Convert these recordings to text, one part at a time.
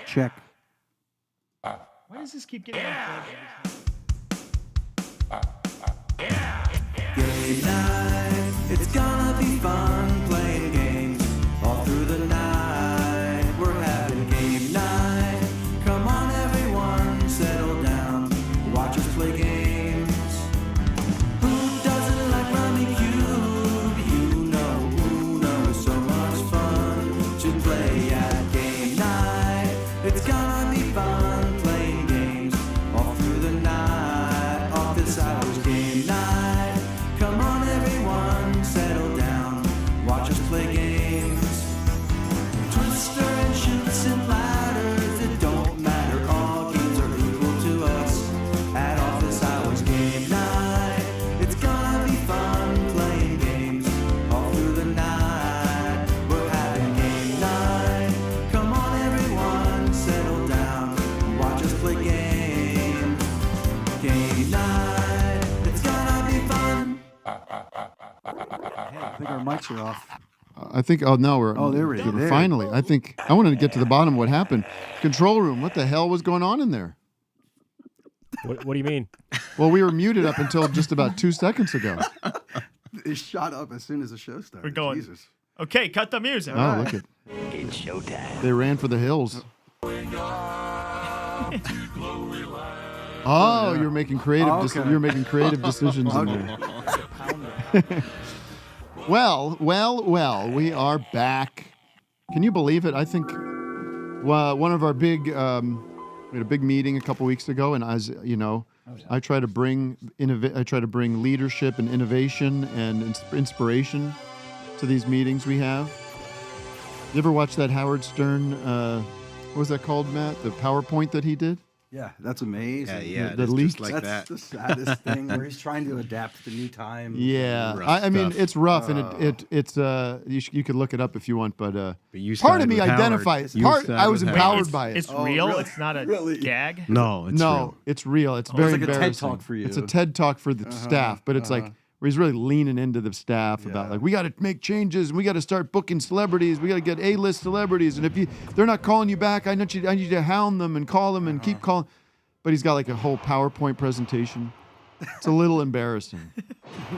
Check. Why does this keep getting on? Game night, it's gonna be fun playing games all through the night. We're having game night. Come on, everyone, settle down. Watch us play games. Who doesn't like Rummy Cube? You know, Uno is so much fun to play at game night. It's gonna be fun playing games all through the night. Office hours game night. Come on, everyone, settle down. Watch us play games. Twister and shoots and ladders, it don't matter. All games are equal to us at office hours game night. It's gonna be fun playing games all through the night. We're having game night. Come on, everyone, settle down. Watch us play games. Game night. It's gonna be fun. I think our mics are off. I think. Oh no, we're. Oh, there we go. Finally, I think I wanted to get to the bottom of what happened. Control room. What the hell was going on in there? What do you mean? Well, we were muted up until just about 2 seconds ago. It shot up as soon as the show started. We're going. Jesus. Okay, cut the music. Oh, look at. It's showtime. They ran for the hills. Oh, you're making creative. Oh, okay. You're making creative decisions in there. Well, we are back. Can you believe it? I think one of our big, we had a big meeting a couple weeks ago, and as you know, I try to bring leadership and innovation and inspiration to these meetings we have. You ever watch that Howard Stern? What was that called, Matt? The PowerPoint that he did. Yeah, that's amazing. Yeah, The it's leak- just like That's that. the saddest thing where he's trying to adapt to the new time. Yeah, Rough I mean stuff. it's rough, and it's you could look it up if you want, but But you part side of me with Howard. identifies. You Part side I was with empowered It's, by it. it's Oh, real. really? It's not a Really? gag. No, it's no, real. it's real. It's Oh, very it's like a TED embarrassing. Talk for you. It's a TED Talk for the staff, but it's like where he's really leaning into the staff about like we got to make changes and we got to start booking celebrities. We got to get A-list celebrities, and if they're not calling you back, I need you to hound them and call them and keep calling. But he's got like a whole PowerPoint presentation. It's a little embarrassing.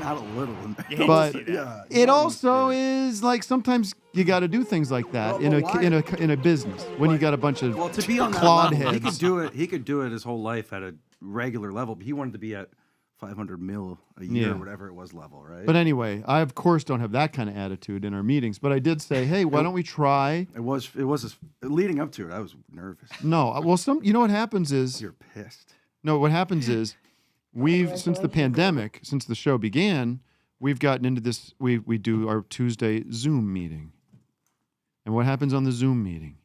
Not a little. You hate to But see that. it also is like sometimes you got to do things like that Well, in a business when you got a bunch of Well, to be on that clawed level, heads. he could do it his whole life at a regular level, but he wanted to be at 500 mil a year, Yeah. whatever it was level, right? But anyway, I of course don't have that kind of attitude in our meetings. But I did say, hey, why don't we try? it was leading up to it. I was nervous. No, well, you know what happens is You're pissed. no, what happens is since the pandemic, since the show began, we've gotten into this. We do our Tuesday Zoom meeting, and what happens on the Zoom meeting?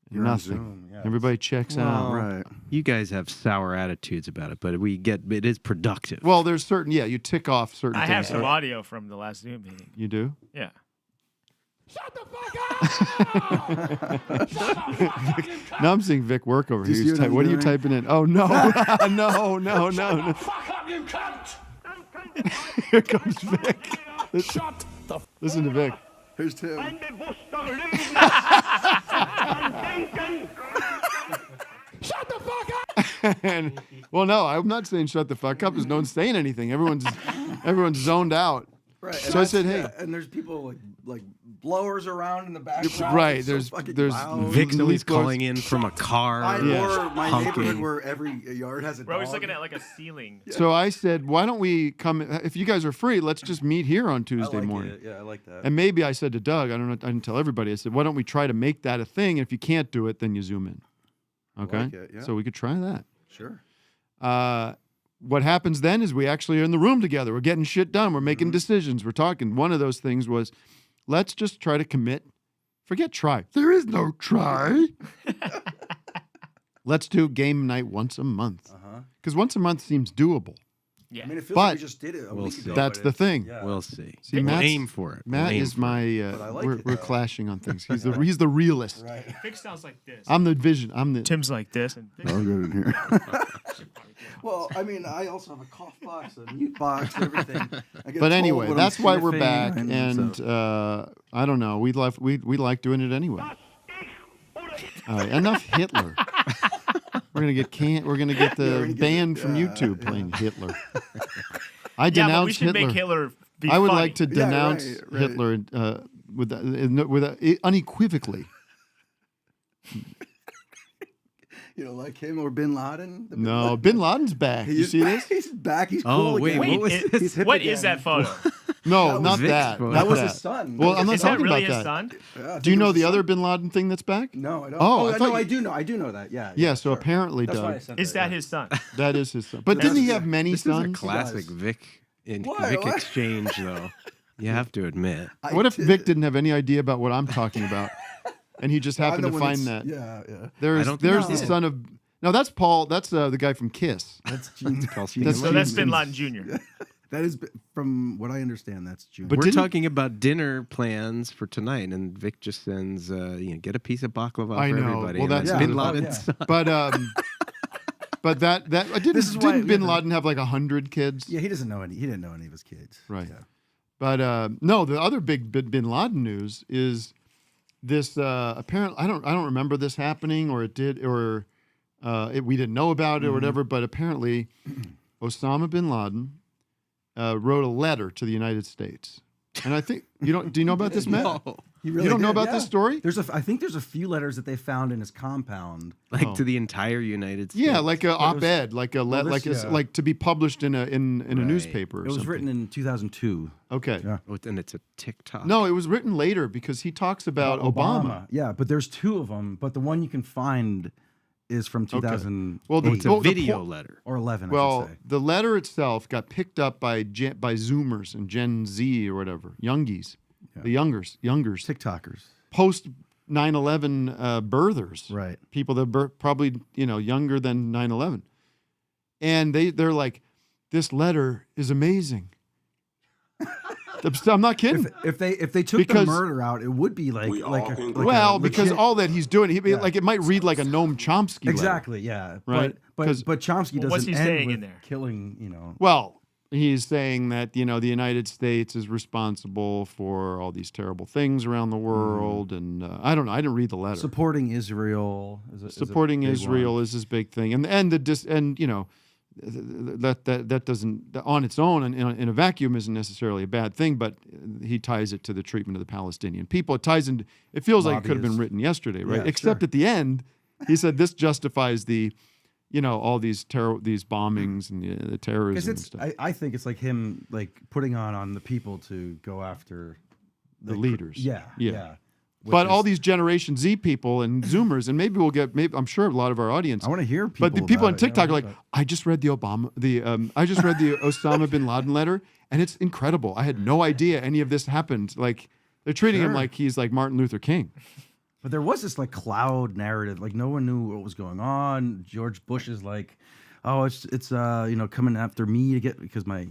You're on Nothing. Zoom, yeah. Everybody checks out. Right. You guys have sour attitudes about it, but it is productive. Well, there's certain, you tick off certain I things. have some audio from the last Zoom meeting. You do? Yeah. Now I'm seeing Vic work over Do here. you He's see what I'm what are you doing? typing in? Oh, no. No. Here comes Vic. Listen to Vic. Here's Tim. And, well, no, I'm not saying shut the fuck up. There's no one's saying anything. Everyone's zoned out. Right. So I said, hey. and there's people like blowers around in the background. Right, It's so there's- fucking there's loud. Vic's Police always cars. calling in from a car. My honking. neighborhood where every yard has a We're always dog. looking at like a ceiling. So I said, why don't we come? If you guys are free, let's just meet here on I Tuesday like morning. it. Yeah, I like that. And maybe I said to Doug, I don't know, I didn't tell everybody. I said, why don't we try to make that a thing? And if you can't do it, then you zoom in. Okay. like it, yeah. So we could try that. Sure. What happens then is we actually are in the room together. We're getting shit done. We're making decisions. We're talking. One of those things was, let's just try to commit. Forget try. There is no try. Let's do game night once a month. Uh-huh. Because once a month seems doable. Yeah. I mean, it feels But- like we just did it a We'll week see. ago. That's but the it's- thing. Yeah. We'll see. See, We'll Matt's- aim for it. Matt We'll aim is for it. my. But I like we're it, we're though. clashing on things. He's the realist. Right. Vic sounds like this. I'm the vision. I'm the. Tim's like this, and Vic I'll get in here. Well, I mean, I also have a cough box, a mute box, everything. I get But told anyway, what I'm that's why we're sniffing, back, and so- I don't know. We like doing it anyway. All right, enough Hitler. We're gonna get We're gonna get the gonna get banned it. from Yeah, YouTube yeah. playing Hitler. I yeah, denounce but we should Hitler. make Hitler be I would funny. like to Yeah, denounce right. Hitler unequivocally. You know, like him or Bin Laden. The No, Bin Laden's back. You He's see back. this? He's back. He's Oh, cool wait, again. Wait, what was it- this? He's hip what again. is that photo? No, That was not Vic's that. photo. not That was that. his son. Well, I'm not Is that talking really about his that. son? Yeah, I Do you think know it was the his other son. Bin Laden thing that's back? No, I don't. Oh, I no, thought I you- do know. I do know that. Yeah. Yeah, so sure. apparently, That's why I Doug, sent Is that yeah. his son? that is his son. But That's- didn't he have many This sons? is a classic does. Vic Why? Vic What? exchange, though. You have to admit. I What if did Vic it. didn't have any idea about what I'm talking about, and he just I'm happened the to one find that's- that? Yeah, yeah. There's don't think there's he the did. son of. No, that's Paul. That's the guy from Kiss. That's Gene. Paul Gene- That's So that's Gene- Bin Laden Jr. That is, from what I understand, that's June. But We're didn't- talking about dinner plans for tonight, and Vic just sends, get a piece of baklava I for know. everybody. Well, and that's Bin Bin Laden's Laden. son. But that didn't This is why- didn't Bin Laden have like 100 kids? Yeah, he doesn't know any. He didn't know any of his kids. Right. Yeah. But no, the other big Bin Laden news is this. Apparently, I don't remember this happening, or it did, or we didn't know about it, or whatever. But apparently, Osama bin Laden wrote a letter to the United States, and I think you don't. Do you know about this, Matt? No. He You don't know did, about this story? I think there's a few letters that they found in his compound. Like Oh. to the entire United States. Yeah, like a But it was- op-ed, like a well, this- yeah. like to be published in a Right. newspaper. Or It was something. written in 2002. Okay. Yeah. Oh, and it's a TikTok. No, it was written later because he talks about Obama. Yeah, but there's two of them. But the one you can find is from 2000. Well, the- It's a well, the video po- letter. or 11. I Well, should say. the letter itself got picked up by Zoomers and Gen Z or whatever, youngies, the youngers, TikTokers. post 9/11 birthers, Right. people that probably younger than 9/11, and they're like, this letter is amazing. I'm not kidding. If they took Because- the murder out, it would be like a Well, because legit- all that he's doing, Yeah. like it might read like a Noam Chomsky letter. exactly, yeah, Right? But 'Cause- Chomsky Well, doesn't what's he end saying with in there? killing. Well, he's saying that the United States is responsible for all these terrible things around the world, and I don't know. I didn't read the letter. Supporting Israel. Is a Supporting big Israel one. is his big thing, and that doesn't on its own in a vacuum isn't necessarily a bad thing, but he ties it to the treatment of the Palestinian people. It ties in. It feels like it could have been Lobbyists. written yesterday, right? Yeah, Except sure. at the end, he said this justifies all these bombings and the terrorism Because and it's, stuff. I think it's like him like putting on the people to go after The leaders. Yeah, Yeah. yeah. Which But all is- these Generation Z people and Zoomers, and maybe I'm sure a lot of our audience. I want to hear people. But the people on about it, TikTok are like, but- I just read the Osama bin Laden letter, and it's incredible. I had no idea any of this happened. Like they're treating him Sure. like he's like Martin Luther King. But there was this like cloud narrative, like no one knew what was going on. George Bush is like, oh, it's coming after me to get because my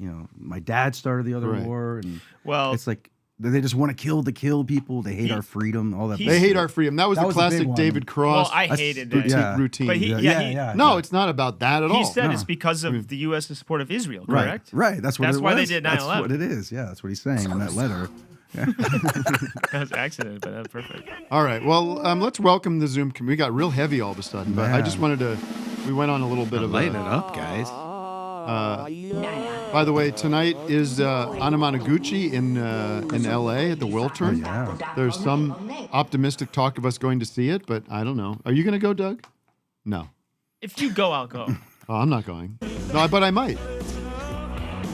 dad started the other Right. war, and Well, it's like they just want to kill people. They hate our freedom, all that. He's- They hate our freedom. That was That the was a big classic one. David Cross well, I That's hated routine. that. Yeah. routine. But he- yeah, yeah, yeah, he- No, yeah. it's not about that at He all. said No. it's because of the U.S.'s support of Israel, right, correct? right. That's what. That's it why was. they did That's 9/11. what it is. Yeah, that's what he's saying in that letter. That was accident, but that's perfect. All right. Well, let's welcome the Zoom community. We got real heavy all of a sudden, but I Man. just wanted to. We went on a little bit of Light it a. up, guys. By the way, tonight is Anamanaguchi in L.A. at the Wiltern. Yeah. There's some optimistic talk of us going to see it, but I don't know. Are you going to go, Doug? No. If you go, I'll go. Oh, I'm not going. No, but I might.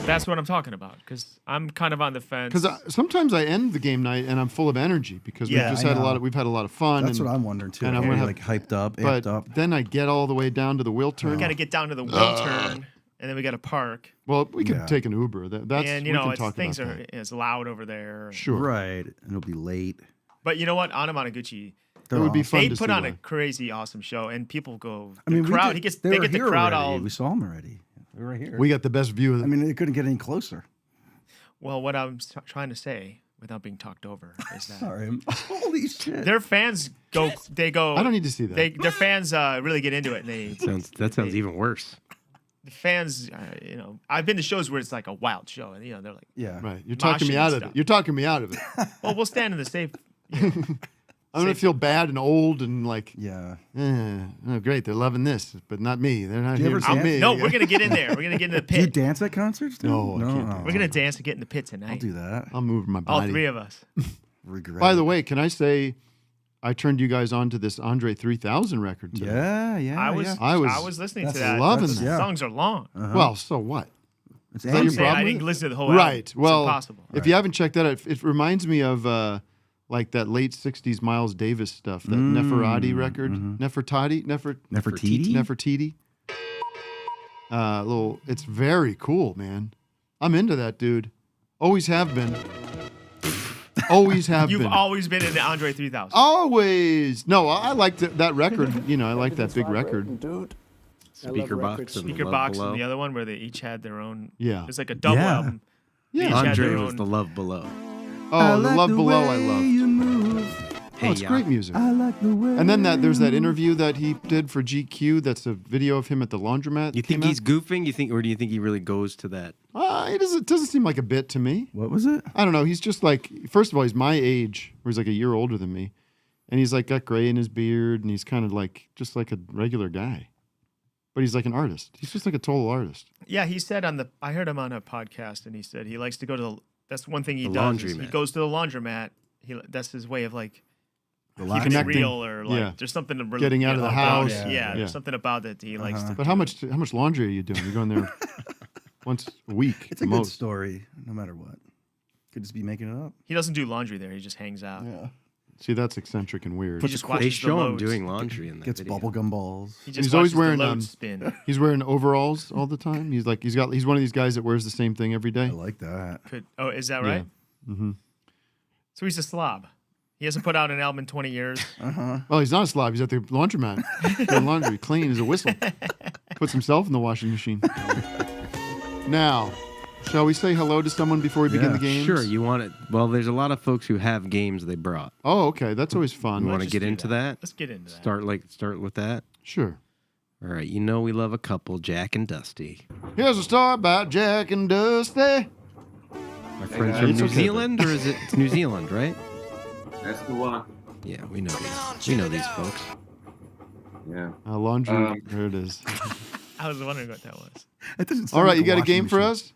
That's what I'm talking about. Because I'm kind of on the fence. Because sometimes I end the game night and I'm full of energy because Yeah, we've just I had a know. lot. We've had a lot of fun. That's and, what I'm wondering too. and I'm Are gonna you, have- like hyped up, But amped up. then I get all the way down to the Wiltern. got to get down to the Wiltern, and then we got to park. Well, we could Yeah. take an Uber. That's And we you know, can it's, talk things about are that. it's loud over there. Sure. Right, and it'll be late. But you know what, Anamanaguchi, It would be fun they to put see on a that. crazy awesome show, and people go. I mean, crowd. they They get the were here crowd already. all. We saw them already. They're right here. We got the best view of I mean, it couldn't get any closer. Well, what I'm trying to say without being talked over is that Sorry. Holy shit. their fans go. They go. I don't need to see that. Their fans really get into it. And That sounds even worse. the fans, I've been to shows where it's like a wild show, and they're like, Yeah. Right. You're talking me moshing out and of it. stuff. You're talking me out of it. well, we'll stand in the safe. I'm going to feel bad and old and like, Yeah. oh, great. They're loving this, but not me. They're not Do you here ever for dance? me. No, we're gonna get in there. We're gonna get in the Do you pit. dance at concerts? Dude? No, I can't do Oh. We're gonna dance and get in the pit tonight. I'll do that. I'll move my All body. three of us. Regret. By it. the way, can I say I turned you guys on to this Andre 3000 record today? Yeah. I was Yeah. I was- I was listening to that's that. loving The that. Yeah. songs are long. Well, so what? It's that I'm your Andy. saying problem I with didn't it? listen to the whole album. Right. Well, it's impossible. if you haven't checked that out, it reminds me of like that late 60s Miles Davis stuff, that Nefertiti record. Nefertiti? Nefertiti? Nefertiti. It's very cool, man. I'm into that, dude. Always have been. Always have You've been. always been in the Andre 3000. Always. No, I liked that record. I like that big record. Dude. Speaker box and Speaker Love box Below. and the other one where they each had their own. Yeah. It was like a double Yeah. album. Yeah. Each had Andre their was own- the Love Below. Oh, the Love Below I loved. Hey, Oh, it's ya. great music. I like the way. And then there's that interview that he did for GQ. That's a video of him at the laundromat. You think he's goofing? Or do you think he really goes to that? It doesn't seem like a bit to me. What was it? I don't know. He's just like, first of all, he's my age, or he's like a year older than me, and he's like got gray in his beard, and he's kind of like just like a regular guy, but he's like an artist. He's just like a total artist. Yeah, he said I heard him on a podcast, and he said he likes to go to the. That's one thing he The does. Is he laundromat. goes to the laundromat. That's his way of like Relaxing. keeping it Connecting. real, or like Yeah. there's something to Getting out of the about house. it. Yeah. There's something about it that he likes to. But how much laundry are you doing? You're going there once a week. It's the a good most. story, no matter what. Could just be making it up. He doesn't do laundry there. He just hangs out. Yeah. See, that's eccentric and weird. He just They watches the show him loads. doing laundry in that Gets video. bubblegum balls. He just He's always watches wearing, the loads spin. He's wearing overalls all the time. He's one of these guys that wears the same thing every day. I like that. Is that right? Mm-hmm. So he's a slob. He hasn't put out an album in 20 years. Well, he's not a slob. He's at the laundromat. Doing laundry, clean as a whistle. Puts himself in the washing machine. Now, shall we say hello to someone before we begin Yeah, the games? Sure, you want it. Well, there's a lot of folks who have games they brought. Oh, okay. That's always fun. You want to just get do into that? Let's get into that. Start with that. Sure. All right, we love a couple, Jack and Dusty. Here's a story about Jack and Dusty. My friends from it's New okay. Zealand, or is it it's New Zealand, right? That's the one. Yeah, we know these. We know these folks. Yeah. Laundry. There it is. I was wondering what that was. It doesn't sound All right, like you got a washing game for machine. us?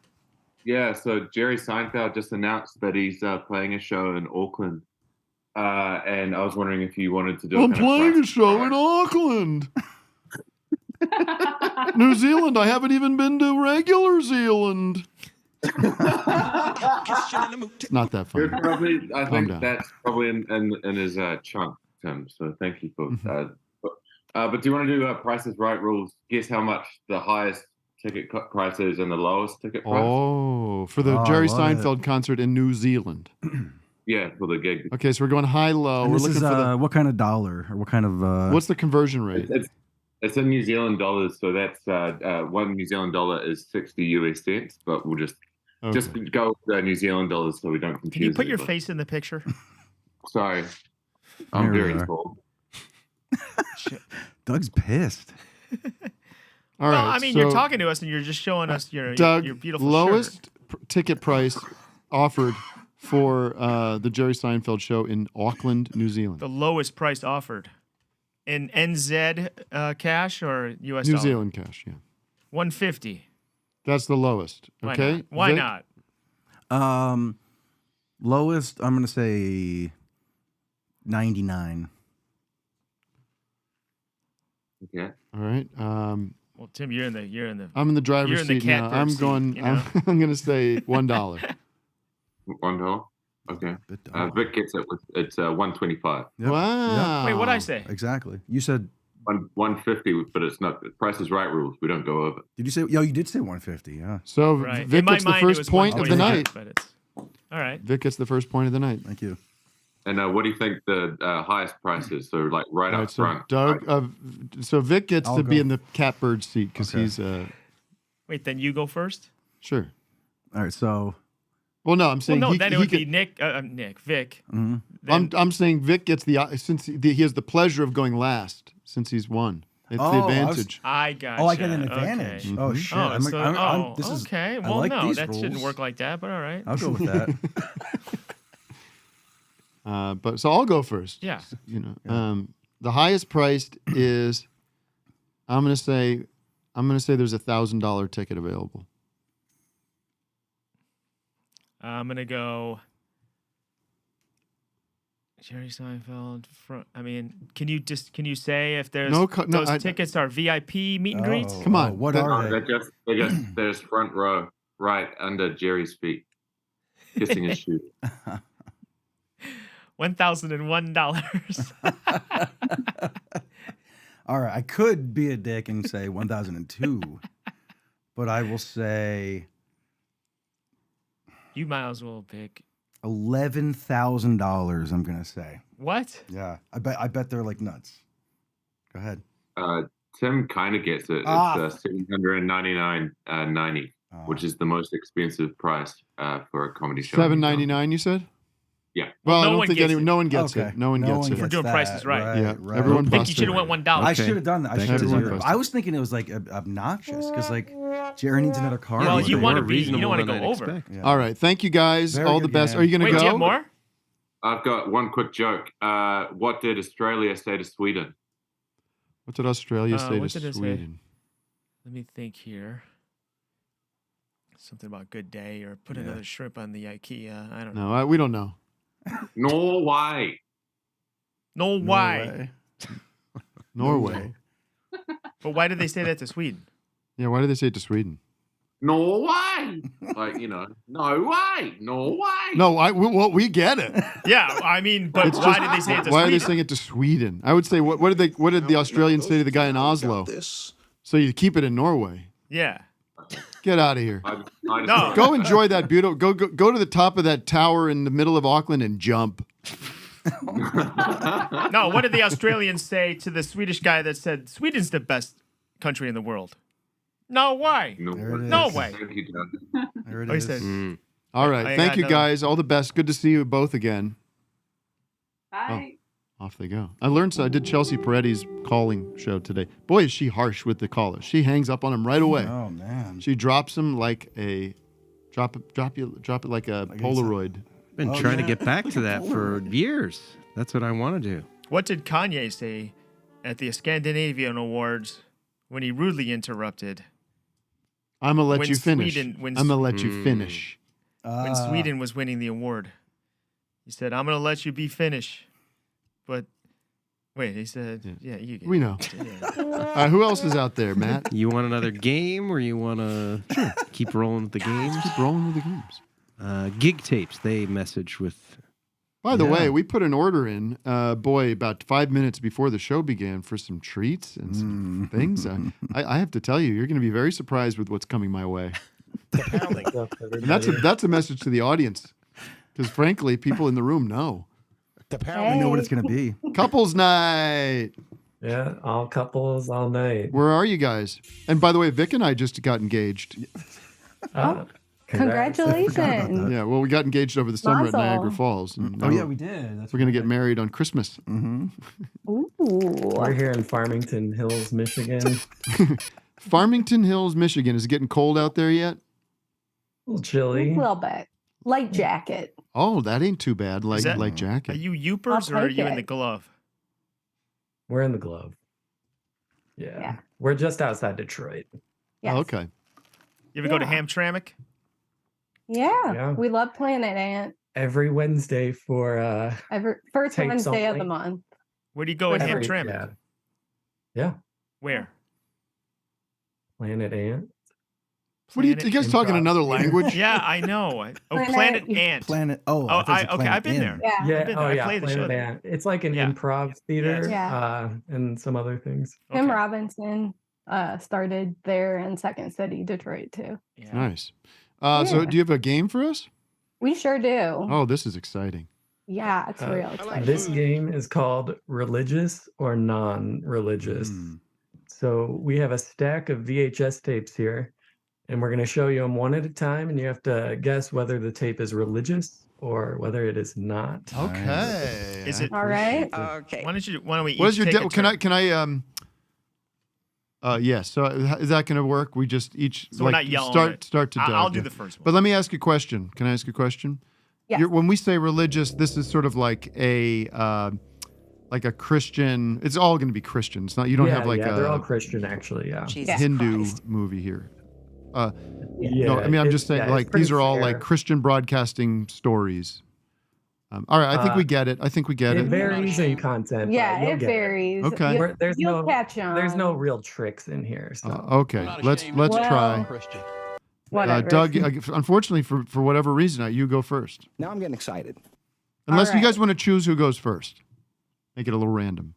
Yeah, so Jerry Seinfeld just announced that he's playing a show in Auckland. And I was wondering if you wanted to do I'm kind of playing a price- show in Auckland. New Zealand. I haven't even been to regular Zealand. It's not that You're funny. probably, I Calm think down. that's probably in his chunk, Tim. So thank you for but do you want to do Prices Right rules? Guess how much the highest ticket price is and the lowest ticket price? Oh, for the Oh, I Jerry love it. Seinfeld concert in New Zealand. Yeah, for the gig. Okay, so we're going high-low. And We're this looking is for the... what kind of dollar or what kind of What's the conversion rate? It's in New Zealand dollars, so that's $1 New Zealand dollar is 60 US cents. But we'll just go with New Zealand dollars so we don't confuse. Can you put your anybody. face in the picture? Sorry, I'm There we very are. tall. Doug's pissed. All Well, right, I mean, so you're talking to us and you're just showing us your Doug, beautiful lowest shirt. ticket price offered for the Jerry Seinfeld show in Auckland, New Zealand. The lowest price offered. In NZ cash or US New dollar? Zealand cash, yeah. 150. That's the lowest. Why Okay. not? Why Vic? not? Lowest, I'm gonna say 99. Okay. All right. Well, Tim, you're in the I'm in the You're driver's in the seat now. catbird I'm seat, going. you know? I'm going to say $1. $1. Okay. Bit dollar. Vic gets it with it's 125. Yep. Wow. Wait, what'd I say? Exactly. You said. 150, but it's not. Price is Right rules. We don't go over. Did you say? Yo, you did say 150. Yeah. So Right. Vic in my gets the mind, it first was point of the 125, night. But it's all right. Vic gets the first point of the night. Thank you. And what do you think the highest price is? So like right All up right, so front. Doug, so Vic gets I'll to be go. in the catbird seat because Okay. he's Wait, Wait, then you go first. Sure. All right, so Well, no, I'm Well, saying no, he, then it he would could, be Vic. mhm. Then, I'm saying Vic gets since he has the pleasure of going last since he's won. It's the Oh, I was- advantage. I got. I get an advantage. Okay. Oh shit! Oh, so, this is okay. I Well, like no, these that shouldn't rules. work like that. But all right. I'll go with that. But so I'll go first. Yeah. The highest priced is I'm gonna say there's $1,000 ticket available. I'm gonna go. Jerry Seinfeld. Can you say if there's those tickets are VIP meet and greets? Come on, what are they? There's front row right under Jerry's feet, kissing his shoe. $1,001. All right, I could be a dick and say 1,002, but I will say You might as well pick. $11,000. I'm gonna say. What? Yeah, I bet they're like nuts. Go ahead. Tim kind of gets it. It's $799.90, which is the most expensive price for a comedy show. $7.99, you said? Yeah. Well, no I don't one think gets no one gets Okay. it. No one gets it. We're doing prices right. Yeah, right. everyone Vic, you busted. should have went $1. I should have done that. I Back should to have done zero. that. I was thinking it was like obnoxious because like Jerry needs another car. Well, Like, you they want to were be. You reasonable. don't want to go than I'd over. expect. Yeah. All right, thank you guys. Very All the good best. game. Are you going Wait, to do go? you have more? I've got one quick joke. What did Australia say to Sweden? What did Australia say what to did it say? Sweden? Let me think here. Something about good day or put another shrimp on the IKEA. I don't know. No, we don't know. Norway. No, why? Norway. But why did they say that to Sweden? Yeah, why did they say it to Sweden? Norway. Like, no way. Norway. No, we get it. Yeah, I mean, but It's why just- did they say it to Why are Sweden? they saying it to Sweden? I would say, what did the Australians say to the guy in Oslo? So you keep it in Norway. Yeah. Get out of here. I just No. Go enjoy that beautiful. Go to the top of that tower in the middle of Auckland and jump. No, what did the Australians say to the Swedish guy that said Sweden's the best country in the world? No way. There it No is. way. Thank you, Dan. There it Oh, he is. said, All right. I Thank got you another- guys. All the best. Good to see you both again. Bye. Off they go. I did Chelsea Peretti's calling show today. Boy, is she harsh with the callers. She hangs up on him right away. Oh man. She drops him like drop it like a Polaroid. Been trying to get back to that for years. That's what I want to do. what did Kanye say at the Scandinavian Awards when he rudely interrupted I'm gonna let When you finish. Sweden- when- I'm gonna let you finish. when Sweden was winning the award? He said, I'm going to let you be finished. But wait, he said, yeah, you get We it. know. Yeah. Who else is out there, Matt? You want another game, or you want to keep rolling with the games? Keep rolling with the games. Gig tapes. They message with. By the Yeah. way, we put an order in, about 5 minutes before the show began for some treats and some things. I have to tell you, you're going to be very surprised with what's coming my way. And that's a message to the audience, because frankly, people in the room know. I know what it's gonna be. Couples night. Yeah, all couples, all night. Where are you guys? And by the way, Vic and I just got engaged. Congrats. Congratulations. Yeah, well, we got engaged over the summer at Mazel. Niagara Falls. And Oh now yeah, we did. That's we're going to get married on Christmas. Ooh. We're here in Farmington Hills, Michigan. Farmington Hills, Michigan. Is it getting cold out there yet? A little A chilly. little bit. Light jacket. Oh, that ain't too bad. Like that- like Are jacket. you Youpers or are take you in it. the glove? We're in the glove. Yeah. We're just outside Detroit. Yes. Oh, okay. You ever go to Yeah. Hamtramck? Yeah. We love Planet Ant. Every Wednesday for First Tapes Wednesday of only. the month. Where do you go at Every- Hamtramck? Yeah. Where? Planet Ant. What are you Planet guys talking Improv another Theater. language? Yeah, I know. Oh, Planet- Planet Ant. Planet. Oh, Oh, I thought you said okay, Planet I've been Inn. there. Yeah. Yeah. been Oh, there. I yeah. played the show Planet there. Ant. It's like an Yeah. improv theater Yeah. and some other things. Tim Okay. Robinson started there in Second City, Detroit, too. Yeah. Nice. So Yeah. do you have a game for us? We sure do. Oh, this is exciting. Yeah, it's real exciting. This game is called Religious or Non-Religious. Mm. So we have a stack of VHS tapes here, and we're going to show you them one at a time, and you have to guess whether the tape is religious or whether it is not. Okay. Is it All right. Okay. Why don't we What is each your take a turn? can I yes. So is that going to work? We just each So we're not yelling it. start to Doug. I'll do yeah. the first one. But let me ask you a question. Can I ask you a question? Yes. When we say religious, this is sort of like a Christian. It's all going to be Christian. It's not. You don't have like they're all a Christian, actually. Yeah. Jesus Hindu Christ. movie here. Yeah, No, I mean I'm just saying it's like pretty these are all like fair. Christian broadcasting stories. All right, I think we get it. I think we get It it. varies in content. but Yeah, you'll it get varies. Okay. There's You'll no catch on. there's no real tricks in here. So Okay, let's Well, try. Whatever. Doug, unfortunately for whatever reason, you go first. Now I'm getting excited. Unless you right. guys want to choose who goes first. Make it a little random.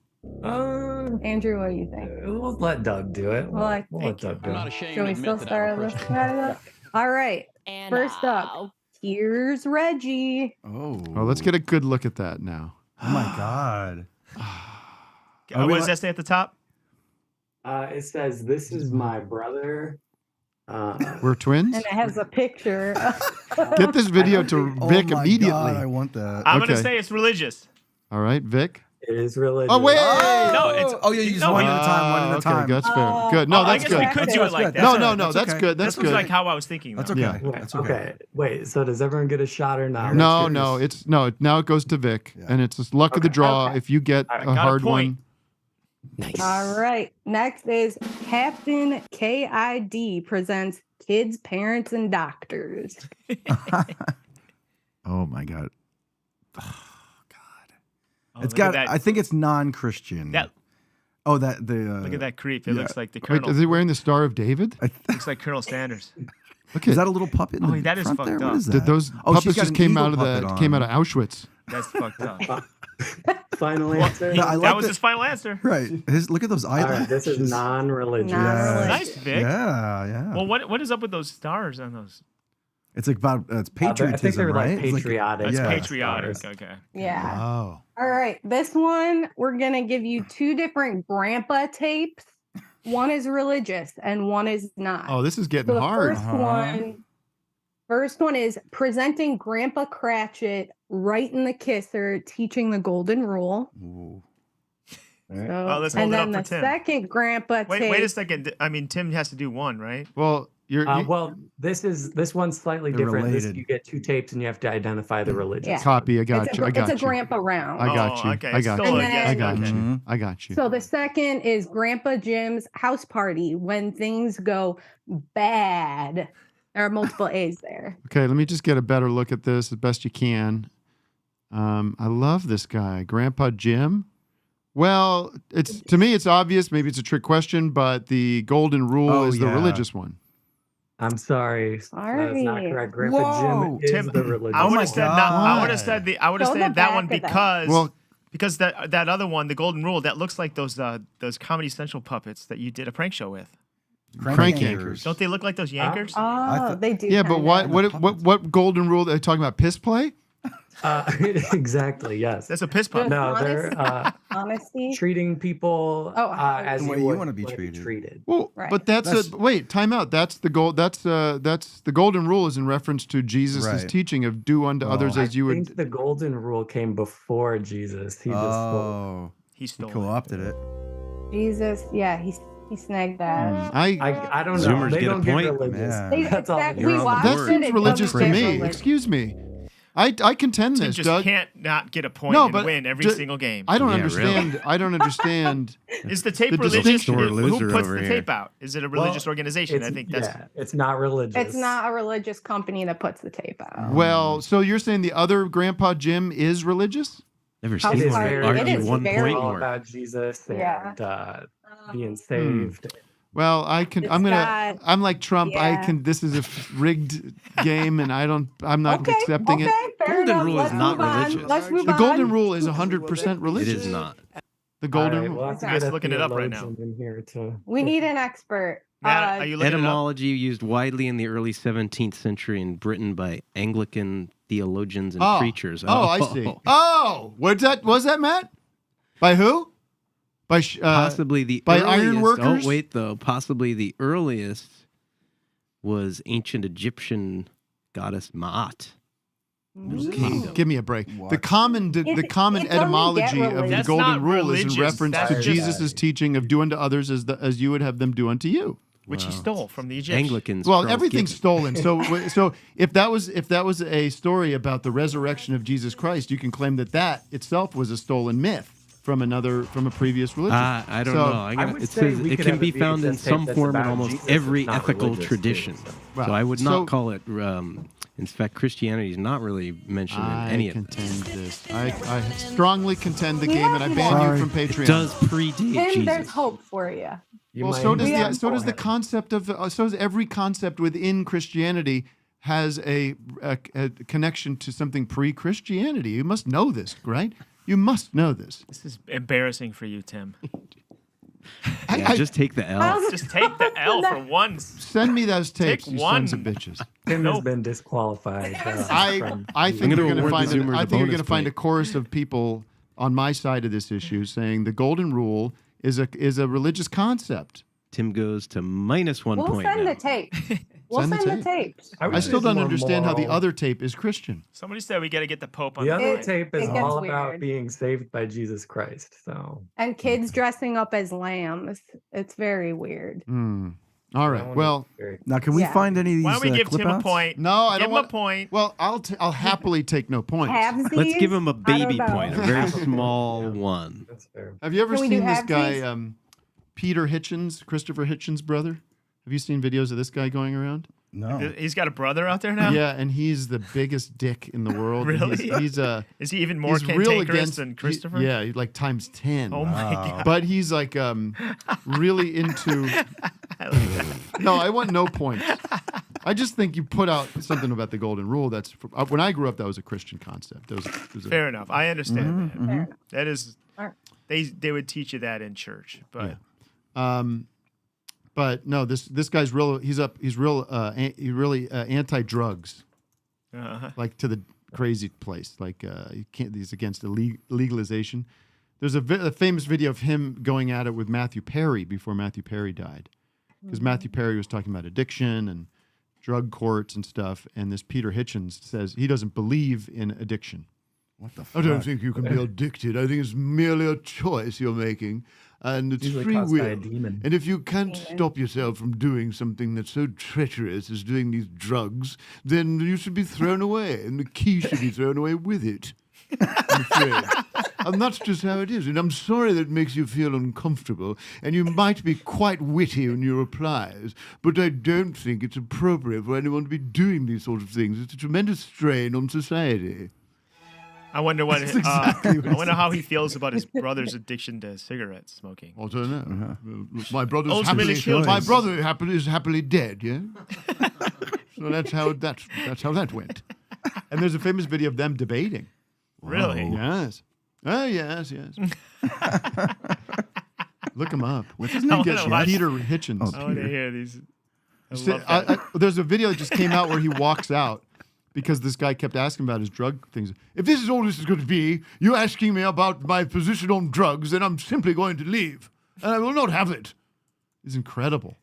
Andrew, what do you think? we'll let Doug do it. Well, I We'll let Doug do it. Should we still start with this? All right. And First up, here's Reggie. Oh. Well, let's get a good look at that now. Oh my God. What does that say at the top? It says, "This is my brother." We're twins. And it has a picture. Get this video to Vic oh my immediately. God, I want that. I'm going Okay. to say it's religious. All right, Vic. It is religious. Oh wait! No, it's Oh yeah, you just no, one you- at a time. One at a time. Okay, that's fair. Good. No, Oh, I that's guess good. we could do it like that. No, that's okay. good. That's This was good. like how I was thinking. That's though. okay. Yeah. That's okay. Okay. Wait. So does everyone get a shot or not? No, now it goes to Vic, Yeah. and it's just luck of the draw. Okay. If you get All right, a got a hard point. one. Nice. All right. Next is Captain KID presents Kids, Parents, and Doctors. Oh my God. Oh, It's look got. at that. I think it's non-Christian. That- Oh, that the. Look at that creep. It yeah. looks like the Wait, Colonel. is he wearing the Star of David? Looks like Colonel Sanders. Okay. Is that a little puppet? In Oh, the that is front fucked there? up. What is that? Did those Oh, she's puppets got just an came eagle out of puppet came on. out of Auschwitz? That's fucked up. Final answer. No, I That like was the- his final answer. Right. Look at those All eyelashes. right. This is non-religious. Non-religious. Nice, Vic. Yeah. Well, what is up with those stars on those? It's like about it's I patriotism, think they were right? like It's patriotic. That's Yeah. patriotic. stars. Okay. Yeah. Oh. All right. This one, we're going to give you two different grandpa tapes. One is religious and one is not. Oh, this is So getting the hard. first one is presenting Grandpa Cratchit right in the kisser, teaching the golden rule. Ooh. So, Oh, let's and hold it then up the for Tim. second grandpa tape. Wait a second. I mean, Tim has to do one, right? Well, Well, this one's slightly They're different. related. You get two tapes and you have to identify the religious. Yeah. copy. I got it's you. a, I got it's you. a grandpa round. I got you. Okay. I it's got still you. a And yes, I then- got okay. you. I got you. So the second is Grandpa Jim's house party when things go bad. There are multiple A's there. Okay, let me just get a better look at this as best you can. I love this guy, Grandpa Jim. Well, to me it's obvious. Maybe it's a trick question, but the golden rule Oh, is the yeah. religious one. I'm sorry. That's not Sorry. correct. Grandpa Whoa, Jim is Tim, the religious. I would my have said God. not. I would have said Show the that one back of that. because that other one, the Golden Rule, that looks like those Comedy Central puppets that you did a prank show with. Crank Yankers. Don't they look like those Yankers? Oh, they do. Yeah, but kinda. what golden rule? They're talking about piss play? Exactly. Yes. That's a piss puppet. No, they're Honesty. treating people as The you way you would wanna be want treated. Well, Right. but that's wait, time out. That's the goal. That's the golden rule is in reference to Jesus' Right. teaching of do unto others I as you think would. the golden rule came before Jesus. He just stole Oh, He he stole it. co-opted it. Jesus. Yeah, he snagged that. I don't know. Zoomers They get a don't point. get religious. Yeah. They- That's all. that- they we get. on the watched That board. it. seems It religious to doesn't me. get religious. Excuse me. I contend Tim this, just Doug. can't not get a point No, and but win every d- single game. I don't Yeah, understand. really. I don't understand. Is the tape the religious? distinction. Sore Who loser puts over the here. tape out? Is it a religious organization? I think that's it's not religious. It's not a religious company that puts the tape out. Well, so you're saying the other Grandpa Jim is religious? Never House seen one party. argue It is 1 very- point all more. about Jesus and Yeah. being saved. Well, I'm It's gonna. got- I'm like Trump. yeah. This is a rigged game, and I'm not Okay, accepting okay, it. fair Golden enough. rule is Let's not move on. religious. Let's move The on. golden rule is 100% It religious. is not. The golden All right, rule. we'll have to Matt's get a looking it up right now. theologian in here to. We need an expert. Matt, are you looking it up? Etymology used widely in the early 17th century in Britain by Anglican theologians and preachers. Oh, I see. Oh, was that Matt? By who? By Possibly the by earliest, iron workers? Oh, wait, though. Possibly the earliest was ancient Egyptian goddess Ma'at. Ooh. Kingdom. Give me a break. What? The common It doesn't get etymology of the religious. That's golden not rule is in religious. reference That's to just- Jesus' teaching of do unto others as you would have them do unto you. Which he Wow. stole from the Egyptians. Anglicans. Well, Charles everything's Gibbon. stolen. So if that was a story about the resurrection of Jesus Christ, you can claim that itself was a stolen myth from a previous religion. I don't So- know. I would It say says we it could can have be a found in VHS tape some that's form in about almost Jesus every that's not ethical religious, too, tradition. so. Well, So I would so- not call it. In fact, Christianity is not really mentioned in any I of it. contend this. I strongly contend the We game, have and I to ban Sorry. you from It Patreon. does predate Tim, Jesus. there's hope for you. You Well, might so have does to the go ahead. concept of so does every concept within Christianity has a connection to something pre-Christianity. You must know this, right? You must know this. This is embarrassing for you, Tim. Yeah, just take the L. How's- Just take the L for once. Send me those tapes, Take you sons of one. bitches. Tim Nope. has been disqualified. I from- think I'm you're gonna going to award find the Zoomers I a think you're bonus going to find a point. chorus of people on my side of this issue saying the golden rule is a religious concept. Tim goes to -1 We'll point. send now. the tape. We'll Send the send the tape. tapes. would I say still it's don't more understand how the moral. other tape is Christian. Somebody said we got to get the Pope on The the other It- tape is it gets all about weird. being saved by Jesus Christ. So And kids dressing up as lambs. It's very weird. Hmm. All that right. one Well, is very- Now, can we Yeah. find any of these Why don't we give clip Tim a outs? point? no, I Give don't him want a point. Well, I'll happily take no points. Let's give him a I don't baby know. point, a very small one. That's fair. Have you ever Can we do seen this guy, halvesies? Peter Hitchens, Christopher Hitchens' brother? Have you seen videos of this guy going around? No. He's got a brother out there now? Yeah, and he's the biggest dick in the world. Really? He's Is he even more he's real cantankerous against than Christopher? Yeah, he's like times 10. Oh my Wow. God. But he's like really into. No, I want no points. I just think you put out something about the golden rule. That's when I grew up. That was a Christian concept. That was a- Fair enough. I understand that. Fair enough. That is, All right. they would teach you that in church. But But no, this guy's real. He's really anti-drugs, like to the crazy place. Like he can't. He's against legalization. There's a famous video of him going at it with Matthew Perry before Matthew Perry died, because Matthew Perry was talking about addiction and drug courts and stuff. And this Peter Hitchens says he doesn't believe in addiction. What the I fuck? don't think you can be addicted. I think it's merely a choice you're making, and it's Usually free caused by a will. demon. And if you can't stop yourself from doing something that's so treacherous as doing these drugs, then you should be thrown away, and the key should be thrown away with it. I'm afraid. And that's just how it is. And I'm sorry that makes you feel uncomfortable, and you might be quite witty in your replies, but I don't think it's appropriate for anyone to be doing these sorts of things. It's a tremendous strain on society. I wonder what. That's exactly what I wonder how he feels about his brother's addiction to cigarette smoking. I don't know. My brother's Ultimately my choice. brother is happily dead. Yeah. So that's how that went. And there's a famous video of them debating. Really? Yes. Oh yes, yes. Look him up. What's his I name? wanna watch- Peter Hitchens. Oh, I want to Peter. hear these. I So, love that. there's a video that just came out where he walks out because this guy kept asking about his drug things. If this is all this is going to be, you asking me about my position on drugs, then I'm simply going to leave, and I will not have it. It's incredible.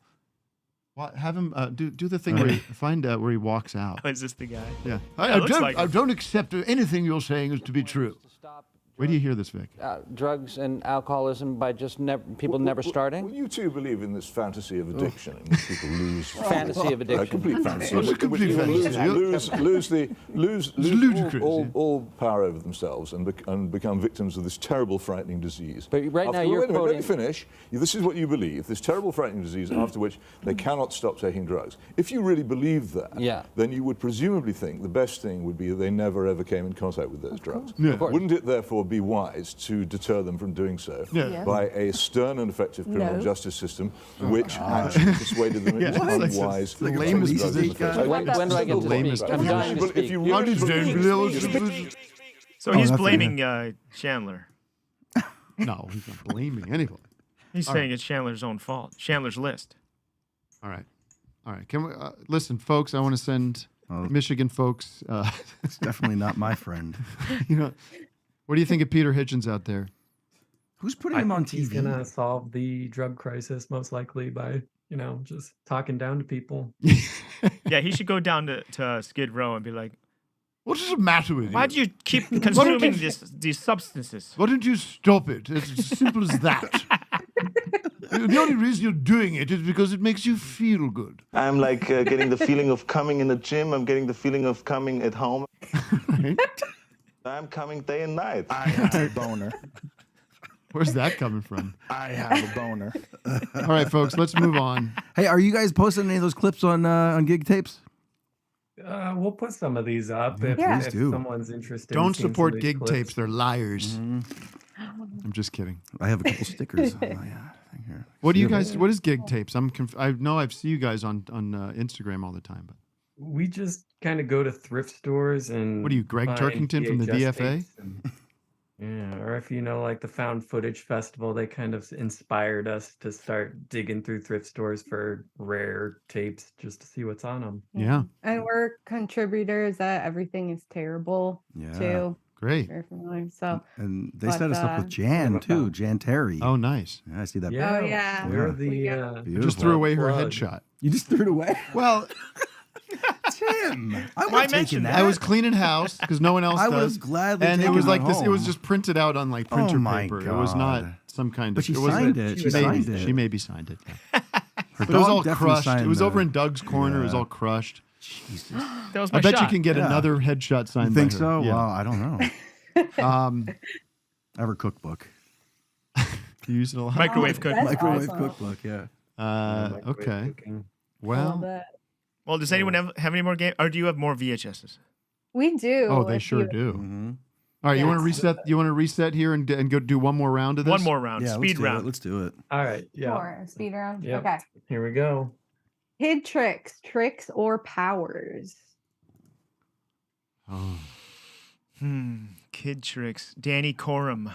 Have him do the thing where find out where he walks out. Oh, is this the guy? Yeah, Yeah, it looks like I him. don't accept anything you're saying is to be true. Where do you hear this, Vic? Drugs and alcoholism by just people never starting? Well, you two believe in this fantasy of addiction in which people lose Fantasy of a addiction. complete fantasy. It's a complete In which fantasy. lose ludicrous, all power over themselves and become victims of this terrible, frightening disease. But right now you're wait a minute, let me quoting- finish. This is what you believe: this terrible, frightening disease, after which they cannot stop taking drugs. If you really believe that, Yeah. then you would presumably think the best thing would be that they never ever came in contact with those drugs. Yeah. Of course. Wouldn't it therefore be wise to deter them from doing so Yeah. by a stern and effective criminal No. justice system which actually persuaded them it was unwise the to take lamest drugs in the state first guy. place? When do I get to Lamest. speak? I'm dying to But if speak. you I really just don't believe- believe- So he's that's blaming Chandler. No, he's not blaming anyone. He's saying it's Chandler's own fault. Chandler's List. All right. Can we listen, folks? I want to send Michigan folks. It's definitely not my friend. You know, what do you think of Peter Hitchens out there? Who's putting I him on think he's TV? gonna solve the drug crisis most likely by just talking down to people. Yeah, he should go down to Skid Row and be like, What is the matter with you? why do you keep consuming these substances? Why don't you stop it? It's as simple as that. The only reason you're doing it is because it makes you feel good. I'm like getting the feeling of coming in the gym. I'm getting the feeling of coming at home. I'm coming day and night. I have a boner. Where's that coming from? I have a boner. All right, folks, let's move on. Hey, are you guys posting any of those clips on gig tapes? We'll put some of these up if please do. someone's interested. Don't in seeing some support of these gig clips. tapes. They're liars. I'm just kidding. I have a couple stickers on my thing here. What do you guys? What is gig tapes? I know I've seen you guys on Instagram all the time, but We just kind of go to thrift stores and. what are you, Greg find Turkington from the VHS DFA? tapes yeah, or if like the Found Footage Festival, they kind of inspired us to start digging through thrift stores for rare tapes just to see what's on them. Yeah. And we're contributors at Everything is Terrible Yeah. too. Great. Very familiar. So And they But, set us up with Jan too, Jan Terry. Oh, nice. Yeah, I see that. Yeah, Oh, yeah. we're Yeah. the. I just threw away her Plug. headshot. You just threw it away. Well, Tim, I Why would mention taken that? that. I was cleaning house because no one else I would does. have gladly And it taken was like that this. It was home. just printed out on like printer my paper. It was not God. some kind But of. she it was signed it. She signed it. She maybe signed it. Yeah. Her But it was dog all definitely crushed. signed It was over the- in Doug's corner. It was Yeah. all crushed. Jesus. That was my I bet shot. you can get Yeah. another headshot signed. You think by her. so? Yeah. Well, I don't know. I have her cookbook. You use it a lot. Microwave cook. That's Microwave awesome. cookbook, yeah. Microwave Okay. cooking. I Well, love that. Well, does anyone have any more games, or do you have more VHSs? We do. oh, they if sure you- do. Mm-hmm. All right, you want to Yes. reset? You want to reset here and go do one more round of this? One more round, Yeah, speed let's do round. It. Let's do it. All right. Yeah. More speed round. Yep. Okay. Here we go. Kid tricks or powers. Oh. Kid tricks. Danny Corum.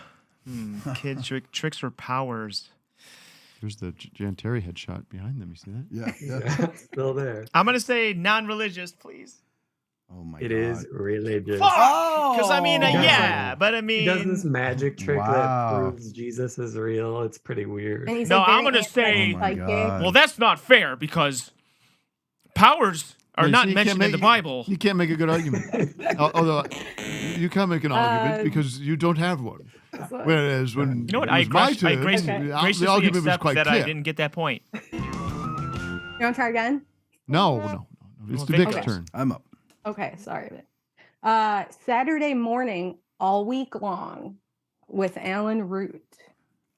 Kid tricks or powers. There's the Jan Terry headshot behind them. You see that? Yeah. Yeah, still there. I'm gonna say non-religious, please. Oh my It God. is religious. Fuck! Because I mean, Oh. yeah, but I He does this mean, magic trick Wow. that proves Jesus is real. It's pretty weird. And he's No, like I'm very gonna say- Oh my anti-psychic. God. well, that's not fair because powers are Yeah, not see, you mentioned can't in the Bible. You can't make a good argument. Although you can't make an argument because you don't have one. Whereas when You know what? it I, was my turn, graciously the argument was accept quite that clear. I didn't get that point. You want to try again? No. It's Well, the Vic Vic's goes. turn. I'm up. Okay, sorry. Saturday morning, all week long, with Alan Root.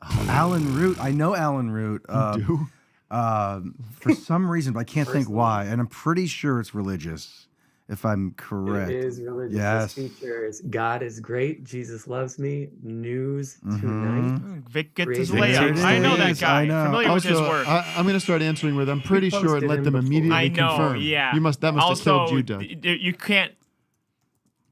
Oh, Alan Root. I know Alan Root. Do? For some reason, but I can't think why. And I'm pretty sure it's religious, if I'm correct. It is religious. Yes. This features God is great, Jesus loves me, news Mhm. tonight. Vic gets his Creative layout. There it I know that is. guy. I know. Familiar with his Also, work. I'm going to start answering with I'm pretty sure and posted let him them before. immediately I know, confirm. yeah. That must have also, killed you, Doug. You can't.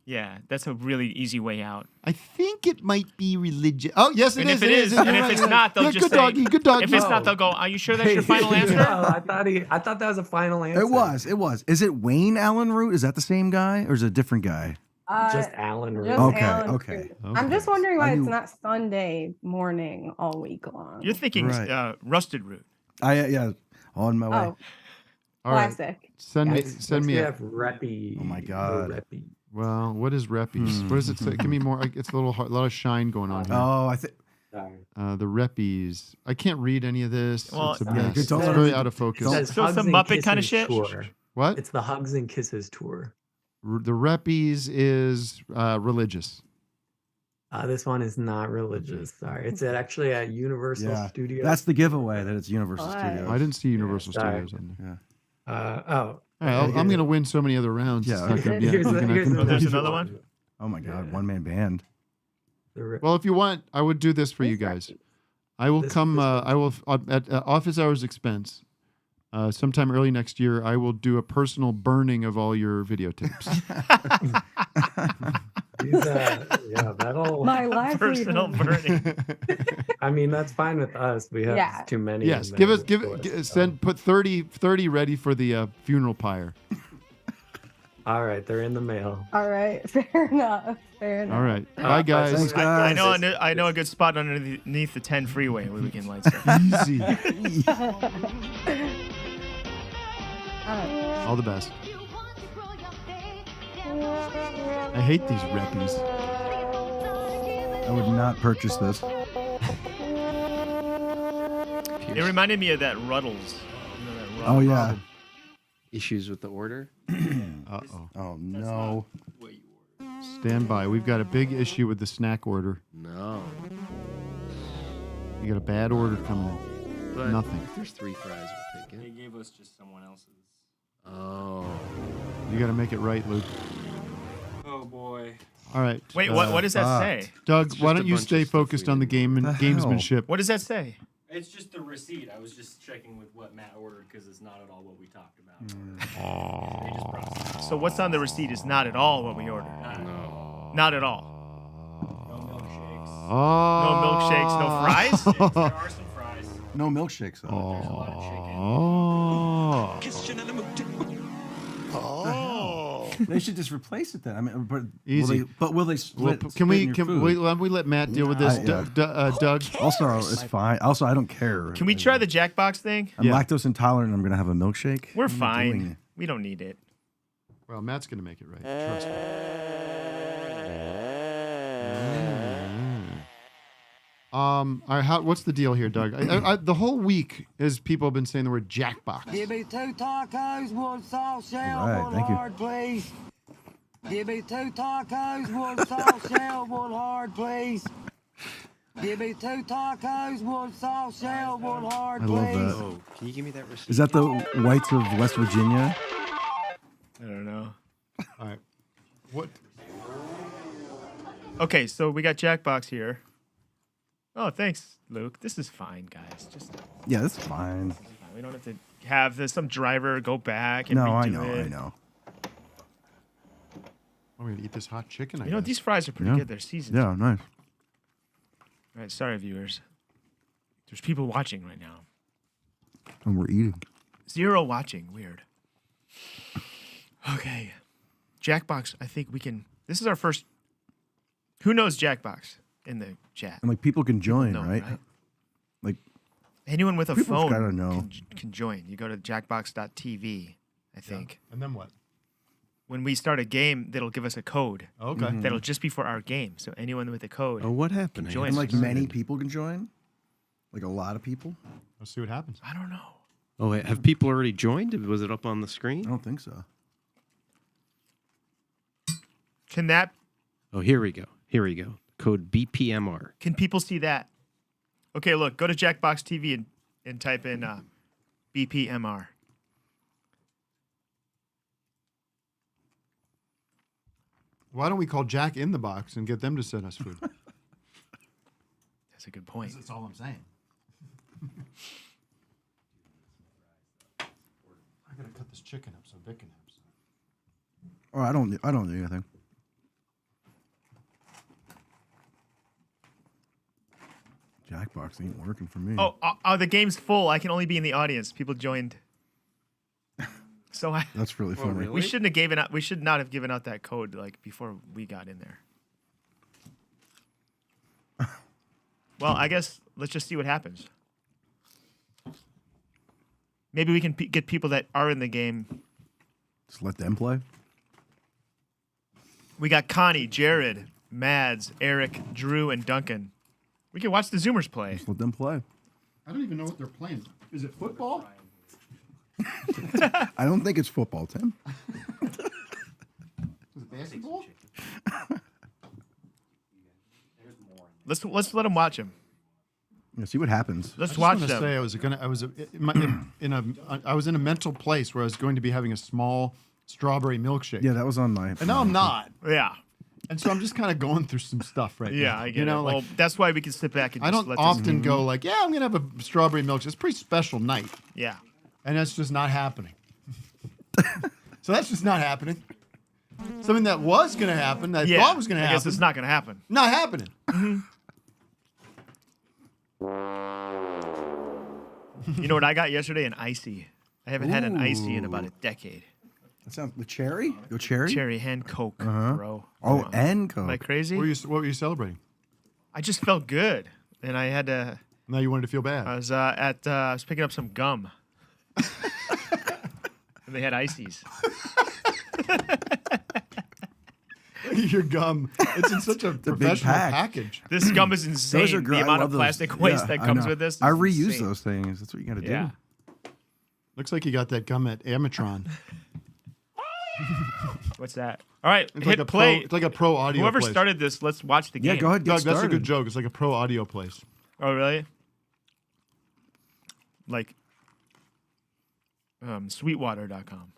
Yeah, that's a really easy way out. I think it might be religious. Oh, yes, And if it is, and if it's not, they'll just good say. doggy, good doggy. If it's not, they'll go. Are you sure that's your final answer? No, I thought that was a final answer. It was. Is it Wayne Allen Root? Is that the same guy or is it a different guy? Just Alan Root. Just Okay, Alan okay. Root. I'm just wondering why I it's knew- not Sunday morning all week long. You're thinking Right. rusted root. Yeah, on my way. Oh, All right. classic. Send me Next a. we have Reppy. Oh my the God. Reppy. Well, what is Reppies? What does it say? Give me more. It's a lot of shine going on here. Oh, I think. Sorry. The Reppies. I can't read any of this. Well, it's a yeah, mess. good It's dog. very out of focus. It says So Hugs some and Muppet kinda Kisses shit? Tour. What? It's the Hugs and Kisses tour. The Reppies is religious. This one is not religious. Sorry, it's actually at Universal Yeah, Studios. that's the giveaway that it's Universal Why? Studios. I didn't see Universal sorry. Studios on there. Oh, All right, I'm going to win so many other rounds. Yeah, It's not okay. gonna be- Here's I'm the- gonna- here's I'm the- gonna- There's another one? Oh my God, one man band. Well, if you want, I would do this for you guys. I will come. I will at office hours expense. Sometime early next year, I will do a personal burning of all your videotapes. Yeah, that'll. My livelihood. Personal burning. I mean, that's fine with us. We have Yeah. too many. Yes, in give there, us, give of it, course, so. send, put 30 ready for the funeral pyre. All right, they're in the mail. All right, fair enough. Fair enough. All right, bye guys. Thanks, I guys. know a good spot underneath the 10 freeway where we can light stuff. Easy. All the best. I hate these reppies. I would not purchase this. It reminded me of that Ruddles. You know, that Oh yeah. Issues with the order? Uh-oh. Oh no. Stand by. We've got a big issue with the snack order. No. You got a bad order coming in. But Nothing. If there's 3 fries, we'll take They it. gave us just someone else's. Oh. You got to make it right, Luke. Oh boy. All right. Wait, what does that say? Doug, It's why just don't a you bunch of stay stuff focused we on the did. game and The hell? gamesmanship? What does that say? It's just the receipt. I was just checking with what Matt ordered because it's not at all what we talked about. They just processed it. So what's on the receipt is not at all what we ordered. No. Not at all. No milkshakes. Oh. No milkshakes, no fries. There are some fries. No milkshakes though. There's a lot of chicken. Oh. They should just replace it then. I mean, but Easy. will they split? Can we food? let let Matt deal with this, Yeah. Doug? Also, it's fine. Also, I don't care. Can we try the Jackbox thing? I'm lactose intolerant. I'm gonna have a milkshake. We're What am I doing? fine. We don't need it. Well, Matt's going to make it right. Trust me. All right, what's the deal here, Doug? The whole week is people have been saying the word Jackbox. Give me 2 tacos, 1 soft shell, All right, 1 thank you. hard, please. Give me 2 tacos, 1 soft shell, 1 hard, please. Give me 2 tacos, 1 soft shell, 1 hard, I please. love that. Oh, can you give me that receipt? Is that the whites of West Virginia? I don't know. All right. What? Okay, so we got Jackbox here. Oh, thanks, Luke. This is fine, guys. Just Yeah, that's fine. we don't have to have some driver go back and No, redo I know, it. I know. I'm going to eat this hot chicken. You know, these fries are pretty Yeah. good. They're seasoned. Yeah, nice. All right, sorry, viewers. There's people watching right now. And we're eating. 0 watching. Weird. Okay. Jackbox, I think we can. This is our first. Who knows Jackbox in the chat? And like people can join, know, right? right? Like Anyone with a People's phone gotta know. Can join. You go to jackbox.tv, I think. And then what? When we start a game, that'll give us a code. Okay. Mm-hmm. That'll just be for our game. So anyone with a code. Oh, what happened? I Join. and got like started. many people can join. Like a lot of people. Let's see what happens. I don't know. Oh, wait, have people already joined? Was it up on the screen? I don't think so. Can that? Oh, here we go. Here we go. Code BPMR. Can people see that? Okay, look. Go to Jackbox TV and type in BPMR. Why don't we call Jack in the Box and get them to send us food? That's a good point. That's all I'm saying. I gotta cut this chicken up so Vic can have some. Or I don't do anything. Jackbox ain't working for me. Oh, the game's full. I can only be in the audience. People joined. So That's really funny. really? we shouldn't have given out. We should not have given out that code like before we got in there. Well, I guess let's just see what happens. Maybe we can get people that are in the game. Just let them play. We got Connie, Jared, Mads, Eric, Drew, and Duncan. We can watch the Zoomers play. Just let them play. I don't even know what they're playing. Is it football? I don't think it's football, Tim. Is it basketball? Let's let them watch him. Yeah, see what happens. Let's I just watch want to them. say I was in a mental place where I was going to be having a small strawberry milkshake. Yeah, that was on my. And now I'm not. Yeah. And so I'm just kind of going through some stuff right now. Yeah, I get you know, it. Like, Well, that's why we can sit back and I just don't let this- often go like, yeah, I'm going to have a strawberry milkshake. It's a pretty special night. Yeah. And that's just not happening. So that's just not happening. Something that was going to happen, that I Yeah, thought was going to I happen. guess it's not going to happen. Not happening. You know what I got yesterday? An icy. I haven't had an icy in about a decade. That sounds the cherry. Go cherry. Cherry and Coke, Uh-huh. bro. Oh, Come on. and Coke. Am I crazy? What were you celebrating? I just felt good, and I had to. Now you wanted to feel bad. I was I was picking up some gum. And they had ices. Your gum. It's in such a professional package. This gum is insane. Those are great. The I amount love of those. plastic waste Yeah, that I comes know. with this. I is reuse insane. those things. That's what you got to do. Yeah. Looks like you got that gum at Amatron. What's that? All right, It's hit like a play. It's like a pro audio. Whoever place. started this, let's watch the game. Yeah, go ahead. Get Doug, that's a started. good joke. It's like a pro audio place. Oh, really? Like Sweetwater.com.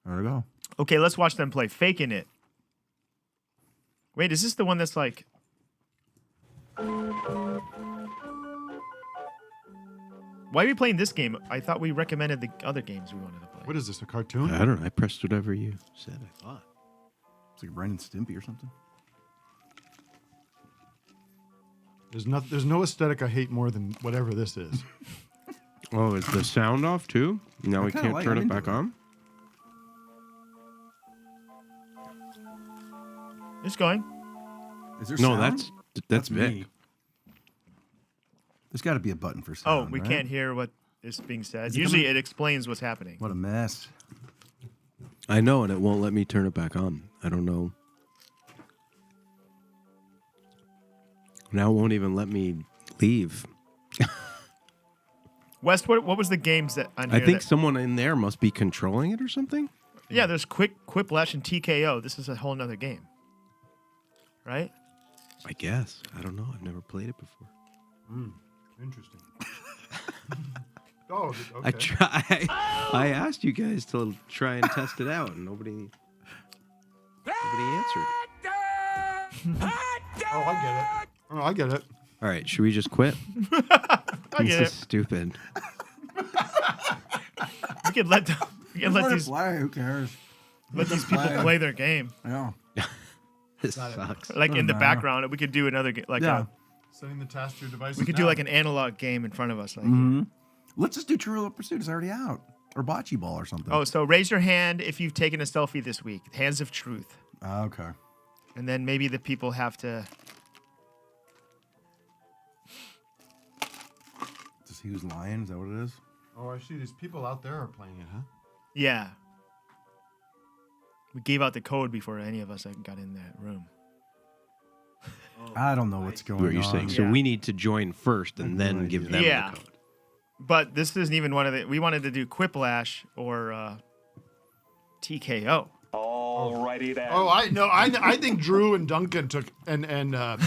There we go. Okay, let's watch them play. Faking it. Wait, is this the one that's like... Why are we playing this game? I thought we recommended the other games we wanted to play. What is this, a cartoon? I don't know. I pressed whatever you said. I thought. It's like Ren and Stimpy or something. There's no aesthetic I hate more than whatever this is. Oh, is the sound off too? Now I we kinda can't like turn it. it back on? It's going. Is there No, sound? that's Vic. me. There's got to be a button for sound. Oh, we right? can't hear what is being said. Is it Usually coming- it explains what's happening. What a mess. I know, and it won't let me turn it back on. I don't know. Now it won't even let me leave. Wes, what was the games that on I here think that- someone in there must be controlling it or something. Yeah, there's Quiplash and TKO. This is a whole nother game. Right? I guess. I don't know. I've never played it before. Interesting. Oh, okay. I try. I asked you guys to try and test it out, and nobody answered. Oh, I get it. Oh, I get it. All right, should we just quit? I This get is it. stupid. We could let Let it these play. Who cares? let these people play their game. Yeah. This sucks. Like in the Doesn't matter. background, we could do another game. Like Yeah. Setting the task to your device. we could do like an analog game in front of us. Like, Mm-hmm. Let's just do Trivial Pursuit. It's already out. Or Bocce Ball or something. Oh, so raise your hand if you've taken a selfie this week. Hands of truth. Okay. And then maybe the people have to. To see who's lying. Is that what it is? Oh, I see. These people out there are playing it, huh? Yeah. We gave out the code before any of us got in that room. I don't know what's going on. What you're saying? So Yeah. we need to join first and then give them Yeah. the code. But this isn't even one of the. We wanted to do Quiplash or TKO. Alrighty then. Oh, I know. I think Drew and Duncan took and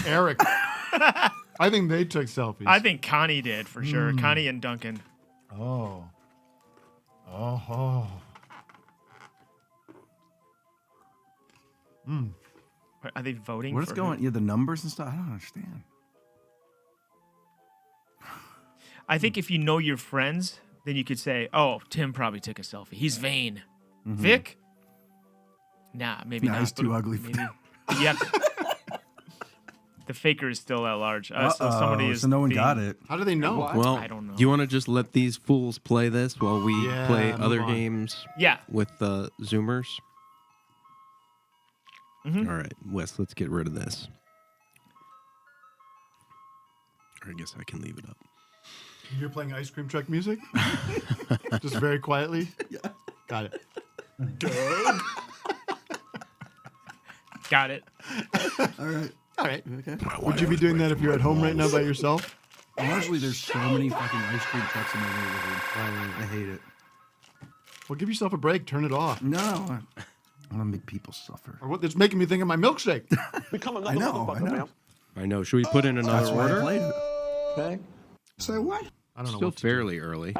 Eric. I think they took selfies. I think Connie did for sure. Mm. Connie and Duncan. Oh. Oh. Hmm. Are they voting? What is for going? who? Yeah, the numbers and stuff. I don't understand. I think if you know your friends, then you could say, "Oh, Tim probably took a selfie. He's vain." Mhm. Vic? Nah, maybe Nah, not. he's too but ugly for maybe. Yeah. The faker is still at large. So somebody is. So no one being- got it. How do they know? Well, I don't know. do you want to just let these fools play this while we Yeah, play move other on. games Yeah. with the Zoomers? Mhm. All right, Wes, let's get rid of this. Or I guess I can leave it up. You're playing ice cream truck music? Just very quietly? Yeah. Got it. Doug. Got it. All right. All right. Okay. Would you be doing that if you're at home right now by yourself? Honestly, there's so many fucking ice cream trucks in my neighborhood. I hate it. Well, give yourself a break. Turn it off. No. I want to make people suffer. Or what? It's making me think of my milkshire. I know. I know. Should we put in another That's why I order? played it. Okay. Say what? I don't know. Still what to do. fairly early.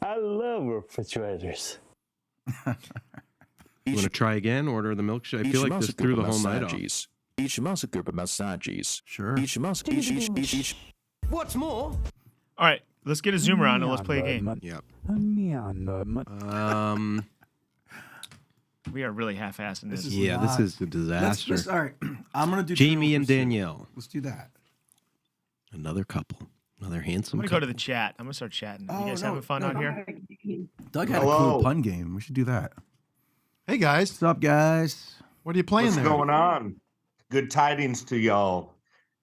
I love refrigerators. You want to try again? Order the milkshake? I feel like this threw the whole night off. Each mouse group of massages. Sure. Each mouse. Each. What's more? All right, let's get a zoomer on and let's play a game. Yep. We are really half-assing this. Yeah, this is a disaster. All right. I'm going to do Jamie Trivial and Pursuit. Danielle. Let's do that. Another couple. Another handsome I'm gonna go to couple. the chat. I'm gonna start chatting. Oh, you guys no, having fun no. out here? Doug had a Hello. cool pun game. We should do that. Hey, guys. What's up, guys? What are you playing What's there? going on? Good tidings to y'all,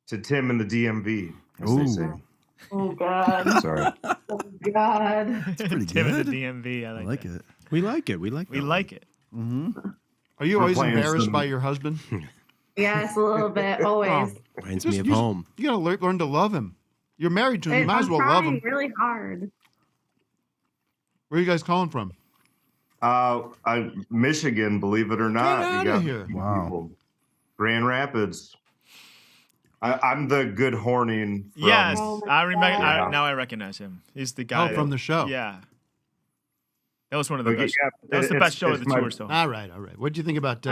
to Tim and the DMV, as they say. Ooh. Oh God. Sorry. Oh God. It's pretty Tim good. and the DMV. I like it. We like it. We like We like it. Mm-hmm. Are you We're always playing embarrassed some- by your husband? Yes, a little bit. Always. Reminds me of you, home. You gotta learn to love him. You're married to him. You might I'm as well trying love him. really hard. Where are you guys calling from? Michigan, believe it or not. Get You outta got here. Wow. people. Grand Rapids. I'm the good horning. From, Yes, Oh my I remember. God. Now I recognize him. He's the guy. Oh, from the show. Yeah. That was one of the Okay, best. yeah, That was the it's- best show of it's the my- tour. So All right. What do you think about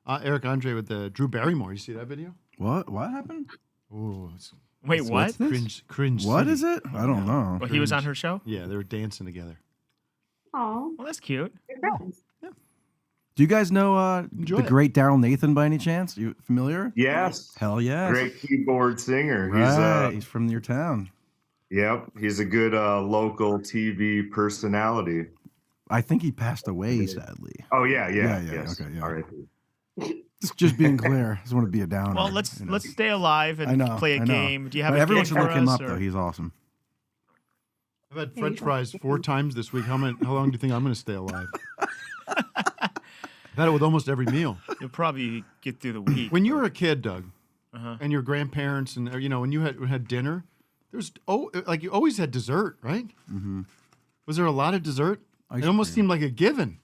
Eric Andre with Drew Barrymore? You see that video? What happened? Oh, it's wait, what? cringe. What city. is it? I don't know. Well, he was on her show. Yeah, they were dancing together. Oh, Well, that's cute. your friends. Do you guys know Enjoy the it. great Daryl Nathan by any chance? You familiar? Yes. Hell yeah. Great keyboard singer. Right. He's from your town. Yep. He's a good local TV personality. I think he passed away, sadly. Oh yeah. Yes. Okay. Yeah. All right. Just being clear. I just want to be a downer. Well, let's you know. let's stay alive I and know, play a I know. game. Do you have But a everyone gig should for look him us, up, though. or- He's awesome. I've had French fries 4 times this week. How long do you think I'm going to stay alive? I've had it with almost every meal. You'll probably get through the week. When you were a kid, Doug, Uh-huh. and your grandparents, and when you had dinner, there's you always had dessert, right? Mm-hmm. Was there a lot of dessert? Ice It almost seemed like a given.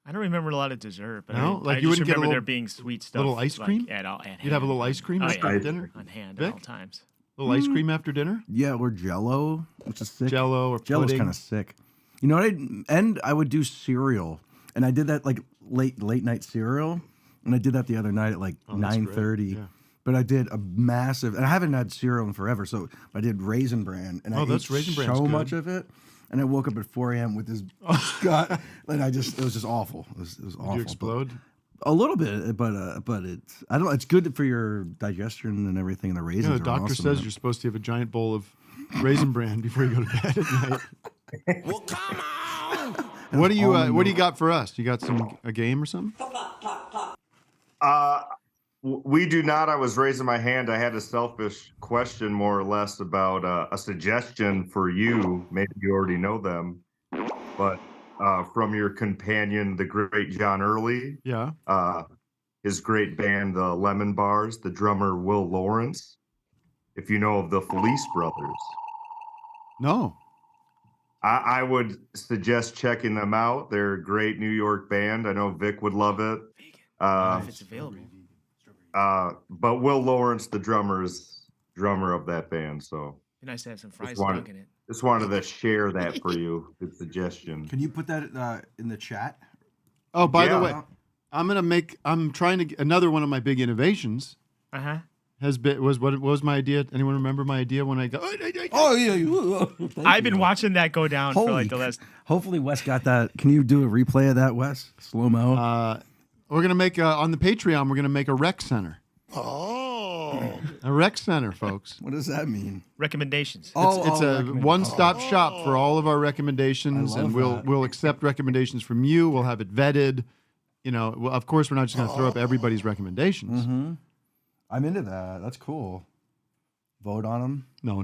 I don't remember a lot of dessert, but No? I Like, you just wouldn't get a remember there little- being sweet stuff. little ice cream? Like, at hand. You'd have a little ice cream after dinner? On hand Vic? at all times. Little ice cream after dinner? Yeah, or Jello, which is sick. Jello or Jello's pudding. kind of sick. You know what? I would do cereal, and I did that like late night cereal, and I did that the other night at like Oh, that's great. 9:30. Yeah. But I did a massive, and I haven't had cereal in forever, so I did Raisin Bran, and I that's ate Raisin Bran's so good. much of it, and I woke up at 4 a.m. with this gut, and it was just awful. It was awful. Did you explode? A little bit, but it's I don't know. It's good for your digestion and everything. And the raisins. The are doctor awesome. says you're supposed to have a giant bowl of Raisin Bran before you go to bed at night. What do you got for us? You got a game or something? We do not. I was raising my hand. I had a selfish question, more or less, about a suggestion for you. Maybe you already know them, but from your companion, the great John Early. Yeah. His great band, the Lemon Bars, the drummer Will Lawrence. If you know of the Felice Brothers. No. I would suggest checking them out. They're a great New York band. I know Vic would love it. If it's available. But Will Lawrence, the drummer, is drummer of that band. So Be nice to have some fries just wanted, stuck in it. just wanted to share that for you. Good suggestion. Can you put that in the chat? Oh, by the Yeah. way, I'm trying to another one of my big innovations. Uh-huh. What was my idea? Anyone remember my idea when I got? Oh yeah, I've been watching that go down for like the last. Hopefully Wes got that. Can you do a replay of that, Wes? Slow mo. We're gonna make on the Patreon. We're gonna make a rec center. Oh, a rec center, folks. What does that mean? Recommendations. It's a one-stop shop for all of our recommendations, and we'll accept recommendations from you. We'll have it vetted. Well, of course, we're not just gonna throw up everybody's recommendations. Mm-hmm. I'm into that. That's cool. Vote on them? No.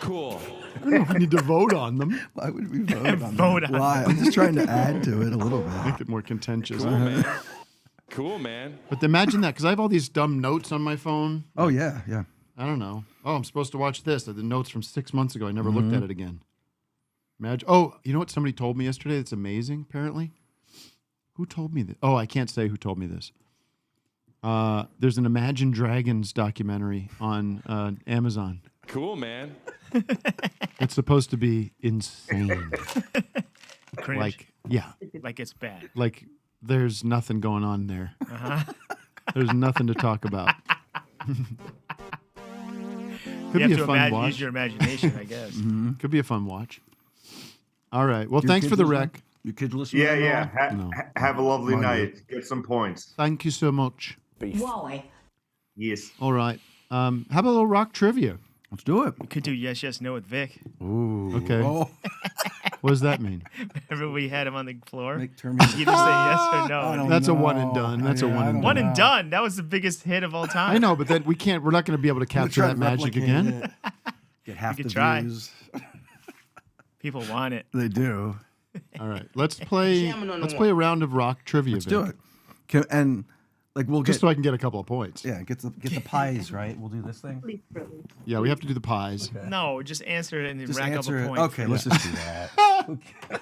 Cool. I don't know if we need to vote on them. Why would we vote on them? Vote on Why? them. I'm just trying to add to it a little bit. Make it more contentious. Cool, man. Cool, man. But imagine that, because I have all these dumb notes on my phone. Oh, yeah. I don't know. Oh, I'm supposed to watch this. The notes from 6 months ago. I never looked at it again. Imagine. Oh, you know what somebody told me yesterday that's amazing, apparently? Who told me this? Oh, I can't say who told me this. There's an Imagine Dragons documentary on Amazon. Cool, man. It's supposed to be insane. Cringe. Like it's bad. Like there's nothing going on there. Uh-huh. There's nothing to talk about. Could You be have a to fun watch. use your imagination, I guess. Could be a fun watch. All right. Well, Your thanks kids for the listen? rec. Your kids listen? Yeah, to yeah. that at all? Have a lovely Mine do. night. Get some points. Thank you so much. Wally. Yes. All right. How about a little rock trivia? Let's do it. We could do yes, yes, no with Vic. Ooh. Okay. Oh. What does that mean? Remember we had him on the floor? Make You either say yes or no. That's a one and done. That's a one and done. One and done. That was the biggest hit of all time. I know, but then we're not going to be able to capture that magic again. Get half You the could try. views. People want it. They do. All right, let's play a round of rock trivia. Let's do Vic. it. And like we'll Just get so I can get a couple of points. yeah, get the pies right. We'll do this thing. Yeah, we have to do the pies. No, just answer it and then Just rack answer up a it. point. Okay, let's just do that.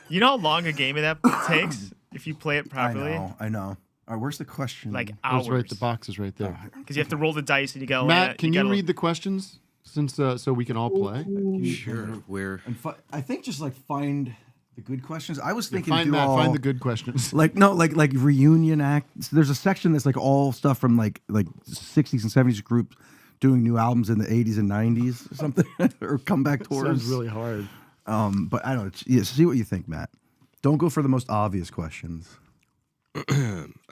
You know how long a game of that takes if you play it properly? I know. All right, where's the question? Like It's hours. right. The box is right there. Because you have to roll the dice and you got. Matt, can you read the questions since so we can all play? Sure. Where? And I think just like find the good questions. I was Yeah, thinking find the good questions. Like like reunion acts. There's a section that's like all stuff from like 60s and 70s groups doing new albums in the 80s and 90s or something or comeback tours. Sounds really hard. But I don't know. Yeah, see what you think, Matt. Don't go for the most obvious questions.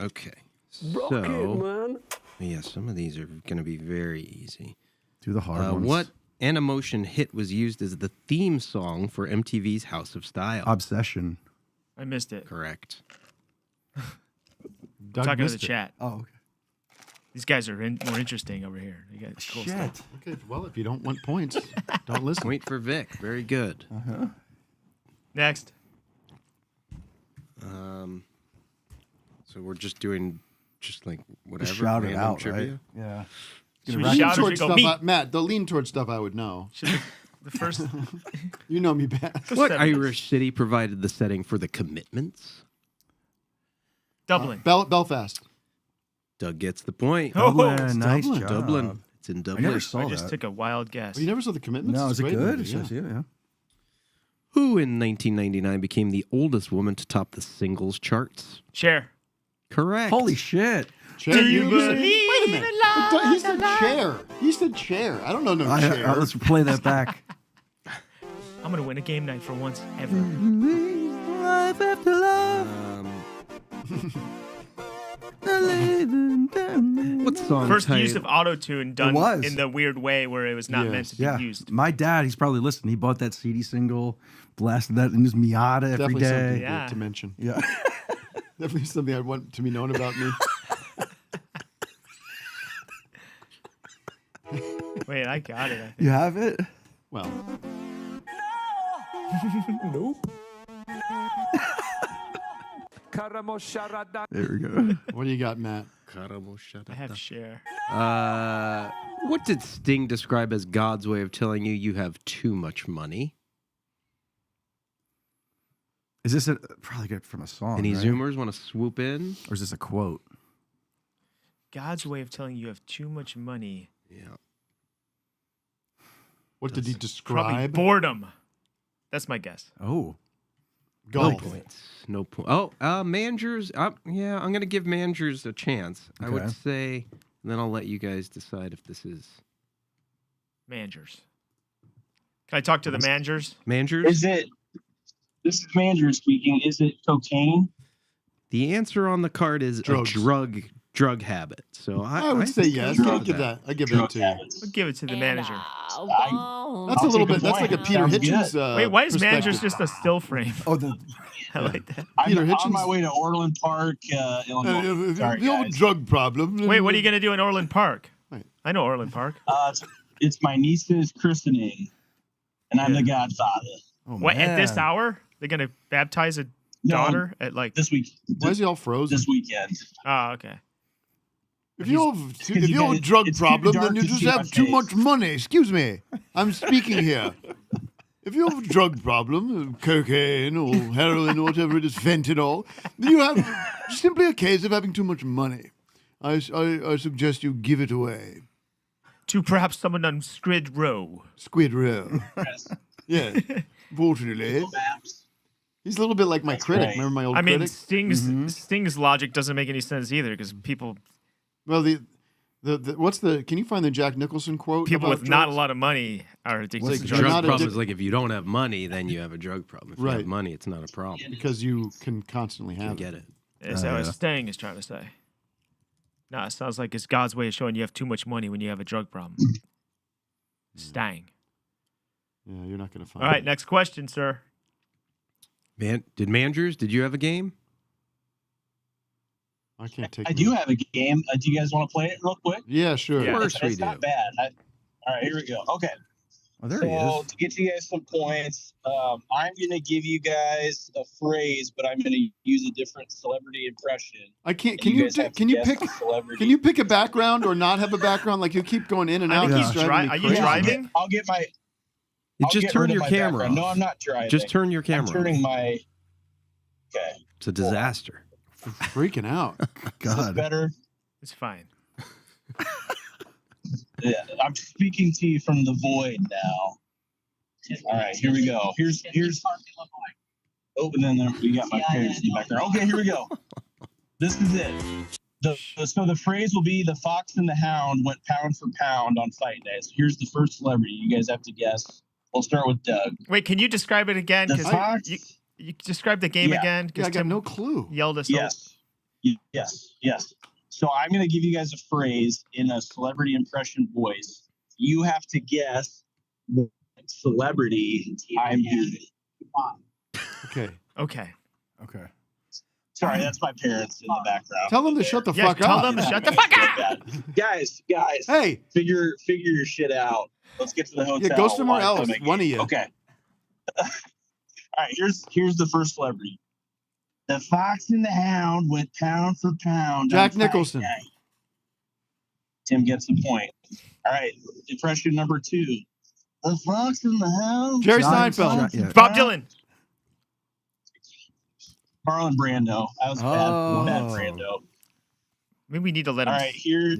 Okay. So, yeah, some of these are going to be very easy. Do the hard ones. What Animotion hit was used as the theme song for MTV's House of Style? Obsession. I missed it. Correct. Doug Talking to missed the it. chat. Oh, okay. These guys are more interesting over here. You got cool stuff. Okay, well, if you don't want points, don't listen. Point for Vic. Very good. Uh-huh. Next. So we're just doing like whatever. Just shout it random out, trivia. right? Yeah. Should we Lean shout or towards should we go stuff meet? Matt, they'll lean towards stuff I would know. The first. You know me best. What Irish city provided the setting for the Commitments? Dublin. Belfast. Doug gets the point. Oh, Dublin, nice Dublin. job. Dublin. It's in I Dublin. never saw I that. just took a wild guess. Oh, you never saw the Commitments? No, It's is a it great good? movie, It says, yeah. Who in 1999 became the oldest woman to top the singles charts? Cher. Correct. Holy shit. Chair. Do you said- believe wait a minute. in He said chair. He said chair. I don't know no chair. Let's play that back. I'm gonna win a game night for once ever. Life after love. What song First title? use of auto-tune done was. in the weird way where it was not meant to be Yeah. used. My dad, he's probably listening. He bought that CD single, blasted that in his Miata every Definitely day. something Yeah. to mention. Yeah. Definitely something I want to be known about me. Wait, I got it. I think. You have it? Well, Nope. There we go. what do you got, Matt? I have Cher. What did Sting describe as God's way of telling you have too much money? Is this probably good from a song? Any right? Zoomers want to swoop in? Or is this a quote? God's way of telling you have too much money. Yeah. What did he Probably describe? boredom. That's my guess. Oh. Golf. No points. No point. Oh, Mangers. Yeah, I'm going to give Mangers a chance. I would Okay. say, and then I'll let you guys decide if this is Mangers. Can I talk to the Mangers? Mangers. Is it? This is Manager speaking. Is it cocaine? The answer on the card is Drugs. a drug habit. So I would say think yes. I'll I'll go give with that. I give that to you. I'll give it to the manager. That's I'll a little take bit. That's like a point. Peter Sounds Hitchens. good. Wait, why is perspective. Mangers just a still frame? Oh, the I like that. Peter I'm Hitchens? on my way to Orland Park, Illinois. Sorry, the old guys. drug problem. Wait, what are you going to do in Orland Park? Wait. I know Orland Park. It's my niece's christening, and I'm the godfather. Oh, What, at this man. hour? They're going to baptize a No, daughter at like. This week. Why is he all frozen? This weekend. Oh, okay. If you have a drug it's too problem, dark then you to just see my have too face. much money. Excuse me. I'm speaking here. If you have a drug problem, cocaine or heroin or whatever it is, fentanyl, then you have simply a case of having too much money. I suggest you give it away. To perhaps someone on Skid Row. Squid Row. Yeah. Fortunately. He's a little bit like my critic. right. Remember my old I mean, critic? Sting's logic doesn't make any sense either because people Well, can you find the Jack Nicholson quote? people about with not a drugs? lot of money are addicted What's to the drug drugs. not problem addic- is like if you don't have money, then you have a drug problem. If you Right. have money, it's not a problem. Because you can constantly I have get it. Is that what Sting is trying to say? No, it sounds like it's God's way of showing you have too much money when you have a drug problem. Stang. Yeah, you're not going to find All right, it. next question, sir. Man, did you have a game? I can't take I do have a game. Do you guys want to play it real quick? Yeah, sure. Of course we It's do. not bad. All right, here we go. Okay. Oh, there so he is. to get you guys some points, I'm going to give you guys a phrase, but I'm going to use a different celebrity impression. I can't. And Can you guys have to can you guess pick the celebrity. can you pick a background or not have a background? Like you keep going in and I out. think It's he's driving me Are you crazy. driving? I'll get my. You I'll just get turn rid of your my camera background. off. No, I'm not driving. Just turn your camera I'm turning off. my. Okay. It's a disaster. Freaking out. Is this better? It's fine. Yeah, I'm speaking to you from the void now. All right, here we go. Here's. Oh, and then we got my parents in the background. Okay, here we go. This is it. So the phrase will be: the fox and the hound went pound for pound on fight day. So here's the first celebrity. You guys have to guess. We'll start with Doug. Wait, can you describe it again? The 'Cause fox. you describe the game again? Yeah, I got Tim no clue. Yelled us. Yes. Yes. So I'm going to give you guys a phrase in a celebrity impression voice. You have to guess what celebrity I'm using. Okay. Okay. Sorry, that's my parents in the background. Tell them to shut the Yeah, fuck tell up. them to shut the fuck up. Guys. Hey. Figure your shit out. Let's get to the hotel. Yeah, go somewhere while I'm else. coming One in. of you. Okay. All right, here's the first celebrity. The fox and the hound went pound for pound. Jack on fight Nicholson. day. Tim gets a point. All right, impression number 2. The fox and the hound. Jerry John- Seinfeld. yeah. Bob Dylan. Marlon Brando. That was bad Brando. Maybe we need to let him. All right, here's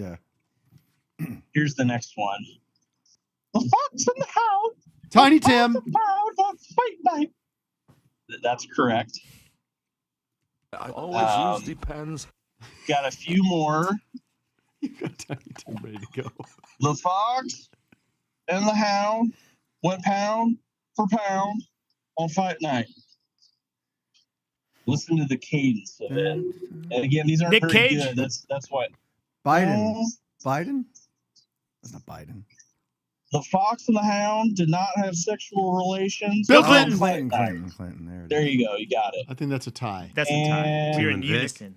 the next one. The fox and the hound. Tiny Tim. Pound on fight night. That's correct. I always use depends. Got a few more. You got Tiny Tim ready to go. The fox and the hound went pound for pound on fight night. Listen to the cadence of it. And again, these aren't Nick very Cage? good. That's what. Biden. Biden? That's not Biden. The fox and the hound did not have sexual relations. Bill on Clinton. fight night. Clinton. There you go. You got it. I think that's a tie. That's a tie. And- We're Tim in and Vic. unison.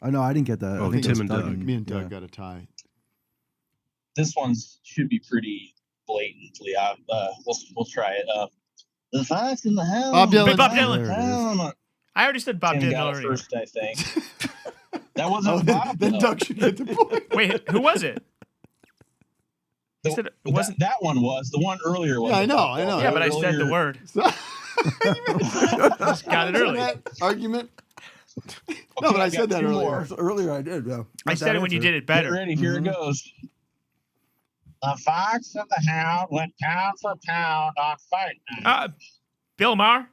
Oh no, I didn't get that. Oh, I think Tim it's and Doug. Me and Doug Yeah. got a tie. This one should be pretty blatantly. We'll try it. The fox and the hound. Bob Dylan. Bob Dylan. There it is. Pound. I already said Bob Tim Dylan got it already. first, I think. That wasn't Bob. Then though. Doug should get the point. Wait, who was it? You said it wasn't. That one was. The one earlier was. Yeah, I know. Yeah, but I said the word. Just got it early. That argument. No, but I said that earlier. Earlier I did. Yeah. I said it when you did it Get better. ready. Here it goes. The fox and the hound went pound for pound on fight night. Bill Maher.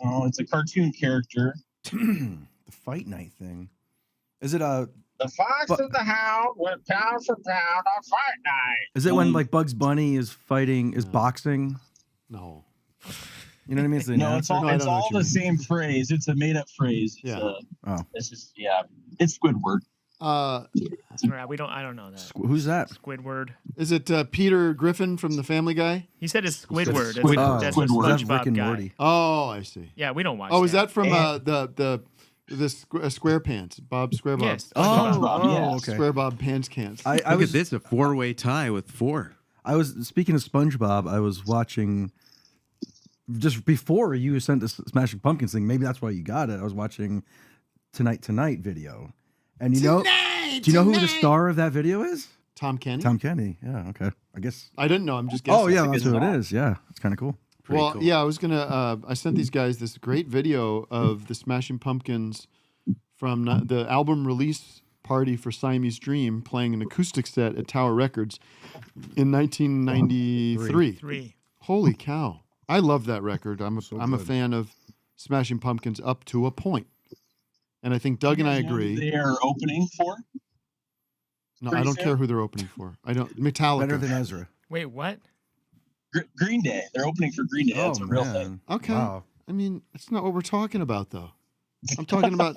Oh, it's a cartoon character. The fight night thing. Is it a? The fox and the hound went pound for pound on fight night. Is it when like Bugs Bunny is fighting, is boxing? No. You know what I mean? It's the No, it's announcer? all, No, I it's don't know all what you the mean. same phrase. It's a made-up phrase. It's, Yeah. Oh. It's just, it's Squidward. We don't. I don't know that. Who's that? Squidward. Is it Peter Griffin from the Family Guy? He said it's Squidward. Squidward. That's Squidward. a That's Rick SpongeBob and guy. Morty. Oh, I see. Yeah, we don't watch. Oh, is that from And- the SquarePants? Bob SquareBob. Yes. Oh, yes. okay. SquareBob Pants Cans. I Look was at this, a 4-way tie with 4. I was speaking of SpongeBob. I was watching just before you sent this Smashing Pumpkins thing. Maybe that's why you got it. I was watching Tonight video, and do you know who the star of that video is? Tom Kenny. Tom Kenny. Yeah. Okay. I guess. I didn't know. I'm just guessing. Oh yeah, that's who it is. Yeah, it's kind of cool. Well, cool. yeah, I was gonna. I sent these guys this great video of the Smashing Pumpkins from the album release party for Siamese Dream, playing an acoustic set at Tower Records in 1993. 3. Holy cow! I love that record. I'm a good. fan of Smashing Pumpkins up to a point, and I think Doug and I agree. They are opening for. No, I pretty don't soon? care who they're opening for. I don't. Metallica. Better than Ezra. Wait, what? Green Day. They're opening for Green Day. That's a real thing. Okay. Wow. I mean, that's not what we're talking about, though. I'm talking about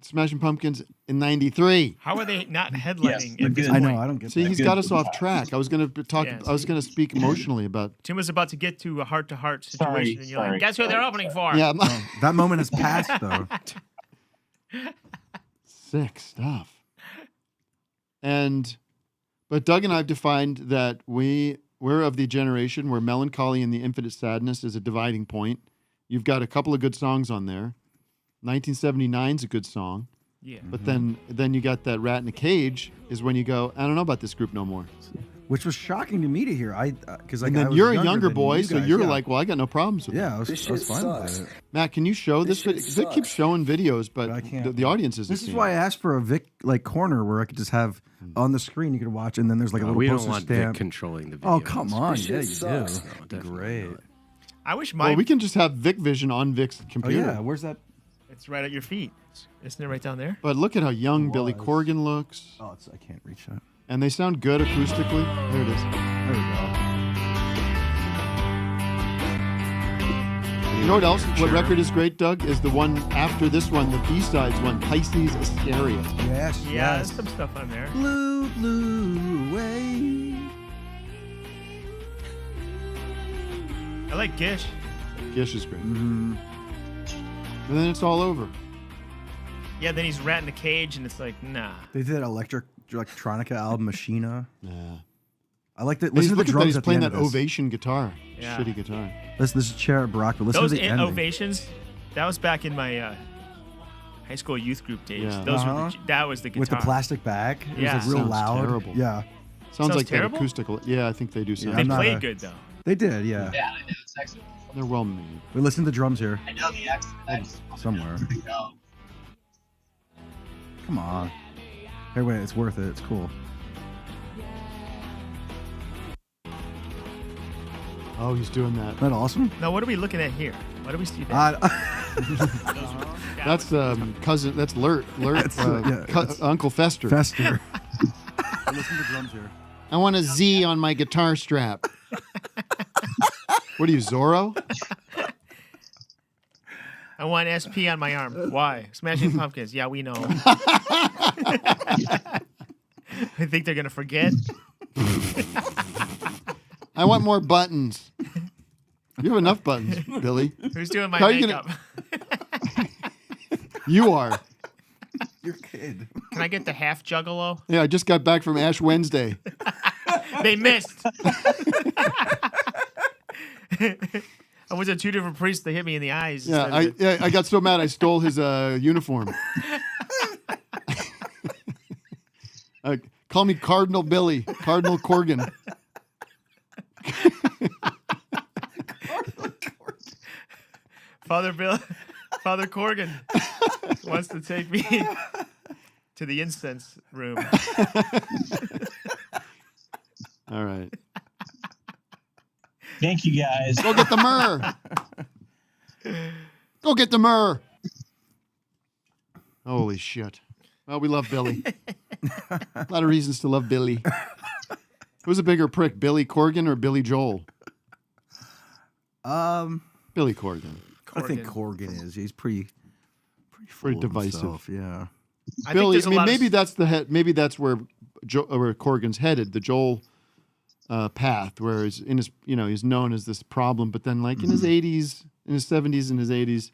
Smashing Pumpkins in '93. How are they not headlining? they're at this good. I know. point? I don't get See, that. he's got us off track. I was going to talk. Yeah, I was going to speak emotionally about. Tim was about to get to a heart-to-heart situation, Sorry, and you're sorry, like, "Guess who they're opening for?" Yeah, That moment has passed though. sick stuff. And But Doug and I have defined that we're of the generation where Melancholy and the Infinite Sadness is a dividing point. You've got a couple of good songs on there. 1979 is a good song. Yeah. But then you got that Rat in a Cage is when you go, I don't know about this group no more. Which was shocking to me to hear. Because and then you're a younger boy, so you're like, well, I got no problems with it. Yeah, I was fine with it. Matt, can you show this? Vic keeps showing videos, but I can't. The audience isn't. This is why I asked for a Vic corner where I could just have on the screen you could watch, and then there's like a little we don't postage want stamp. Vic controlling the video. Oh come on, yeah, you do. No, Great. I wish my. Well, we can just have Vic Vision on Vic's computer. Oh yeah, where's that? It's right at your feet. Isn't it right down there? But look at how young Billy Corgan looks. Oh, I can't reach that. And they sound good acoustically. There it is. There we go. You know what else? What record is great, Doug? Is the one after this one, the B-sides one, Pisces Ascaria. Yes, Yeah, there's some stuff on there. Blue, blue way. I like Gish. Gish is great. And then it's all over. Yeah, then he's rat in a cage, and it's like, nah. They did that electronica album, Machina. Yeah. I like that. He's Listen to the drums He's at the playing end that of this. Ovation guitar. Yeah. Shitty guitar. This is Chair Barack, but listen Those to the ending. ovations, that was back in my high school youth group days. Yeah. Those were that was the guitar. With the plastic back. It Yeah. was like real Sounds loud. terrible. Yeah. Sounds like terrible? that acoustical. Yeah, I think they do sound. They I'm not played a- good though. They did, yeah. Yeah, I know. It's excellent. They're well made. We listened to the drums here I know the accent. somewhere. No. Come on. Hey, wait, it's worth it. It's cool. Oh, he's doing that. Isn't that awesome? Now, what are we looking at here? Why do we see that? That's cousin. That's Lurt. That's, Uncle Fester. Fester. Listen to the drums here. I want a Z on my guitar strap. What are you, Zorro? I want SP on my arm. Why? Smashing Pumpkins. Yeah, we know. I think they're gonna forget. I want more buttons. You have enough buttons, Billy. Who's doing my How are you makeup? You are. Your kid. Can I get the half juggalo? Yeah, I just got back from Ash Wednesday. They missed. I was at two different priests. They hit me in the eyes. Yeah, I got so mad I stole his uniform. Call me Cardinal Billy, Cardinal Corgan. Father Corgan wants to take me to the incense room. All right. Thank you, guys. Go get the myrrh. Go get the myrrh. Holy shit. Well, we love Billy. A lot of reasons to love Billy. Who's a bigger prick, Billy Corgan or Billy Joel? Billy Corgan. I think Corgan is. He's pretty full of divisive. himself, yeah. Billy, I mean, maybe that's the head. Maybe that's where where Corgan's headed. The Joel path, where he's in his, he's known as this problem, but then like in his 80s, in his 70s, and his 80s,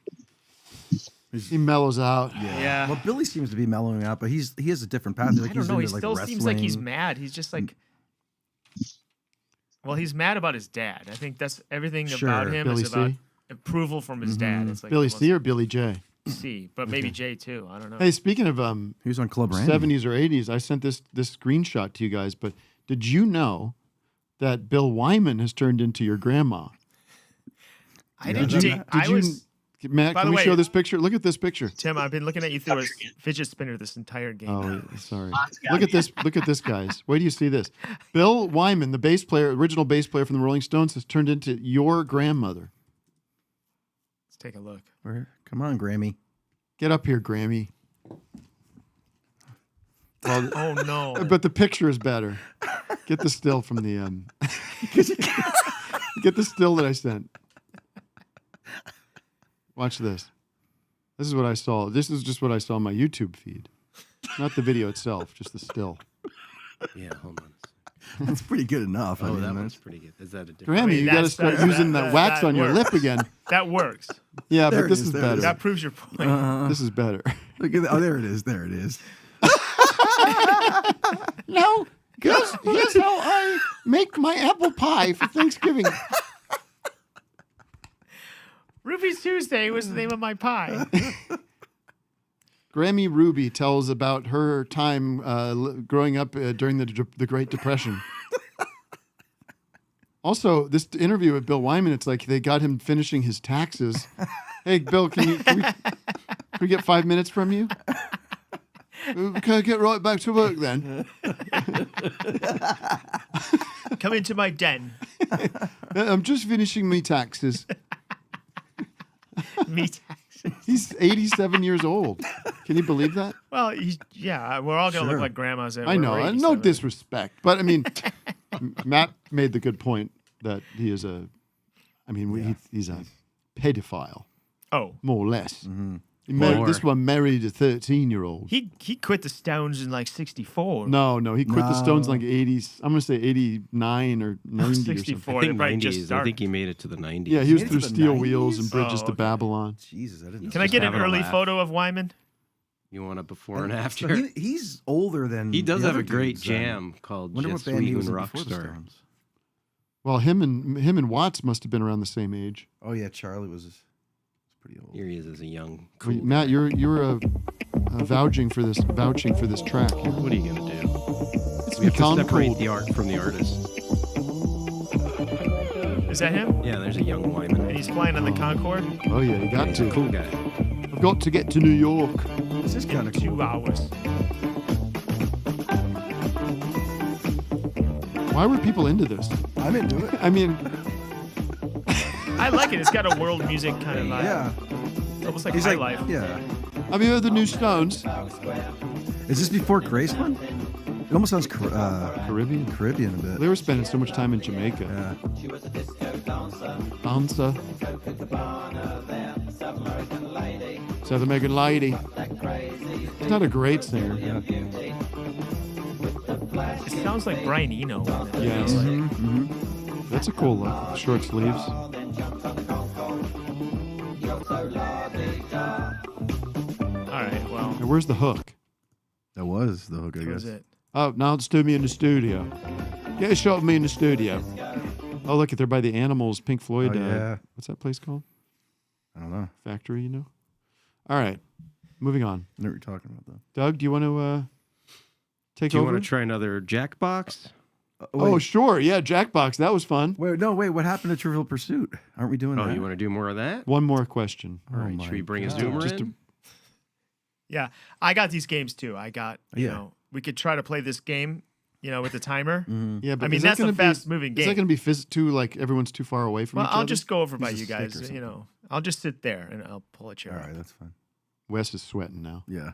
he mellows out. Yeah. Well, Billy seems to be mellowing out, but he has a different path. Like I don't know. He into, still like, seems like he's wrestling. mad. He's just like, well, he's mad about his dad. I think that's everything about him Billy is about C? approval from his dad. It's like Billy almost C or Billy J? C, but maybe J too. I don't know. Hey, speaking of he was on Club Randy. 70s or 80s, I sent this screenshot to you guys, but did you know that Bill Wyman has turned into your grandma? I didn't. Matt, By can the we way- show this picture? Look at this picture. Tim, I've been looking at you through a fidget spinner this entire game. Oh, sorry. Look at this. Look at this, guys. Wait till you see this. Bill Wyman, the bass player, original bass player from the Rolling Stones, has turned into your grandmother. Let's take a look. Come on, Grammy. Get up here, Grammy. Well, Oh no! but the picture is better. Get the still from the Get the still that I sent. Watch this. This is what I saw. This is just what I saw on my YouTube feed. Not the video itself, just the still. Yeah, hold on. That's pretty good enough. Oh, I mean, that that's one's pretty good. Is that a different? Grammy, you got to start using that wax on your works. lip again. That works. Yeah, There but it this is, is there it better. is. That proves your point. This is better. Look at that. Oh, there it is. There it is. No, Here's how I make my apple pie for Thanksgiving. Ruby's Tuesday was the name of my pie. Grammy Ruby tells about her time growing up during the Great Depression. Also, this interview with Bill Wyman, it's like they got him finishing his taxes. Hey, Bill, can we get 5 minutes from you? Can I get right back to work then? Come into my den. I'm just finishing me taxes. Me taxes. He's 87 years old. Can you believe that? Well, we're all gonna Sure. look like grandmas. I know. No disrespect, but I mean, Matt made the good point that he is he's a pedophile. Oh, more or less. Mm-hmm. This one married a 13-year-old. He quit the Stones in like 64. No, he quit the Stones like 80s. I'm gonna say 89 or 90 64. or They something. probably just 90s. I started. think he made it to the 90s. Yeah, he was Made it through to the Steel 90s? Wheels and Bridges Oh, to okay. Babylon. Jesus, I didn't know. Can I get an having a early laugh. photo of Wyman? You want a before and So after? he's older than He does the have other a great dudes, then. jam called Wonder Je what band suis he was un in rock before the star. Stones. Well, him and Watts must have been around the same age. Oh yeah, Charlie was pretty old. Here he is as a young, Wait, cool Matt, guy. you're vouching for this track here. What are you gonna do? It's We have to become separate cold. the art from the artist. Is that him? Yeah, there's a young Wyman. And he's flying on the Concorde. Oh yeah, you got He's a to. cool guy. I've got to get to New York. This is kind of 2 cool. hours. Why were people into this? I'm into it. I mean, I like it. It's got a world music kind of vibe. Yeah. It's almost like He's high like, life. yeah. have you heard the new Stones? Is this before Graceland? It almost sounds Caribbean a bit. They were spending so much time in Jamaica. Dancer. South American lady. She's not a great singer. It sounds like Brian Eno. Yes. Mm-hmm. That's a cool look. Short sleeves. All right, well, Now, where's the hook? That was the hook, I that was guess. it. Oh, now it's do me in the studio. Get a shot of me in the studio. Oh, look, they're by the Animals, Pink Floyd. Oh, yeah. What's that place called? I don't know. Factory, you know? All right. Moving on. I know what you're talking about, though. Doug, do you want to take Do you over? want to try another Jackbox? Oh, sure. Yeah, Jackbox. That was fun. Wait, what happened to Trivial Pursuit? Aren't we doing Oh, that? you want to do more of that? One more question. All right, my should we bring a God. zoomer Just in? Yeah, I got these games too. I got, you Yeah. know, we could try to play this game, you know, with the timer. Mm-hmm. Yeah, but I mean, is that that's a gonna be- fast-moving Is that game. going to be too, like, everyone's too far away from Well, each I'll other? just go over by Use a you stick guys. or You something. know, I'll just sit there and I'll pull a chair. All up. right, that's fine. Wes is sweating now. Yeah.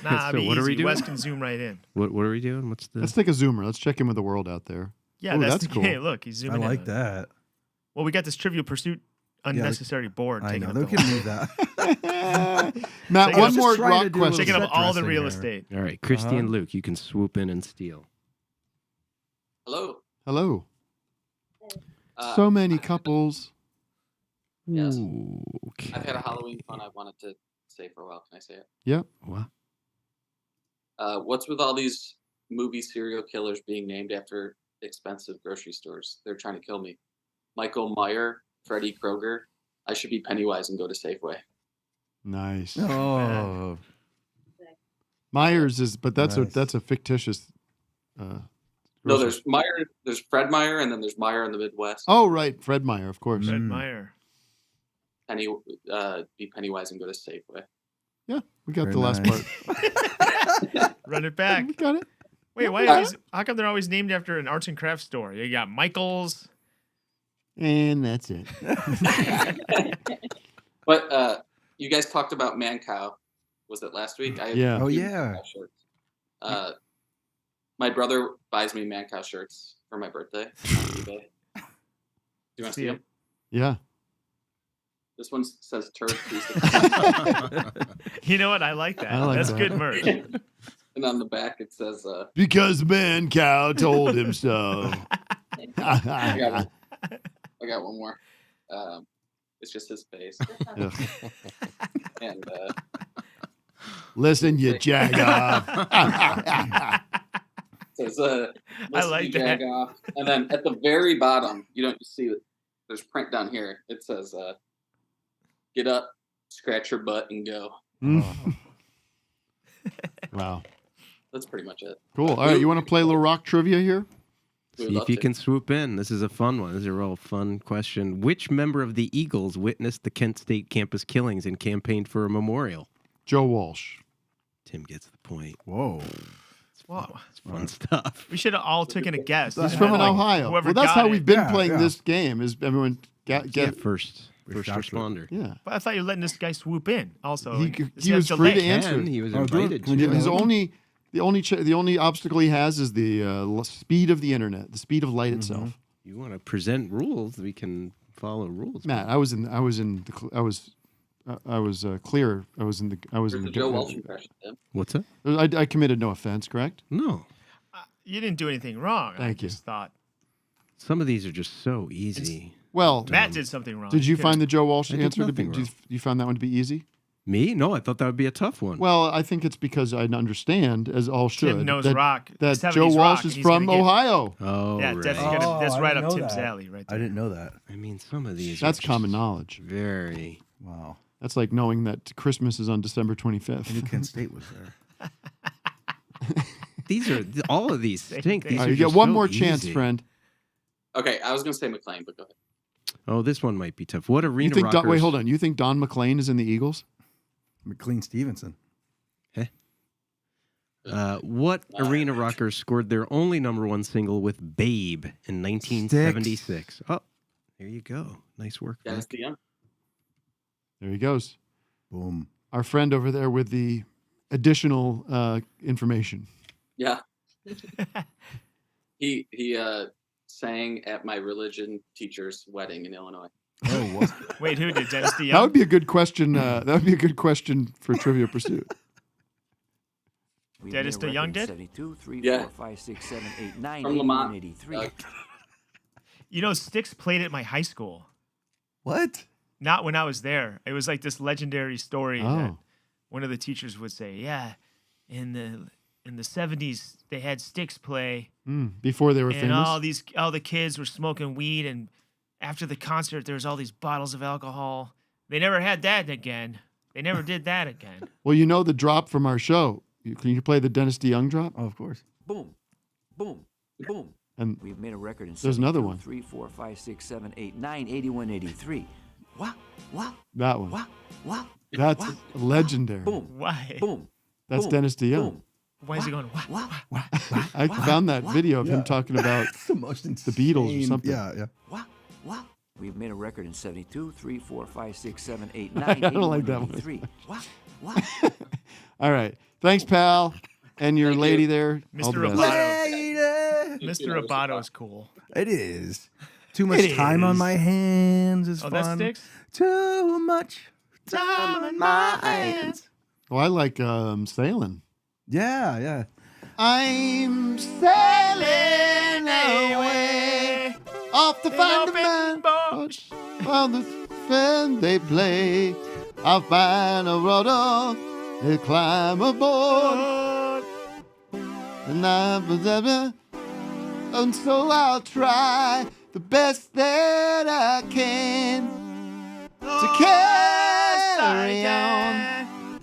Nah, So be what are we easy. Wes doing? can zoom right in. What are we doing? What's the? Let's take a zoomer. Let's check in with the world out there. Yeah, Ooh, that's cool. Hey, look, he's I zooming in. like that. Well, we got this Trivial Pursuit unnecessary board. I taking know. up They the can whole- move that. Matt, Taking one up- more just trying to rock do a little question. taking up set all the dressing real here. estate. All right, Christy and Luke, you can swoop in and steal. Hello. Hello. Uh, So many couples. Yes. Okay. I've had a Halloween fun I wanted to say for a while. Can I say it? Yep. What? What's with all these movie serial killers being named after expensive grocery stores? They're trying to kill me. Michael Meyer, Freddy Krueger. I should be Pennywise and go to Safeway. Nice. Oh. Myers is, but that's Nice. a fictitious. No, grocery- there's Meyer. There's Fred Meyer, and then there's Meyer in the Midwest. Oh, right, Fred Meyer, of course. Fred Meyer. Be Pennywise and go to Safeway. Yeah, we got Very the last nice. part. Run it back. We got it. Wait, why Yeah. are these, how come they're always named after an arts and crafts store? You got Michael's. And that's it. But you guys talked about Man Cow. Was it last week? I have Yeah. Oh, two yeah. Man Cow shirts. My brother buys me Man Cow shirts for my birthday on eBay. Do you want to see them? Yeah. This one says Turd 360. You know what? I like that. I like That's that. good merch. And on the back it says Because Man Cow told him so. I got one more. It's just his face. Ugh. And Listen, you jagger. it says, I listen like to that. Jag off. And then at the very bottom, you don't see it. There's print down here. It says, get up, scratch your butt, and go. Wow. That's pretty much it. Cool. All right, you want to play a little rock trivia here? See if you can swoop in. This is a fun one. This is a real fun question. Which member of the Eagles witnessed the Kent State campus killings and campaigned for a memorial? Joe Walsh. Tim gets the point. Whoa. Whoa. It's fun stuff. We should have all taken a guess. He's from Ohio. Whoever Well, that's got how it. we've been playing this game. Is everyone get first responder. Yeah. But I thought you were letting this guy swoop in. Also, He was free to answer. He was invited to. His the only obstacle he has is the speed of the internet, the speed of light itself. You want to present rules? We can follow rules. Matt, I was clear. I was in the Joe Walsh impression, Tim. What's that? I committed no offense, correct? No. You didn't do anything wrong. Thank I you. just thought Some of these are just so easy. Well, Matt did something wrong. Did you find the Joe Walsh I did answer to be? nothing wrong. You found that one to be easy? Me? No, I thought that would be a tough one. Well, I think it's because I understand, as all should, Tim knows that, rock. that 70s Joe Walsh rock, is and he's from gonna get- Ohio. Oh, Yeah, right. that's I right didn't up know Tim's that. alley, right I there. didn't know that. I mean, some of these. That's are common just knowledge. Very. Wow. That's like knowing that Christmas is on December 25th. I knew Kent State was there. These are all of these stink. These All are right, you get just one so more chance, easy. friend. Okay, I was going to say McLean, but go ahead. Oh, this one might be tough. What You arena think rockers? wait, hold on. You think Don McLean is in the Eagles? McLean Stevenson. What arena rockers scored their only #1 single with "Babe" in 1976? Oh, there you go. Nice work. Dennis Vic. DeYoung. There he goes. Boom. Our friend over there with the additional information. Yeah. He sang at my religion teacher's wedding in Illinois. Oh, what? Wait, who did Dennis DeYoung? That would be a good question. That would be a good question for Trivia Pursuit. Dennis DeYoung did? 72, 3, Yeah. 4, 5, 6, 7, 8, 9, From 81, Lamont. 83. You know, Styx played at my high school. What? Not when I was there. It was like this legendary story that Oh. one of the teachers would say, "Yeah, in the 70s they had Styx play, Before they were and famous. all the kids were smoking weed, and after the concert there was all these bottles of alcohol. They never had that again. They never did that again." Well, you know the drop from our show. Can you play the Dennis DeYoung drop? Oh, of course. Boom, boom, boom. And We've made a record in there's another 72, one. 3, 4, 5, 6, 7, 8, 9, 81, 83. Wow, wow, That one. wow, wow. That's wow, legendary. Boom, Why? boom. That's boom, Dennis DeYoung. boom. Why is he going? Wah, wah, wah. I found that video of him talking about the most the Beatles or insane- something. Yeah, yeah. Wow, wow. We've made a record in 72, 3, 4, 5, 6, 7, 8, 9, I don't 81, like that one. 83. Wow, wow. All right. Thanks, pal. And your lady there. All Mr. the best. Roboto. Mr. Roboto is cool. It is. Too much It time on is. my hands is Oh, fun. that sticks? Too much time on my hands. Oh, I like sailing. Yeah, yeah. I'm sailing away off to find a man. While the friend they play, I'll find a rudder and climb aboard. And so I'll try the best that I can to carry on.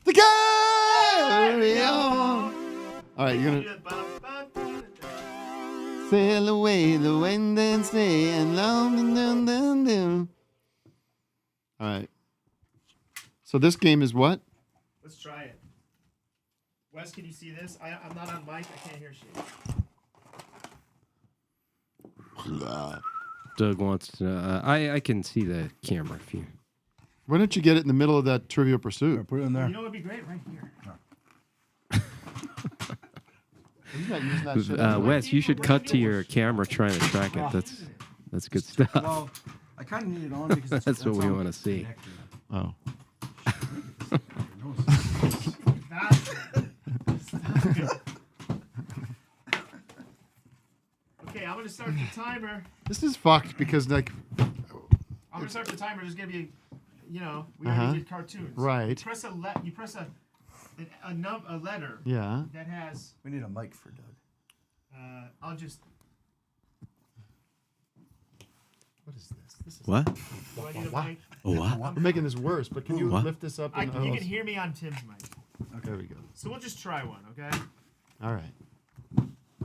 To carry on. All right, you're gonna sail away the wind and say and long. All right. So this game is what? Let's try it. Wes, can you see this? I'm not on mic. I can't hear shit. Doug wants. I can see the camera if you. Why don't you get it in the middle of that Trivia Pursuit? Put it in there. You know what would be great? Right here. He's not using that shit anyway. Wes, you should cut to your camera trying to track it. That's good stuff. Well, I kind of need it on because That's what we how want to it's see. connected. Oh. Okay, I'm gonna start the timer. This is fucked because like I'm gonna start the timer. Just give you, we Uh-huh. already did cartoons. Right. You press a a letter. Yeah. That has. We need a mic for Doug. I'll just. What is this? This is What? Do I need a mic? What? We're making this worse, but can you What? lift this up? You And, can hear me on Tim's mic. Okay, there we go. So we'll just try one, okay? All right.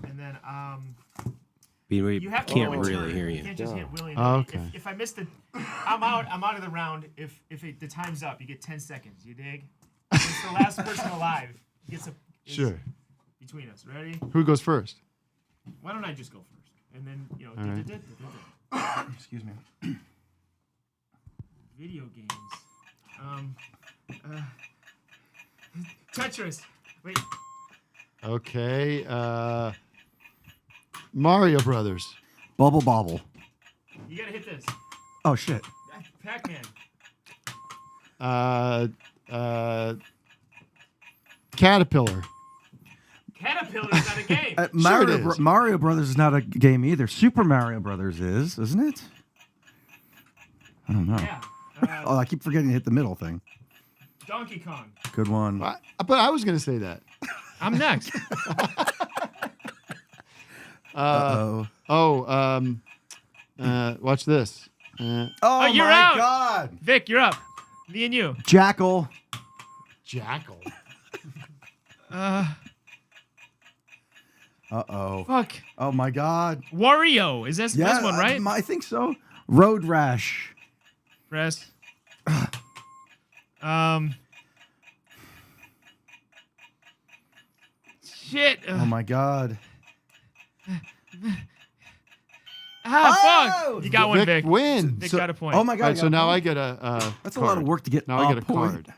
And then We you have to can't go in really turn. hear You you. can't just hit willy Oh, nilly. okay. If I miss the, I'm out of the round. If the time's up, you get 10 seconds. You dig? It's the last person alive gets a. is Sure. Between us, ready? Who goes first? Why don't I just go first? And then All right. Excuse me. Video games. Tetris. Wait. Okay. Mario Brothers. Bubble Bobble. You gotta hit this. Oh shit. Pac-Man. Caterpillar. Caterpillar's not a game. Mario Brothers is not a game either. Super Mario Brothers is, isn't it? I don't know. Yeah. Oh, I keep forgetting to hit the middle thing. Donkey Kong. Good one. But I was going to say that. I'm next. Watch this. Oh, you're my out. God. Vic, you're up. Me and you. Jackal. Jackal. Uh-oh. Fuck. Oh, my God. Wario. Is this this one, right? I think so. Road Rash. Press. Shit. Oh, my God. Fuck. You got one, Vic. Wins. Vic got a point. Oh, my God. All right, you so got now a I point? get a That's a lot of work to get Now I get a point. card.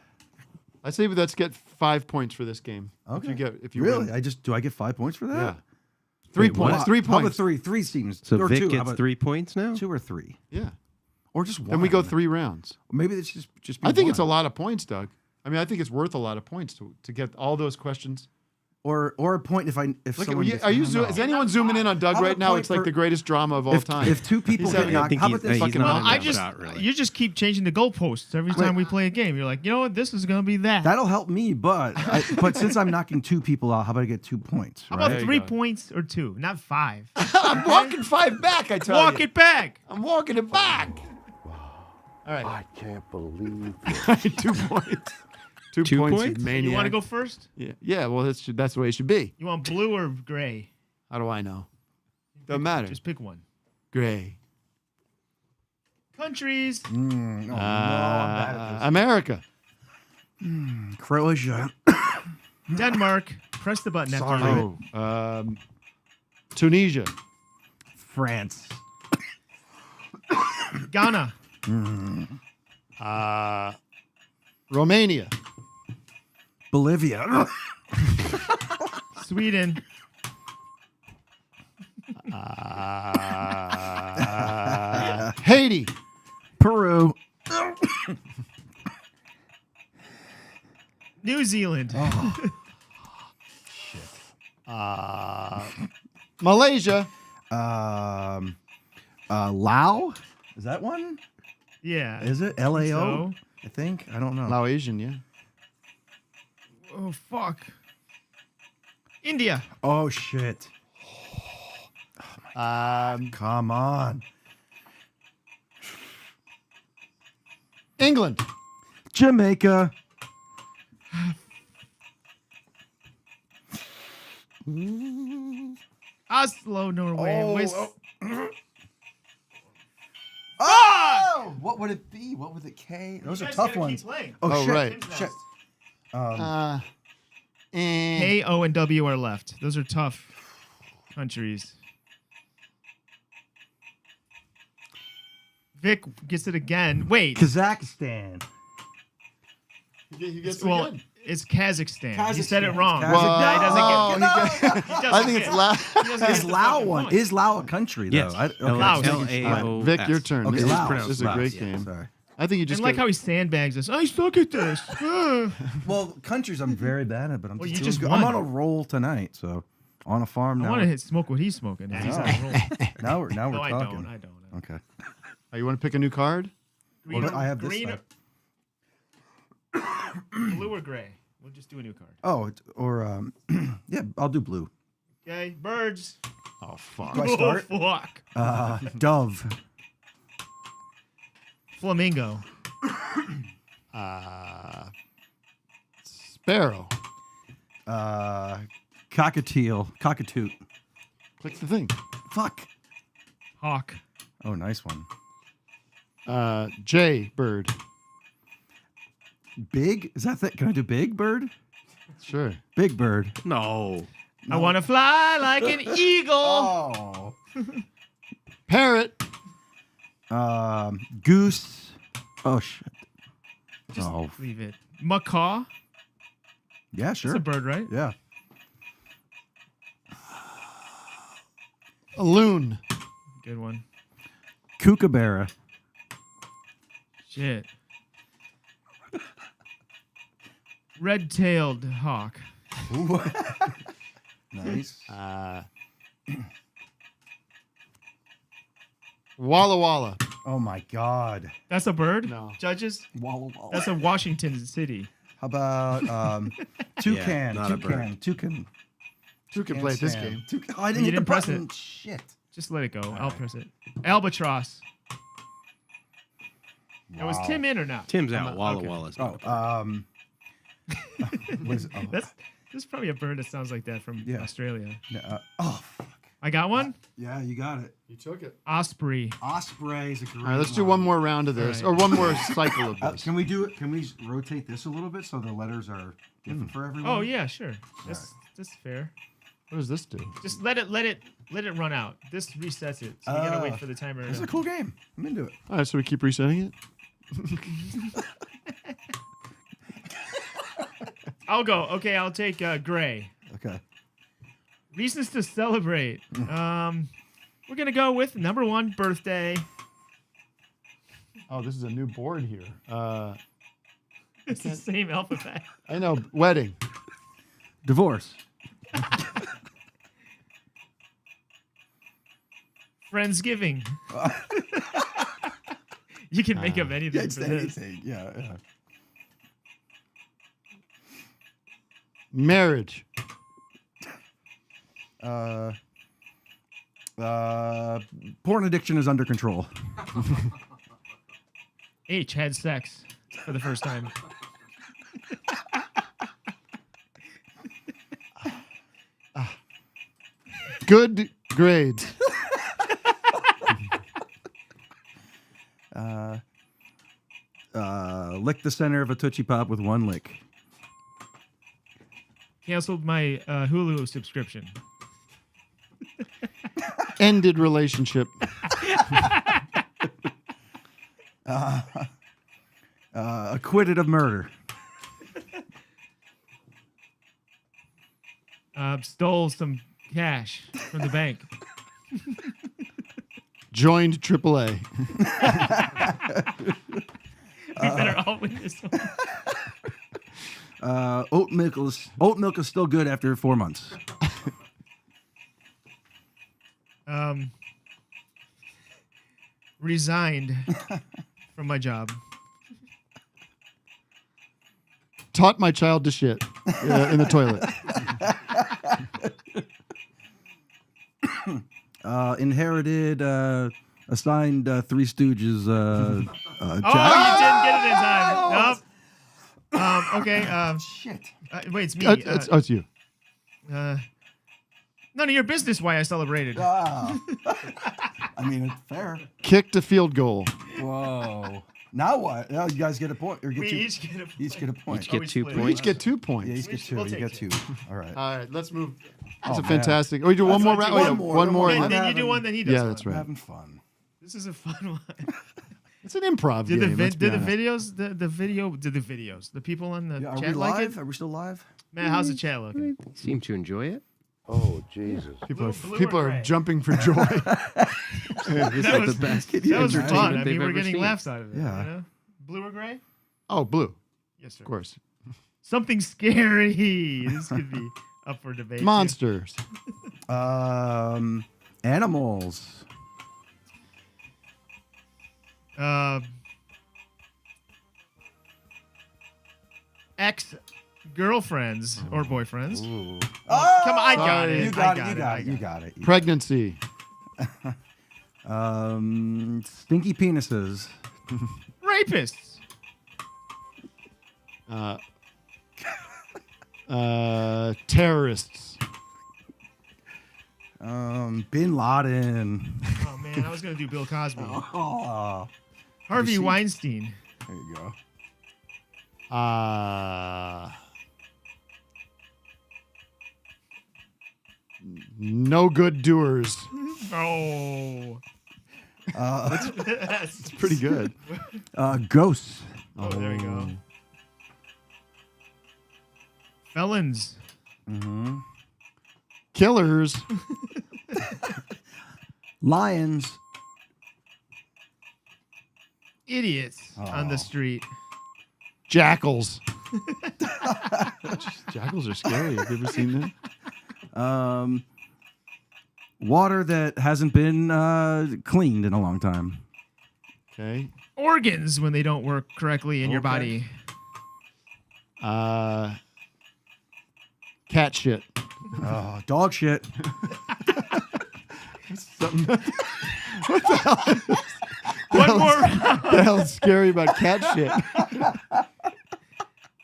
I say let's get 5 points for this game. Okay. If you really? win. Do I get 5 points for that? Yeah. 3 points. What? 3 How about points. three? 3 seems. So or Vic 2. How gets about 3 points now? 2 or 3. Yeah. Or just 1. Then we go 3 rounds. Maybe it's just be I think it's a one. lot of points, Doug. I mean, I think it's worth a lot of points to get all those questions. Or a point if Look, someone gets, is anyone zooming in on Doug How about right a now? point It's like for- the greatest drama of all time. If 2 people He's get having- knocked, how about this? he's not I on just that shot, really. you just keep changing the goalposts every time we play a game. You're like, you know what? This is gonna be that. That'll help me, but since I'm knocking 2 people out, how about I get 2 points? How Right? about 3 points or 2, not 5? I'm walking 5 back, I tell you. Walk it back. I'm walking it back. All right. I can't believe 2 points. 2 2 points, points? you maniac. You want to go first? Yeah. Yeah. Well, that's the way it should be. You want blue or gray? How do I know? Doesn't matter. Just pick one. Gray. Countries. Oh, no, I'm bad at this. America. Croatia. Denmark. Press the button after Sorry. you. Oh, Tunisia. France. Ghana. Romania. Bolivia. Sweden. Haiti. Peru. New Zealand. Malaysia. Lao. Is that one? Yeah. Is it LAO? I think. I don't know. Laotian, yeah. Oh fuck. India. Oh shit. Come on. England. Jamaica. Oslo, Norway. Oh! What would it be? What would it K? Those are tough ones. Oh, shit. right. Shit. K, O, and W are left. Those are tough countries. Vic gets it again. Wait. Kazakhstan. He gets Well, again. it's Kazakhstan. He said it wrong. Kazakhstan. He doesn't get it. I think it's Lao. Is Lao one? Is Lao a country though? Yes. Laos. L-A-O-S. Vic, your turn. Okay, this, is, Laos. this is a great Yeah, game. sorry. I think you I just like how he sandbags us. I suck at this. Well, countries I'm very bad at, but I'm Well, just you doing just good. won. I'm on a roll tonight, so on a farm I now. want to hit smoke what he's smoking. He's on a roll. Now we're No, I talking. don't. I don't. Okay. Oh, you want to pick a new card? Green Well, or- I have this green side. or- blue or gray? We'll just do a new card. Oh, or yeah, I'll do blue. Okay, birds. Oh fuck. Do I start? Oh, fuck. Dove. Flamingo. Sparrow. Cockatiel. Cockatoot. Click the thing. Fuck. Hawk. Oh, nice one. Jay bird. Big? Is that that? Can I do big bird? Sure. Big bird. No. I want to fly like an eagle. Oh. Parrot. Goose. Oh shit. Just Oh. leave it. Macaw. Yeah, sure. It's a bird, right? Yeah. A loon. Good one. Kookaburra. Shit. Red-tailed hawk. Nice. Walla Walla. Oh my god. That's a bird? No. Judges? Walla Walla. That's a Washington City. How about toucan? not a Toucan. Toucan. Who can play this Sam. game? Toucan. Oh, I didn't You hit the didn't press button. it. Shit. Just let it go. I'll press it. Albatross. Now, was Wow. Tim in or not? Tim's I'm out. not- Walla okay. Walla's. That's probably a bird that sounds like that from Yeah. Australia. Oh, fuck. I got one? Yeah, you got it. You took it. Osprey. Osprey is a great All right, let's do one more round of this, All or right. one more cycle of this. Can we do it? Can we rotate this a little bit so the letters are different for everyone? Oh yeah, sure. That's fair. What does this do? Just let it run out. This resets it. So we gotta wait for the timer. This is a cool game. I'm into it. All right, so we keep resetting it. I'll go. Okay, I'll take gray. Okay. Reasons to celebrate. We're gonna go with number 1, birthday. Oh, this is a new board here. It's the same alphabet. I know. Wedding. Divorce. Friendsgiving. You can make up anything it's for this. anything. Yeah. Marriage. Porn addiction is under control. H had sex for the first time. Good grades. Lick the center of a Tootsie Pop with one lick. Canceled my Hulu subscription. Ended relationship. Acquitted of murder. Stole some cash from the bank. Joined AAA. We better all win this one. Oat milk is still good after 4 months. Resigned from my job. Taught my child to shit in the toilet. Inherited, assigned Three Stooges. Oh, you didn't get it in time. Nope. Okay. Shit. Wait, it's me. It's you. None of your business why I celebrated. I mean, it's fair. Kicked a field goal. Whoa. Now what? Now you guys get a point. Or We two- each get a point. Each get a point. Each get 2 We points. each get 2 points. Yeah, each get two. We'll You take get two. All right. All right, let's move. Oh, That's a man. fantastic. Oh, we do one more round. Oh, yeah, one more. Okay, and then then- you do one, then he does Yeah, one. that's I'm right. having fun. This is a fun one. It's an improv Did game. let's be the honest. videos, the people on the Yeah, are we chat like live? it? Are we still live? Man, how's the chat looking? Seem to enjoy it. Oh, Jesus. People Blue are, or people are gray? jumping for joy. This That is was- the best. That was fun. I they've mean, we're ever getting seen. laughs out of it. Yeah. You know? Blue or gray? Oh, blue. Yes, sir. Of course. Something scary. This could be up for debate. too. Monsters. Animals. X Girlfriends or boyfriends. Oh, Come on, I got sorry. it. You got I it. You it, got I it. You got it. Pregnancy. Stinky penises. Rapists. Terrorists. Bin Laden. Oh man, I was gonna do Bill Cosby. Oh. Harvey You see- Weinstein. There you go. No good doers. Oh. That's pretty good. Ghosts. Oh, there you go. Felons. Mm-hmm. Killers. Lions. Idiots on the street. Jackals. Jackals are scary. Have you ever seen that? Water that hasn't been cleaned in a long time. Okay. Organs when they don't work correctly in your Okay. body. Cat shit. Dog shit. Something. What the hell? One more What the hell is scary about cat shit?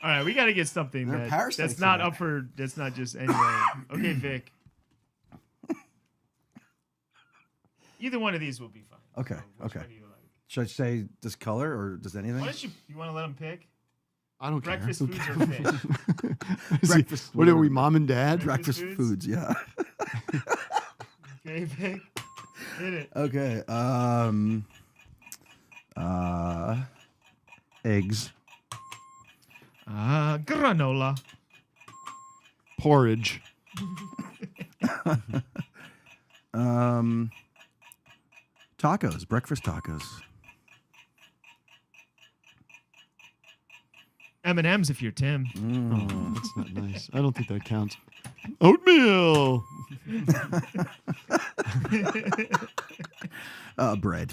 All right, we got to get something They're that's parasites not in it. up for. That's not just anyway. Okay, Vic. Either one of these will be fine. Okay. Which Okay. one do you like? Should I say this color or does anything? Why don't you want to let them pick? I don't Breakfast care. foods or fish? Breakfast. What are we, mom and dad? Breakfast foods. Yeah. Okay, Vic. Hit it. Okay. Eggs. Granola. Porridge. Tacos. Breakfast tacos. M&M's if you're Tim. Oh, that's not nice. I don't think that counts. Oatmeal. Bread.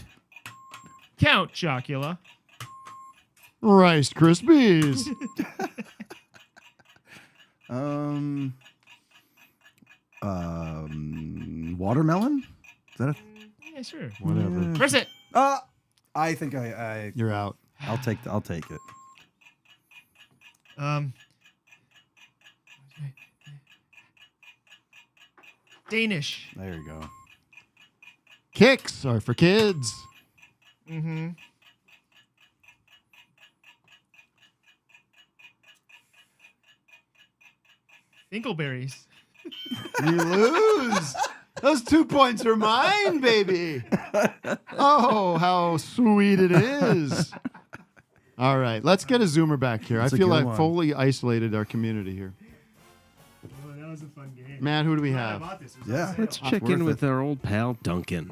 Count Chocula. Rice Krispies. Watermelon. Is that a? Yeah, sure. Whatever. Press it. I think I. You're out. I'll take it. Danish. There you go. Kicks are for kids. Mm-hmm. Inkleberries. You lose. Those 2 points are mine, baby. Oh, how sweet it is. All right, let's get a zoomer back here. That's I a feel good like one. fully isolated our community here. Oh, that was a fun game. Matt, who do we Glad I have? bought this. It was Yeah. on sale. Let's check in with our old pal Duncan.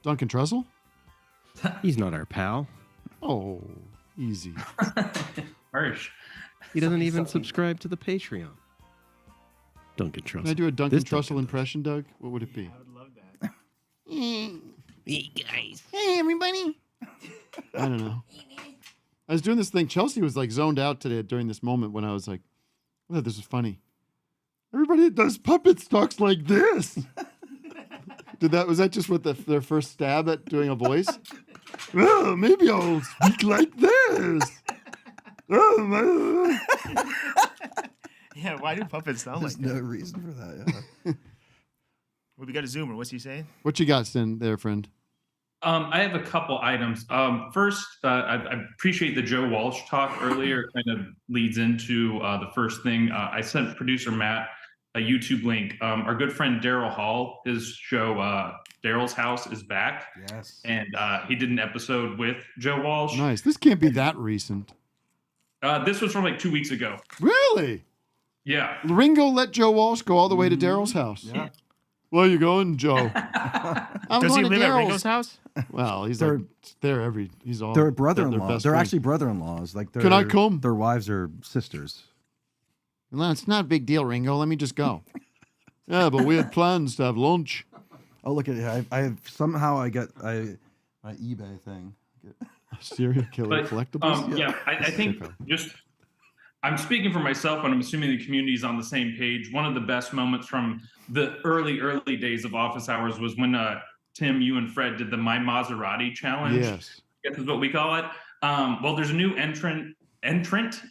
Duncan Trussell? He's not our pal. Oh, easy. Harsh. He doesn't even subscribe to the Patreon. Duncan Trussell. Can I do a Duncan This Trussell impression, Doug? What would it be? I would love that. Hey guys. Hey, everybody. I don't know. I was doing this thing. Chelsea was like zoned out today during this moment when I was like, oh, this is funny. Everybody that does puppets talks like this. Was that just what their first stab at doing a voice? Oh, maybe I'll speak like this. Oh, Yeah, why do puppets sound like There's that? no reason for that. Yeah. Well, we got a zoomer. What's he saying? What you got, Sin, there, friend? I have a couple items. First, I appreciate the Joe Walsh talk earlier. It kind of leads into the first thing. I sent producer Matt a YouTube link. Our good friend Daryl Hall, his show Daryl's House is back. Yes. And he did an episode with Joe Walsh. Nice. This can't be that recent. This was from like 2 weeks ago. Really? Yeah. Ringo let Joe Walsh go all the way to Daryl's house. Yeah. Where you going, Joe? I'm Does he going to live at Daryl's. Ringo's house? Well, he's They're- like, they're he's all. They're their brother-in-laws. best They're friends. actually brother-in-laws. Like, Can I come? Their wives are sisters. No, it's not a big deal, Ringo. Let me just go. Yeah, but we had plans to have lunch. Oh, look at it! I somehow I get my eBay thing. Serial killer But collectibles. yeah, I think just I'm speaking for myself, but I'm assuming the community is on the same page. One of the best moments from the early days of office hours was when Tim, you and Fred did the My Maserati challenge. Yes. I guess is what we call it. Well, there's a new entrant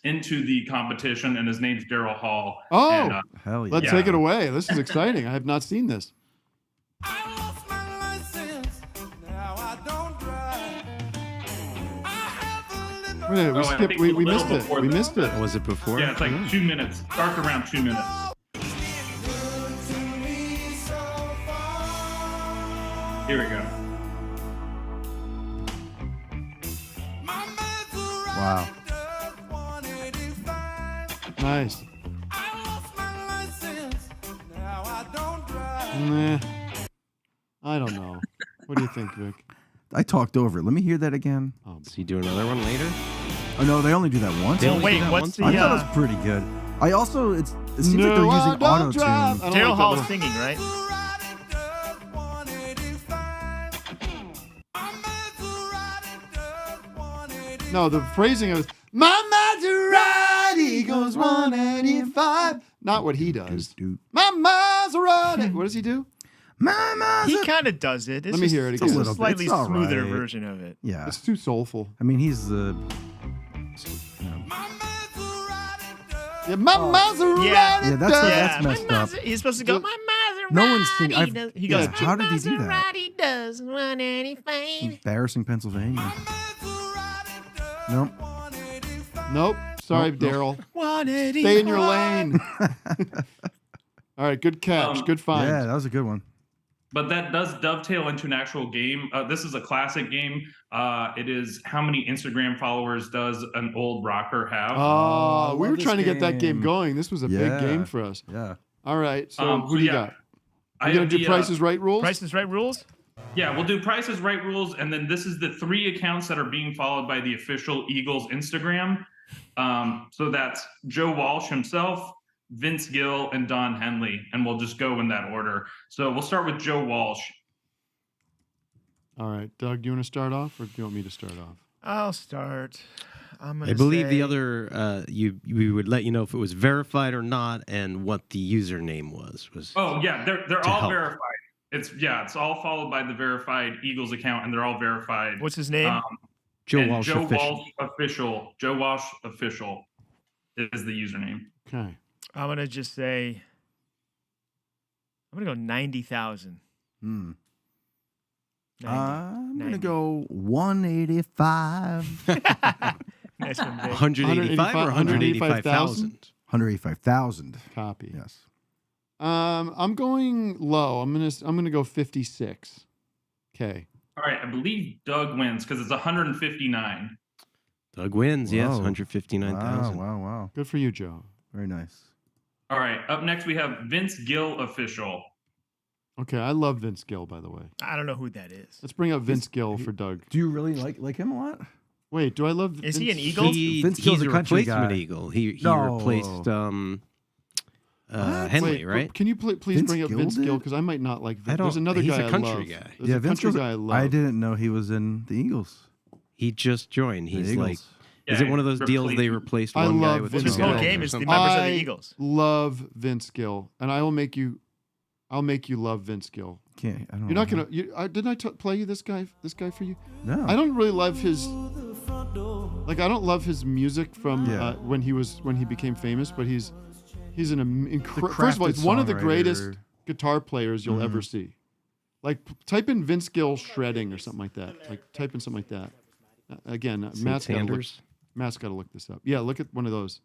into the competition, and his name's Daryl Hall. Oh, and, hell yeah. let's take it away. This is exciting. I have not seen this. Wait, we skipped. We missed it. We missed it. Was it before? Yeah, it's like 2 minutes. Start around 2 minutes. Here we go. Wow. Nice. Nah, I don't know. What do you think, Vic? I talked over it. Let me hear that again. Does he do another one later? Oh no, they only do that once. They only Wait, do that what's once? the, I thought it uh, was pretty good. I also it seems like No, they're I using don't auto drive. tune. Daryl Hall's singing, right? No, the phrasing of my Maserati goes 185. Not what he does. My Maserati. What does he do? He kind of does it. Let me hear it It's again. just a slightly It's all smoother right. version of it. Yeah. It's too soulful. I mean, he's the. Yeah, my Maserati. Yeah, that's messed up. He's supposed to go, my Maserati. No one's singing. He goes, How did he do that? Maserati does 185. Embarrassing Pennsylvania. Nope. Nope. Sorry, Nope, nope. Daryl. 185. Stay in your lane. All right, good catch. Good find. Yeah, that was a good one. But that does dovetail into an actual game. This is a classic game. It is how many Instagram followers does an old rocker have? Oh, we were trying to get that game going. This was a big game for us. Yeah. All right. So who do you got? You gonna do Price is Right rules? Price is Right rules? Yeah, we'll do Price is Right rules, and then this is the 3 accounts that are being followed by the official Eagles Instagram. So that's Joe Walsh himself, Vince Gill, and Don Henley, and we'll just go in that order. So we'll start with Joe Walsh. All right, Doug, do you want to start off, or do you want me to start off? I'll start. I believe the other we would let you know if it was verified or not, and what the username was. Oh yeah, they're all help. verified. It's all followed by the verified Eagles account, and they're all verified. What's his name? Joe Walsh Joe official. Walsh official. Joe Walsh official is the username. Okay. I'm going to just say, I'm going to go 90,000. I'm 90. gonna go 185. Nice one, Vic. 185 or 185,000? 185,000. Copy. Yes. I'm going low. I'm gonna go 56. Okay. All right, I believe Doug wins because it's 159. Doug wins, yes, Whoa. 159,000. Wow. Good for you, Joe. Very nice. All right, up next we have Vince Gill official. Okay, I love Vince Gill, by the way. I don't know who that is. Let's bring up Vince Gill for Doug. Do you really like him a lot? Wait, do I love? Is he Vince? an Eagle? Vince Gill's He's a a country replacement guy. Eagle. He No. replaced Henley, Wait, right? Can you please Vince bring up Gill Vince did? Gill? Because I might not like. I don't- There's another he's guy a country I love. guy. There's Yeah, a Vince country was. guy I love. I didn't know he was in the Eagles. He just joined. The He's Eagles. like, is it one of those deals they replaced I one guy love with Vince His two whole guys game or is the something? members of the I Eagles. love Vince Gill, and I will make you. I'll make you love Vince Gill. Can't. I don't. You're not know. gonna. Didn't I play you this guy? This guy for you? No. I don't really love his. Like I don't love his music from Yeah. when he became famous, but he's an incredible. The First of all, he's crafted one of the songwriter. greatest guitar players you'll ever Mhm. see. Like type in Vince Gill shredding or something like that. Like type in something like that. Again, St. Matt's got to look. Sanders? Matt's got to look this up. Yeah, look at one of those.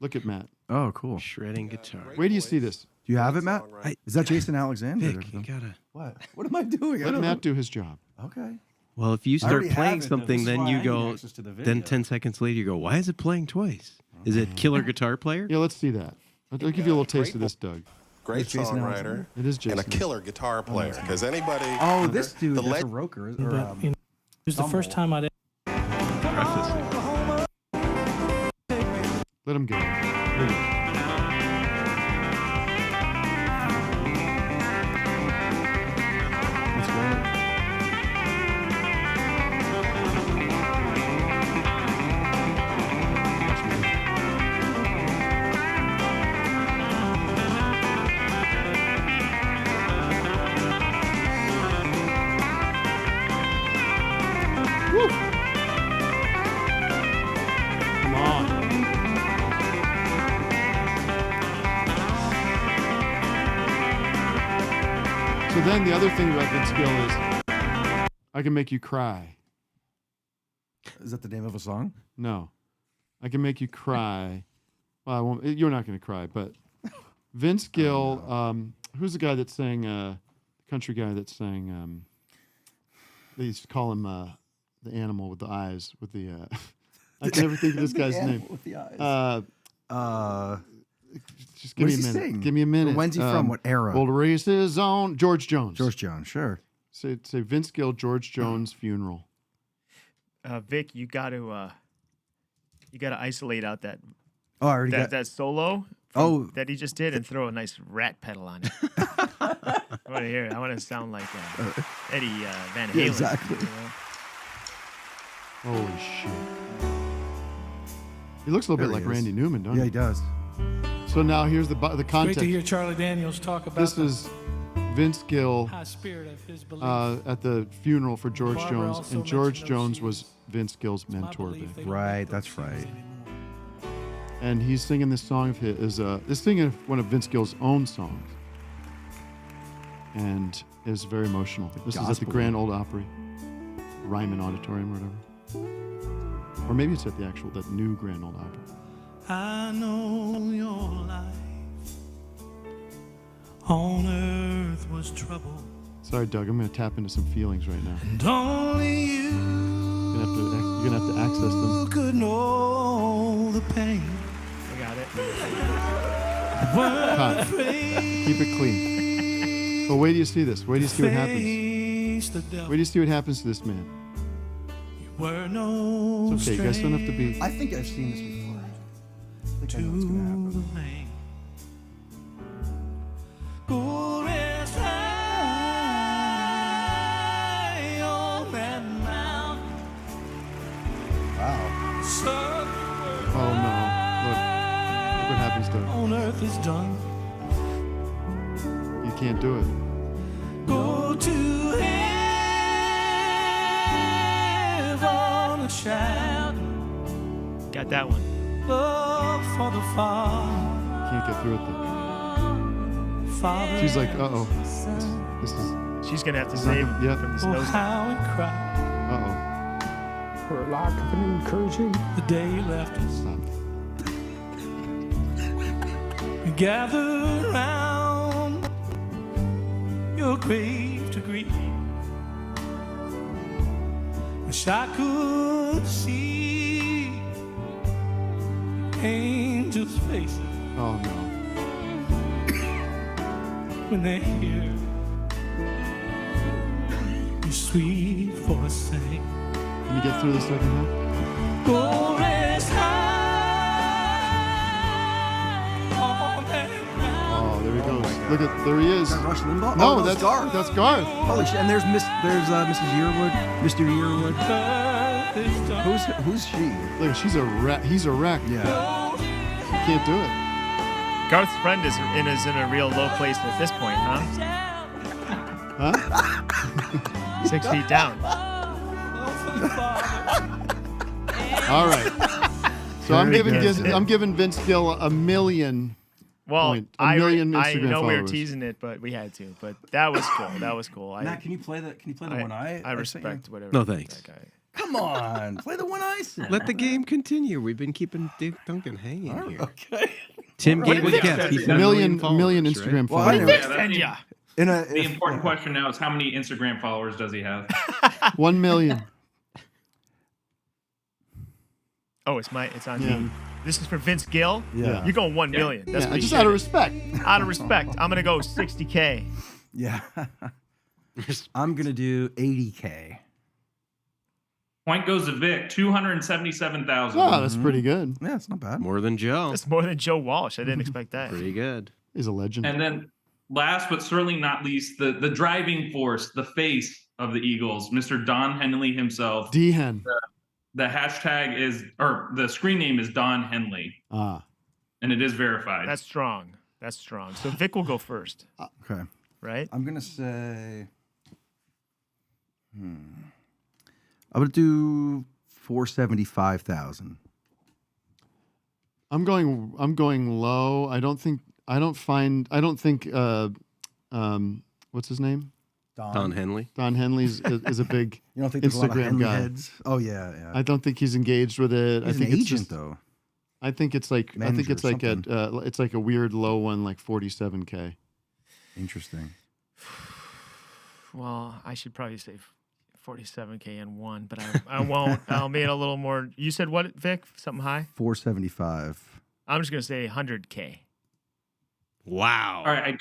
Look at Matt. Oh, cool. Shredding guitar. Where do you see this? Do you have it, Matt? Is that Jason Alexander? Vic, you gotta. What? What am I doing? I Let don't Matt know. do his job. Okay. Well, if you I start already have playing it, though. something, This is then why you I need go. access to the Then video. 10 seconds later, you go, "Why is it playing twice? Is it Killer Guitar Player?" Yeah, let's see that. I'll give you a little taste of this, Doug. Great It's Jason songwriter Alexander? It is and a Jason. killer guitar player. Because anybody. Oh, this dude. The That's a leg- roker. Or, It was the first time I'd. Let him go. That's great. So then the other thing about Vince Gill is I can make you cry. Is that the name of a song? No. I can make you cry. Well, I won't. You're not going to cry, but Vince Gill, who's the guy that sang, the country guy that sang, they used to call him the animal with the eyes, with the, I can never think of this guy's name. With the eyes. Just give me a minute. Give me a minute. When's he from? What era? Old race his own. George Jones. George Jones, sure. Say Vince Gill, George Jones funeral. Vic, you got to isolate out that Oh, I already got that solo. That he just did, and throw a nice rat pedal on it. I want to hear it. I want to sound like Eddie Van Halen. Yeah, exactly. You know? Holy shit. He looks a little There bit he like is. Randy Newman, doesn't Yeah, he? he does. So now here's the Great context. to hear Charlie Daniels talk about This is Vince Gill high spirit of his belief. at the funeral for George Barbara Jones, also and George mentioned Jones was Vince Gill's mentor. belief Vic. they Right, that's right. And he's singing this song of his. This singing one of Vince Gill's own songs, and is very emotional. This is at the gospel. Grand Ole Opry, Ryman Auditorium, or whatever. Or maybe it's at that new Grand Ole Opry. I know your life on earth was trouble. Sorry, Doug. I'm going to tap into some feelings right now. And only you You're gonna have to access them. could know the pain. I got it. Cut. Keep it clean. But wait till you see this. Wait till you see what happens. Face the devil. Wait till you see what happens to this man. Were no It's okay. You guys don't have to be. I think I've seen this before. I think I know what's gonna happen. Oh no! Look what happens to. On earth is done. You can't do it. Go to heaven, a child. Got that one. Love for the Father. Can't get through it though. Father. She's like, uh oh. This is. She's gonna have to It's not save gonna- yeah. from this Oh, nose. how it cried. Uh oh. For a lack of an encouraging the day you left us. Stop. We gather round your grave to grieve. Wish I could see angels' faces Oh no. when they hear your sweet voice sing. Can you get through the second half? Glorious high on that mountain. Oh, there he goes. Look at there he is. Is that Rush Limbaugh? No, Oh, that's Garth. That's Garth. Holy shit! And there's Mrs. Yearwood, Mr. Yearwood. Who's she? Look, she's a wreck. He's a wreck. Yeah. You can't do it. Garth's friend is in a real low place at this point, huh? Huh? 6 feet down. All right. So I'm Very giving good. Vince Gill a million. Well, A I million know Instagram we were followers. teasing it, but we had to. But that was cool. That was cool. Matt, can you play the one I sent you? respect whatever. No, thanks. That guy. Come on, play the one I sent. Let the game continue. We've been keeping Dick Duncan hanging here. Okay. Tim What gave did a Vic guess. send He you? said A million followers, Instagram right? Well, I followers. know. Vic send ya? The important question now is how many Instagram followers does he have? 1 million. Oh, it's on Yeah. me. This is for Vince Gill. Yeah. You're going 1 million. That's Yeah, what just you out of did. respect. Out of respect, I'm gonna go 60K. Yeah. I'm gonna do 80K. Point goes to Vic, 277,000. Oh, that's pretty good. Yeah, it's not bad. More than Joe. That's more than Joe Walsh. I didn't expect that. Pretty good. He's a legend. And then last but certainly not least, the driving force, the face of the Eagles, Mr. Don Henley himself. D-Hen. The hashtag is, or the screen name is Don Henley, Ah. and it is verified. That's strong. That's strong. So Vic will go first, Okay. right? I'm gonna say. I'm gonna do 475,000. I'm going low. I don't think What's his name? Don Henley. Don Henley is a big You don't think there's a lot of Instagram Henley guy. heads? Oh yeah. I don't think he's engaged with it. He's I think an it's agent just, though. I think it's like Manager or it's like a weird low one, like 47K. Interesting. Well, I should probably say 47K and one, but I won't. I'll make it a little more. You said what, Vic? Something high? 475. I'm just gonna say 100K. Wow. All right,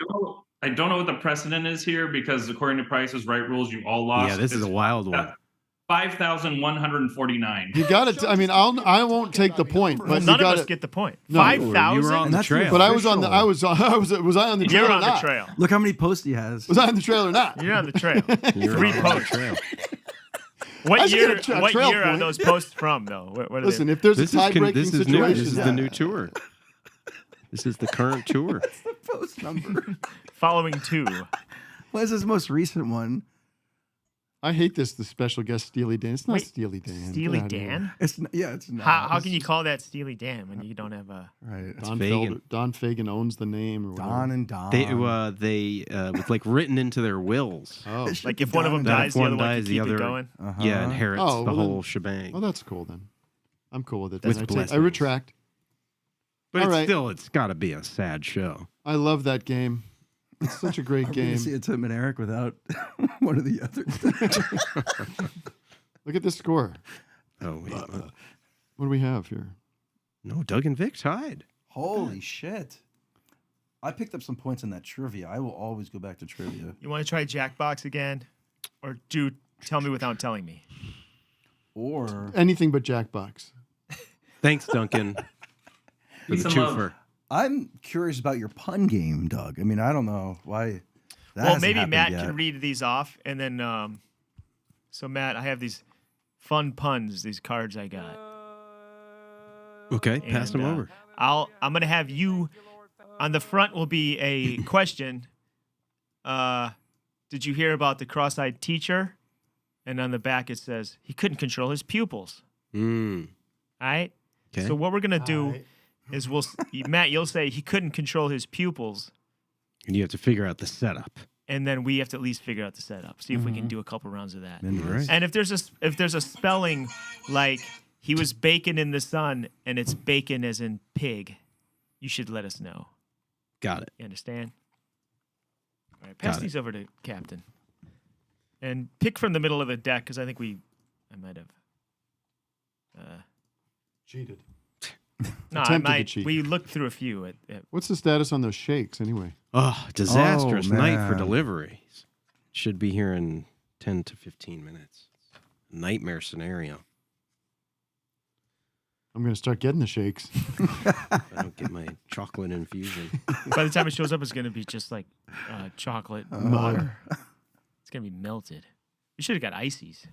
I don't know what the precedent is here because according to Price is Right rules, you all lost. Yeah, this is a wild one. 5,149. You got it. I mean, I won't take the point, but Well, you none of got us it. get the point. No. 5,000. You were on the trail. But I was on the. Was I on the trail? You're or on the not? trail. Look how many posts he has. Was I on the trail or not? You're on the trail. You're 3 on the posts. trail. I What should year? get a What trail year are point. those posts from, though? What are Listen, they? if there's This a is tie-breaking this is situation, new. This is the new tour. This is the current tour. Post number. Following 2. What is his most recent one? I hate this. The special guest Steely Dan. It's not Wait, Steely Dan. Steely Get outta here. Dan? It's it's not. How can you call that Steely Dan when you don't have a? Right. Don Fagen owns the name. Or whatever. Don and Don. They was like written into their wills. Oh, Like if one of them That dies, if the one other one dies, can the keep it other going. yeah inherits Oh, the well then- whole shebang. Oh, that's cool then. I'm cool with it. With I blessings. retract. But All it's right. still, it's got to be a sad show. I love that game. It's such a great Are we gonna game. see a Tim and Eric without one of the others. Look at this score. Oh wait, What do we have here? no, Doug and Vic tied. Holy shit! I picked up some points in that trivia. I will always go back to trivia. You want to try Jackbox again, or tell me without telling me? Or Anything but Jackbox. Thanks, Duncan, for the Peace and love. twofer. I'm curious about your pun game, Doug. I mean, I don't know why. That Well, hasn't maybe happened Matt yet. can read these off, and then so Matt, I have these fun puns, these cards I got. Okay, pass them over. I'm gonna have you on the front will be a question. Did you hear about the cross-eyed teacher? And on the back it says he couldn't control his pupils. Mm. All right. Okay. So what we're gonna do is Matt, you'll say he couldn't control his pupils, And you have to figure out the setup. and then we have to at least figure out the setup. See if we can do a couple rounds of that. Right. And if there's a spelling like he was baking in the sun and it's bacon as in pig, you should let us know. Got it. You understand? All right, pass Got it. these over to Captain. And pick from the middle of the deck because I think I might have. Cheated. No, I Attempted to might. cheat. We looked through a few. What's the status on those shakes anyway? Oh, disastrous Oh, night for man. deliveries. Should be here in 10 to 15 minutes. Nightmare scenario. I'm going to start getting the shakes. I don't get my chocolate infusion. By the time it shows up, it's going to be just like chocolate water. It's going to be melted. You should have got ices.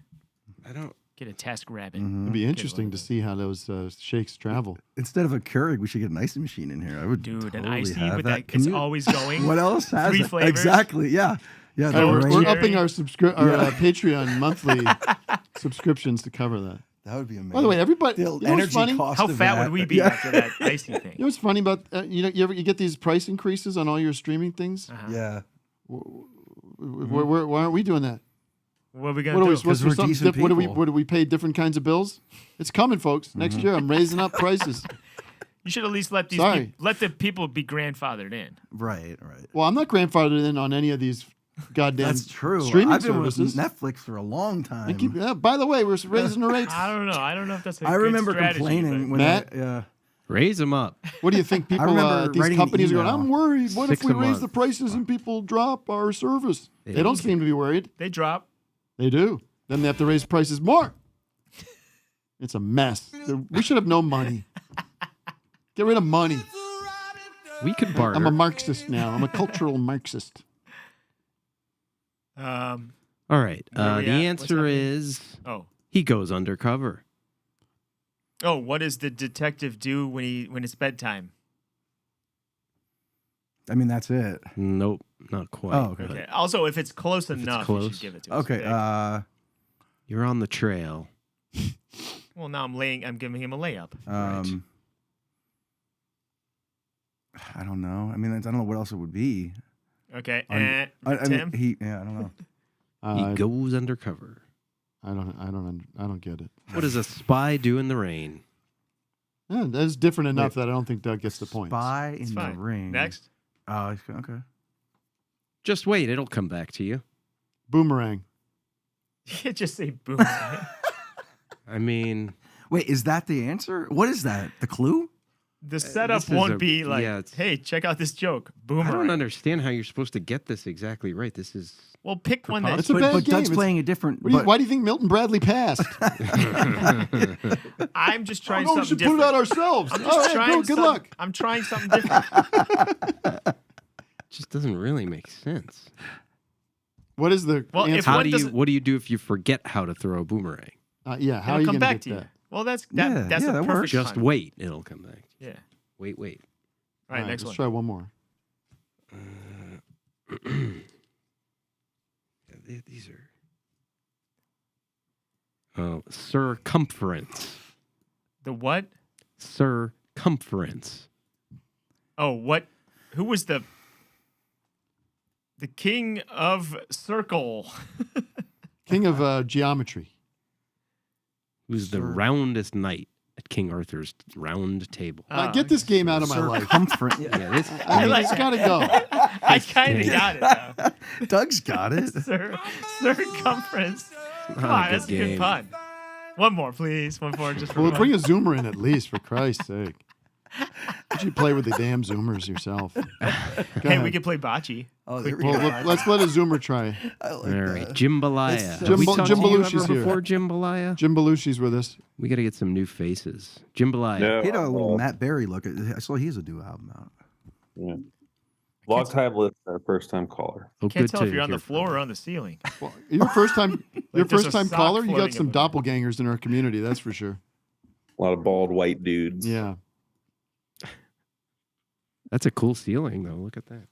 I don't. Get a Task Rabbit. It'd be interesting to see how those shakes travel. Instead of a Keurig, we should get an icing machine in here. I would Dude, an totally icy have with that. that. Can It's you- always going. What else has 3 it? flavors. Exactly. Yeah. Yeah. the We're range. upping our Patreon monthly subscriptions to cover that. That would be amazing. By the way, everybody, The you know what's energy funny? cost How of fat that. would we be Yeah. after that icing thing? You know what's funny about you get these price increases on all your streaming things? Uh-huh. Yeah. Why aren't we doing that? What are we What going are we to do? supposed to we're do? Something decent what do we people. what do we pay different kinds of bills? It's coming, folks. Next year, I'm raising up prices. You should at least let these Sorry. let the people be grandfathered in. Right. Right. Well, I'm not grandfathered in on any of these goddamn That's true. streaming I've been services. with Netflix for a long time. They keep- yeah, by the way, we're raising the rates. I don't know. I don't know if that's a I good remember strategy, complaining but- when Matt? yeah. Raise them up. What do you think? People remember at these writing an companies are going, email. I'm worried. What if $6 we a raise month. the prices and people drop our service? They They don't don't seem to be worried. They drop. They do. Then they have to raise prices more. It's a mess. We should have no money. Get rid of money. We could barter. I'm a Marxist now. I'm a cultural Marxist. All right. Where we The at? What's answer happening? is Oh. he goes undercover. Oh, what does the detective do when it's bedtime? I mean, that's it. Nope, not quite. Oh, okay. Okay. Also, if it's close If it's enough, you close. should give it to us. Okay. Vic. You're on the trail. Well, now I'm giving him a layup. I don't know. I mean, I don't know what else it would be. Okay. I Tim? mean, I don't know. He goes undercover. I don't get it. What does a spy do in the rain? Yeah, that's different enough that I don't think Doug gets the point. Spy in the fine. ring. Next. Oh, okay. Just wait, it'll come back to you. Boomerang. You can't just say boomerang. I mean, wait, is that the answer? What is that? The clue? The setup this is won't a- be like, yeah, it's- hey, check out this joke. I Boomerang. don't understand how you're supposed to get this exactly right. This is Well, pick one that. It's a bad but game. Doug's playing a different. Why do you think Milton Bradley passed? I'm just trying no, we something should different. put it out ourselves. I'm All just right, trying go, good some- luck. I'm trying something different. just doesn't really make sense. What is the Well, if answer? How do you? What do you do if you forget how to throw a boomerang? Yeah, how It'll are you come going back to to get you. that? Well, that's Yeah, that's yeah, a that perfect. works. Just time. wait, it'll come back. Yeah. Wait. All right, All right, next let's one. try one more. These are. Oh, circumference. The what? Circumference. Oh, what? Who was the king of circle? King of geometry. Who's the roundest knight at King Arthur's round table? Get this game out of my life. Circumference. Yeah, this. I mean, like it's that. got to go. I kind of got it. Though. Doug's got it. Circumference. Come Not a on, good that's a good game. pun. One more, please. One more, just for Well, fun. bring a zoomer in at least, for Christ's sake. Why you play with the damn zoomers yourself? Go Hey, ahead. we could play bocce. Oh, there we Well, go. let's let a zoomer try. I like All right, that. Jambalaya. Jim Have we Jim talked to you Belushi's ever here. before Jambalaya? Jim Belushi's with us. We got to get some new faces. Jambalaya. No, He had a little Matt Berry look. I saw he has a new album out. yeah. Long time listener, first time caller. Oh, Can't good tell to if you're on hear the floor or on the ceiling. Well, your first time, there's a sock caller. You got floating some above doppelgangers in our community, that's for sure. A lot of bald white dudes. Yeah. That's a cool ceiling, though. Look at that.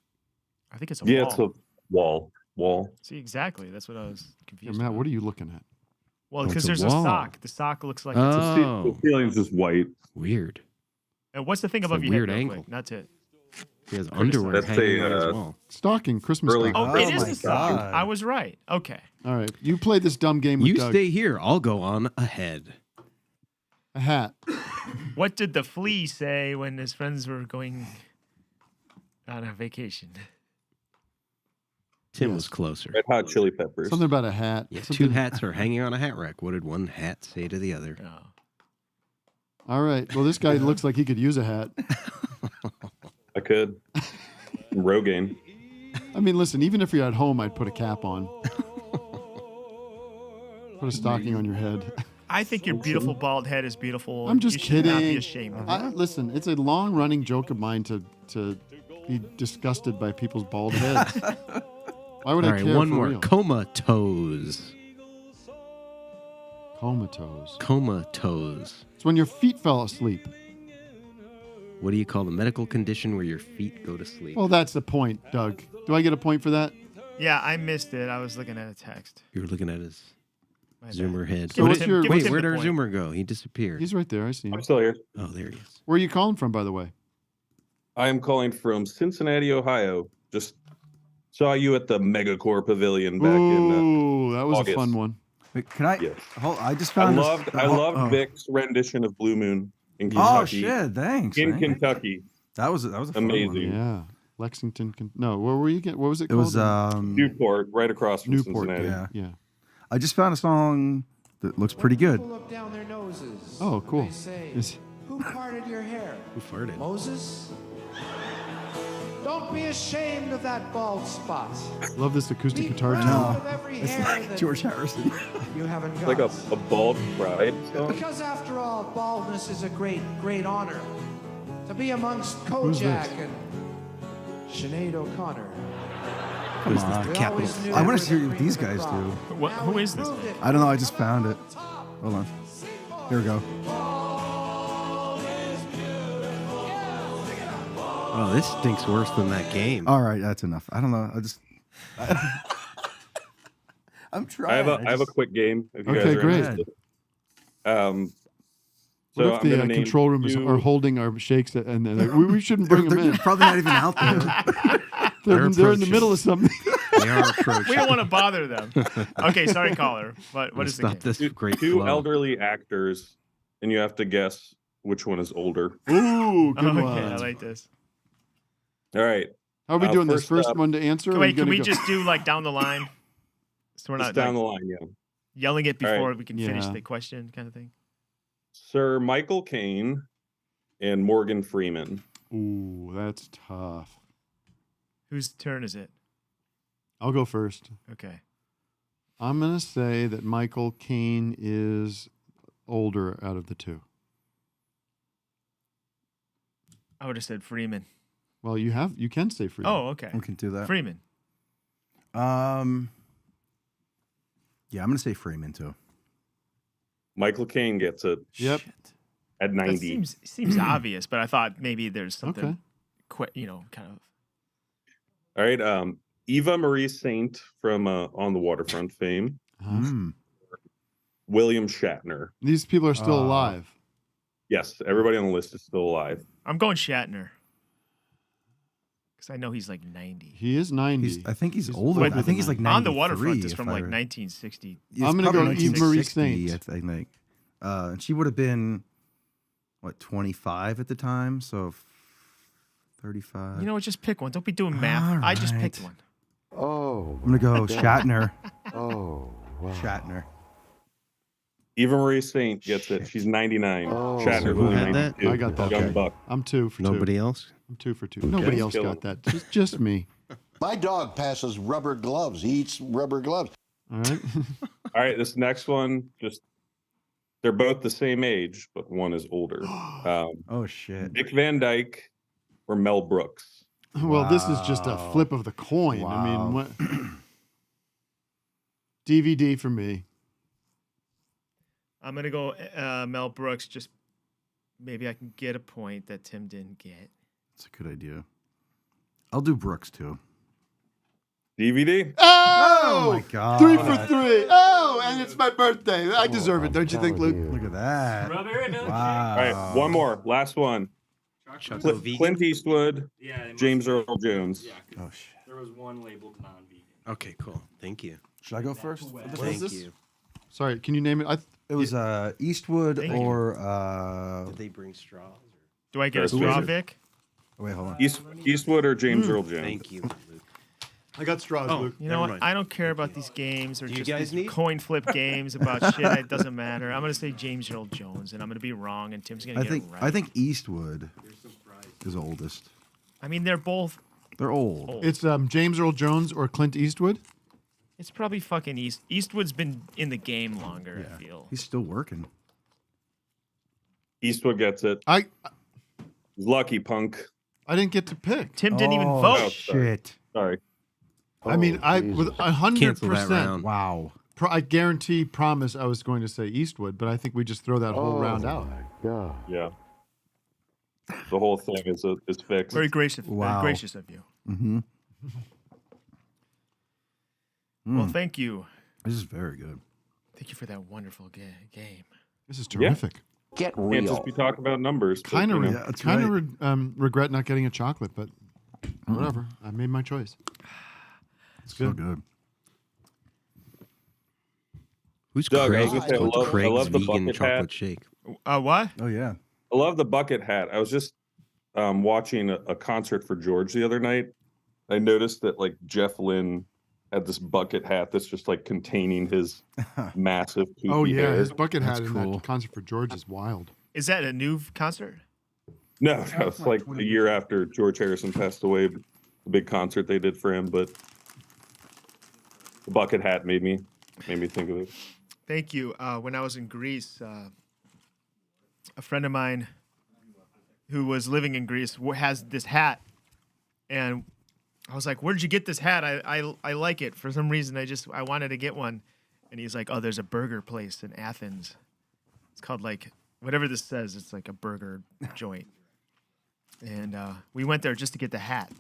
I think it's a Yeah, wall. it's a wall. See, exactly. That's what I was Yeah, confused Matt, about. what are you looking at? Well, it's because a there's wall. a sock. The sock looks like it's a... Oh, The ceiling's just white. weird. And what's the thing It's a above your weird head? Real angle. quick? Not to... He has Criticize. underwear That's hanging a, on as uh, well. Stocking, Christmas Early- stocking. Oh, it Oh is my the sock. God. I was right. Okay. All right, you play this dumb game with You Doug. stay here. I'll go on ahead. A hat. What did the flea say when his friends were going on a vacation? Tim Yes. was closer. Red Hot Chili Peppers. Something about a hat. Yeah, Something- two hats are hanging on a hat rack. What did one hat say to the other? Oh. All right. Well, this guy looks like he could use a hat. I could. Rogaine. I mean, listen, even if you're at home, I'd put a cap on. Put a stocking on your head. I think your beautiful bald head is beautiful. I'm just you should not be kidding. ashamed of it. Listen, it's a long-running joke of mine to be disgusted by people's bald heads. Why would All I right, care? one for more. real? Comatose. Comatose. Comatose. It's when your feet fell asleep. What do you call the medical condition where your feet go to sleep? Well, that's the point, Doug. Do I get a point for that? Yeah, I missed it. I was looking at a text. You were looking at his My Zoomer bad. head. So What what's did- your- give wait, Tim where'd the our point. Zoomer go? He disappeared. He's right there. I see him. I'm still here. Oh, there he is. Where are you calling from, by the way? I am calling from Cincinnati, Ohio. Just saw you at the Megacore Pavilion back in. Ooh, that was August. a fun one. Wait, can I? Yes. I just I found this- loved oh. Vic's rendition of Blue Moon in Oh Kentucky. shit! Thanks. In man. Kentucky. That was a fun one. Amazing. Yeah. Lexington. No, where were you? What was it It called? was Newport, right across from Newport. Cincinnati. Yeah. Yeah. I just found a song that looks pretty good. People look down their noses. Oh, cool. They say, Is- who parted your hair? Who farted? Moses? Don't be ashamed of that bald spot. Love this acoustic Be guitar proud tone. of every It's hair like that George Harrison. you haven't got. Like a bald pride song. Because after all, baldness is a great, great honor. To be amongst Who's Kojak this? and Sinead O'Connor. Come Who's this, on. the We capital? always knew I we want were to hear the what cream these of the guys crop. do. Now Who we is this? proved it. I don't know. I just found it. Hold on. Here we go. Oh, this stinks worse than that game. All right, that's enough. I don't know. I'm trying. I have a quick game. If you Okay, guys are great. interested. What So if I'm the gonna name control room you- are holding our shakes and they're like, we shouldn't bring them They're in? probably not even out there. They're in the approaching. middle of something. They are approaching. We don't want to bother them. Okay, sorry, caller. What is the game? This great Two flow. elderly actors, and you have to guess which one is older. Ooh, good Okay, one. I like this. All right. How are we doing this? first First up- one to answer? or Wait, can gonna we go- just do like down the line? So we're Just not down like, the line, yeah. yelling it All right. before we can finish Yeah. the question kind of thing. Sir Michael Caine and Morgan Freeman. Ooh, that's tough. Whose turn is it? I'll go first. Okay. I'm going to say that Michael Caine is older out of the two. I would have said Freeman. Well, you can say Freeman. Oh, okay. We can do that. Freeman. Yeah, I'm gonna say Freeman too. Michael Caine gets it. Yep. At That 90. seems obvious, but I thought maybe there's something, Okay. kind of. All right. Eva Marie Saint from On the Waterfront fame. Mm. William Shatner. These people are still alive. Yes, everybody on the list is still alive. I'm going Shatner. Because I know he's like 90. He is 90. I think he's older. Wait, I think he's like 93. On the Waterfront is if from I like re- 1960. It's I'm gonna probably go Eve Marie 1960, Saint. I think. And she would have been, what, 25 at the time? So 35. You know what? Just pick one. Don't be doing math. I just picked Alright. one. Oh. I'm going to go Shatner. Oh. Wow. Shatner. Eva Marie Saint gets it. She's 99. Shatner's who only had that? 92. I got that. Young Okay. buck. I'm 2 for 2. Nobody else? I'm 2 for 2. Nobody else Kill got him. that. Just me. My dog passes rubber gloves. He eats rubber gloves. All right. All right, this next one, they're both the same age, but one is older. Oh, shit. Dick Van Dyke or Mel Brooks. Well, this is just a Wow. flip of the coin. I mean, what? DVD for me. I'm going to go Mel Brooks. Just maybe I can get a point that Tim didn't get. That's a good idea. I'll do Brooks too. DVD? Oh, my God. 3 for 3. Oh, and it's my birthday. I deserve it, don't you think, Luke? Look at that. Wow. All right, one more. Last one. Clint Eastwood, James Earl Jones. Yeah, 'cause Oh, shit. there was one labeled non-vegan. Okay, cool. Thank you. Should I go first? What for this? What is Thank this? you. Sorry, can you name it? It was Eastwood Thank you. or Did they bring straws? Do I get a Who is straw, it? Vic? oh, wait, hold on. Eastwood or James Earl Jones? Thank you, Luke. I got straws, Oh, Luke. You know Never what? mind. I don't care about these games or Do you just guys these need? coin flip games about shit. It doesn't matter. I'm going to say James Earl Jones, and I'm going to be wrong, and Tim's going to I get think it right. I think Eastwood is oldest. I mean, they're both They're old. old. It's James Earl Jones or Clint Eastwood. It's probably fucking Eastwood's been in the game longer, I feel. He's still working. Eastwood gets it. I Lucky punk. didn't get to pick. Tim didn't even Oh, vote. Oh, shit. Sorry. I mean, I with Cancel that 100%. round. Wow. I guarantee, promise, I was going to say Eastwood, but I think we just throw that whole round out. God. Yeah. The whole thing is fixed. Very gracious, Wow. very gracious of you. Mm-hmm. Well, thank you. This is very good. Thank you for that wonderful game. This is Yeah. terrific. Get Can't real. just be talking about numbers. but, Kind you of, know. Yeah, that's regret not getting a chocolate, but whatever. I made my choice. It's so good. Who's Doug, I was Craig? gonna say, I What's love- I Craig's love the vegan bucket chocolate hat. shake? What? Oh yeah. I love the bucket hat. I was just watching a concert for George the other night. I noticed that like Jeff Lynne had this bucket hat that's just like containing his massive poofy Oh yeah, hair. his bucket hat That's in cool. that concert for George is wild. Is that a new concert? No, it's like the year after George Harrison passed away, the big concert they did for him. But the bucket hat made me think of it. Thank you. When I was in Greece, a friend of mine who was living in Greece has this hat, and I was like, "Where did you get this hat? I like it for some reason. I wanted to get one." And he's like, "Oh, there's a burger place in Athens. It's called like whatever this says. It's like a burger joint." And we went there just to get the hat,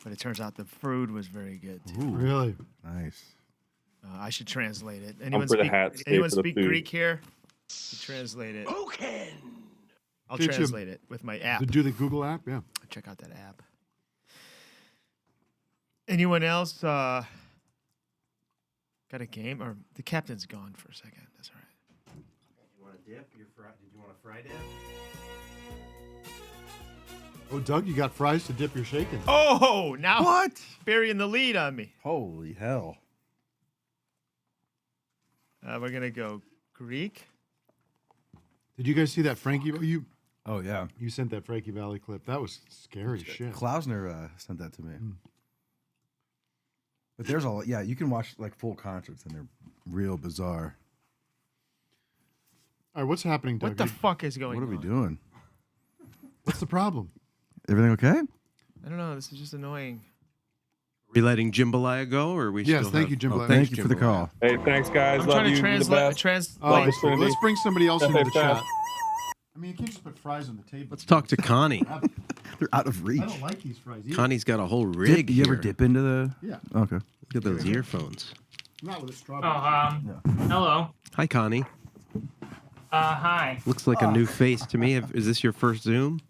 but it turns out the food was very good too. Ooh, Really? nice. I should translate it. for the hat, stay anyone for the speak food. Greek here? To translate it. I'll Did you- translate it with my app. To do the Google app, yeah. Check out that app. Anyone else got a game? Or the captain's gone for a second. That's all right. You want a dip? Did you want a fry dip? Oh, Doug, you got fries to dip your shaking. Oh, now What? burying the lead on me. Holy hell. We're going to go Greek. Did you guys see that Frankie? Oh, yeah. You sent that Frankie Valley clip. That was scary shit. Klausner sent that to me. But there's you can watch like full concerts and they're real bizarre. All right, what's happening, Doug? What the fuck is going on? What are we doing? What's the problem? Everything okay? I don't know. This is just annoying. Are we letting Jambalaya go, or are we? Yes, still thank have... you, Jambalaya. Thank you for the call. Hey, thanks, guys. I'm Love trying you. to You're the best. Love the Trinity. Let's bring somebody else into the FFF. chat. I mean, you can't just put fries on the table. Let's talk to Connie. They're out of reach. I don't like these fries either. Connie's got a whole rig. You ever here. dip into the? Yeah. Okay. Look at those earphones. Not with a strawberry. Hello. Hi, Connie. Hi. Looks like a new face to me. Is this your first Zoom?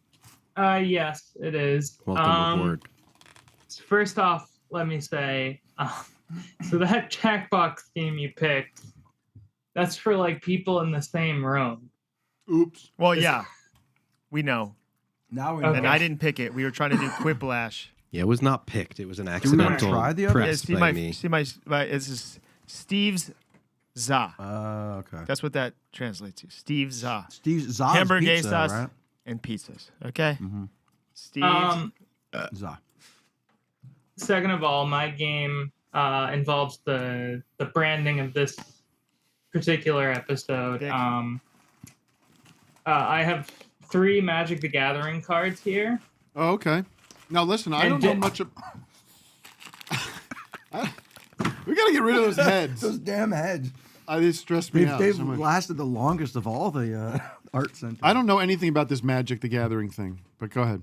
Yes, it is. Welcome aboard. First off, let me say, so that Jackbox theme you picked, that's for like people in the same room. Oops. Well, yeah. We know. Now we know. And I didn't pick it. We were trying to do Quiplash. Yeah, it was not picked. It was an we accidental try the other? press See by my, me. see my, this is Steve's Za. Okay. That's what that translates to. Steve Za. Steve Za. Hamburger pizza, sauce right? and pizzas. Okay? Mm-hmm. Steve Za. Second of all, my game involves the branding of this particular episode. I have 3 Magic the Gathering cards here. Oh, okay. Now listen, I don't know much. We gotta get rid of those heads. Those damn heads. They stress me out. They've so much. lasted the longest of all the art centers. I don't know anything about this Magic the Gathering thing, but go ahead.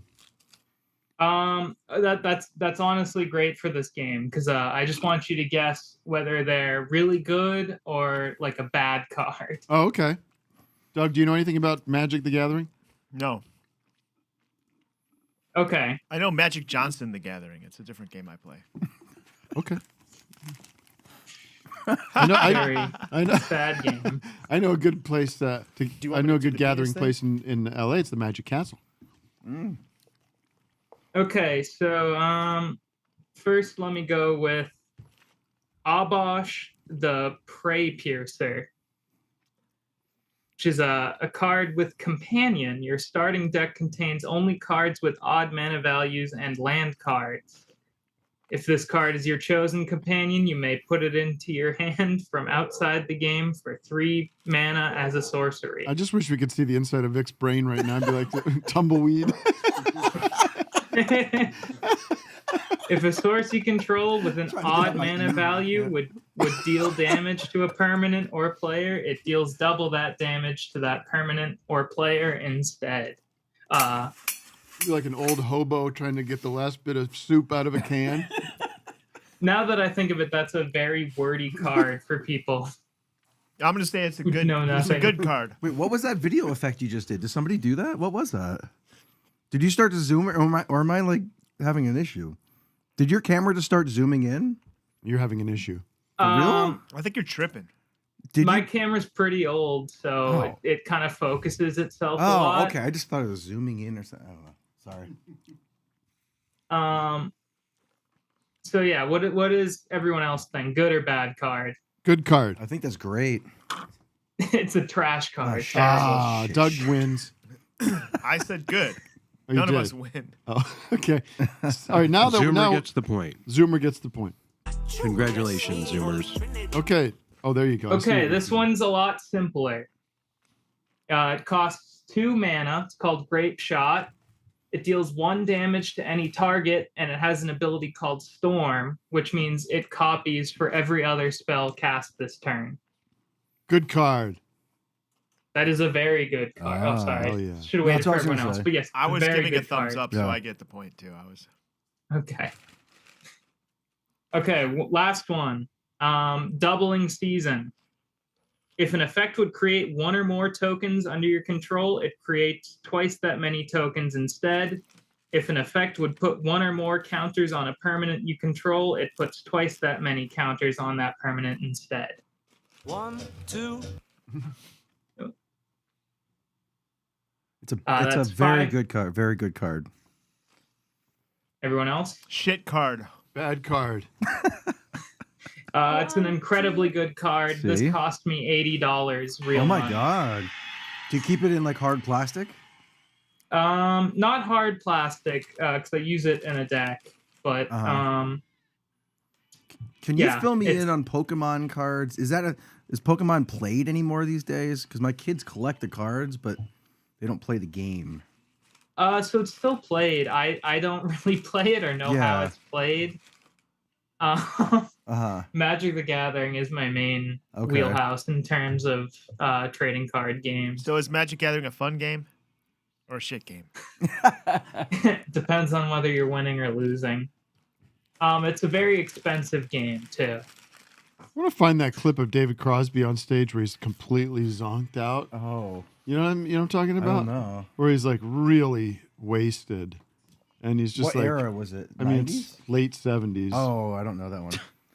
That's honestly great for this game because I just want you to guess whether they're really good or like a bad card. Oh, okay. Doug, do you know anything about Magic the Gathering? No. Okay. I know Magic Johnson the Gathering. It's a different game I play. Okay. I know. Bad game. I know a good place I know a good gathering place in LA. It's the Magic Castle. Okay, so first let me go with Abosh the Prey Piercer, which is a card with Companion. Your starting deck contains only cards with odd mana values and land cards. If this card is your chosen companion, you may put it into your hand from outside the game for 3 mana as a sorcery. I just wish we could see the inside of Vic's brain right now and be like, tumbleweed. If a source you control with an odd mana value would deal damage to a permanent or player, it deals double that damage to that permanent or player instead. You're like an old hobo trying to get the last bit of soup out of a can. Now that I think of it, that's a very wordy card for people. I'm gonna say it's a good. It's a good card. Wait, what was that video effect you just did? Did somebody do that? What was that? Did you start to zoom, or am I like having an issue? Did your camera just start zooming in? You're having an issue. For real? I think you're tripping. My camera's pretty old, so it kind of focuses itself a Oh, lot. okay. I just thought it was zooming in or something. I don't know. Sorry. So yeah, what is everyone else think? Good or bad card? Good card. I think that's great. It's a trash card. Doug wins. I said good. Oh, you None of did. us win. Oh, okay. All right, now that Zoomer gets the point. Zoomer gets the point. Congratulations, Zoomers. Okay. Oh, there you go. I see Okay, what this one's a lot simpler. It costs 2 mana. It's called Grape Shot. It deals 1 damage to any target, and it has an ability called Storm, which means it copies for every other spell cast this turn. Good card. That is a very good card. Oh, sorry. hell yeah. Should have waited for everyone else. But yes, I was very giving a good thumbs card. up, so I get the point too. I was. Okay. Okay, last one. Doubling Season. If an effect would create 1 or more tokens under your control, it creates twice that many tokens instead. If an effect would put one or more counters on a permanent you control, it puts twice that many counters on that permanent instead. 1, 2. It's a that's very 5. good card. Very good card. Everyone else? Shit card. Bad card. It's an incredibly good card. See? This cost me $80 real Oh my money. god! Do you keep it in like hard plastic? Not hard plastic, because I use it in a deck. But Can you yeah, fill me it's- in on Pokemon cards? Is Pokemon played anymore these days? Because my kids collect the cards, but they don't play the game. So it's still played. I don't really play it or know how Yeah. it's played. Magic the Gathering is my main Okay. wheelhouse in terms of trading card games. So is Magic Gathering a fun game or a shit game? Depends on whether you're winning or losing. It's a very expensive game too. I want to find that clip of David Crosby on stage where he's completely zonked out. Oh. You know what I'm talking I about? don't know. Where he's like really wasted. And he's just What like, era was it? I mean, 90s? late 70s. Oh, I don't know that one.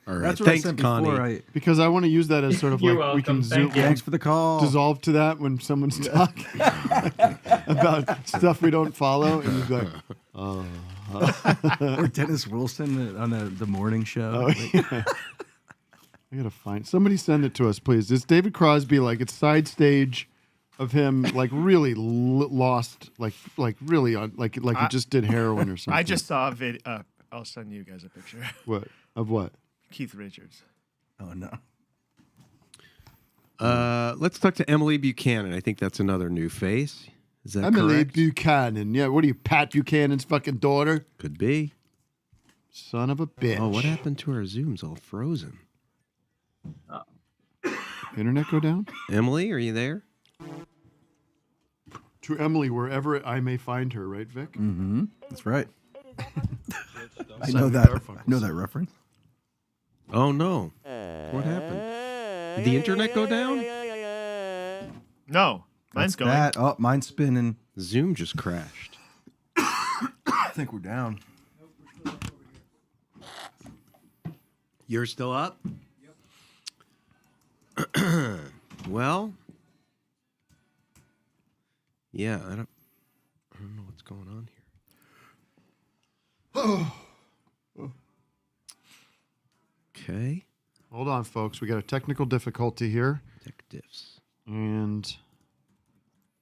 All right. That's what Thanks, I said Connie. before. Because I want to use that as sort of You're like we can welcome. Thank you. Thanks for the call. dissolve to that when someone's talking about stuff we don't follow, and you're like, Or Dennis Wilson on the morning show. Oh, yeah. I gotta find somebody. Send it to us, please. It's David Crosby, like it's side stage of him, like really lost, like really on, like he just did heroin or something. I just saw a video. I'll send you guys a picture. What of what? Keith Richards. Oh no. Let's talk to Emily Buchanan. I think that's another new face. Is that Emily correct? Buchanan. Yeah, what are you, Pat Buchanan's fucking daughter? Could be. Son of a bitch. Oh, what happened to our Zooms? All frozen. Internet go down? Emily, are you there? To Emily, wherever I may find her, right, Vic? Mm-hmm. That's right. I Simon know that. Garfunkel. I know that reference. Oh no. What happened? Did the internet go down? No, mine's going. That. Oh, mine's spinning. Zoom just crashed. I think we're down. You're still up? Well, yeah, I don't know what's going on here. Okay. Hold on, folks. We got a technical difficulty here. Tech diffs. And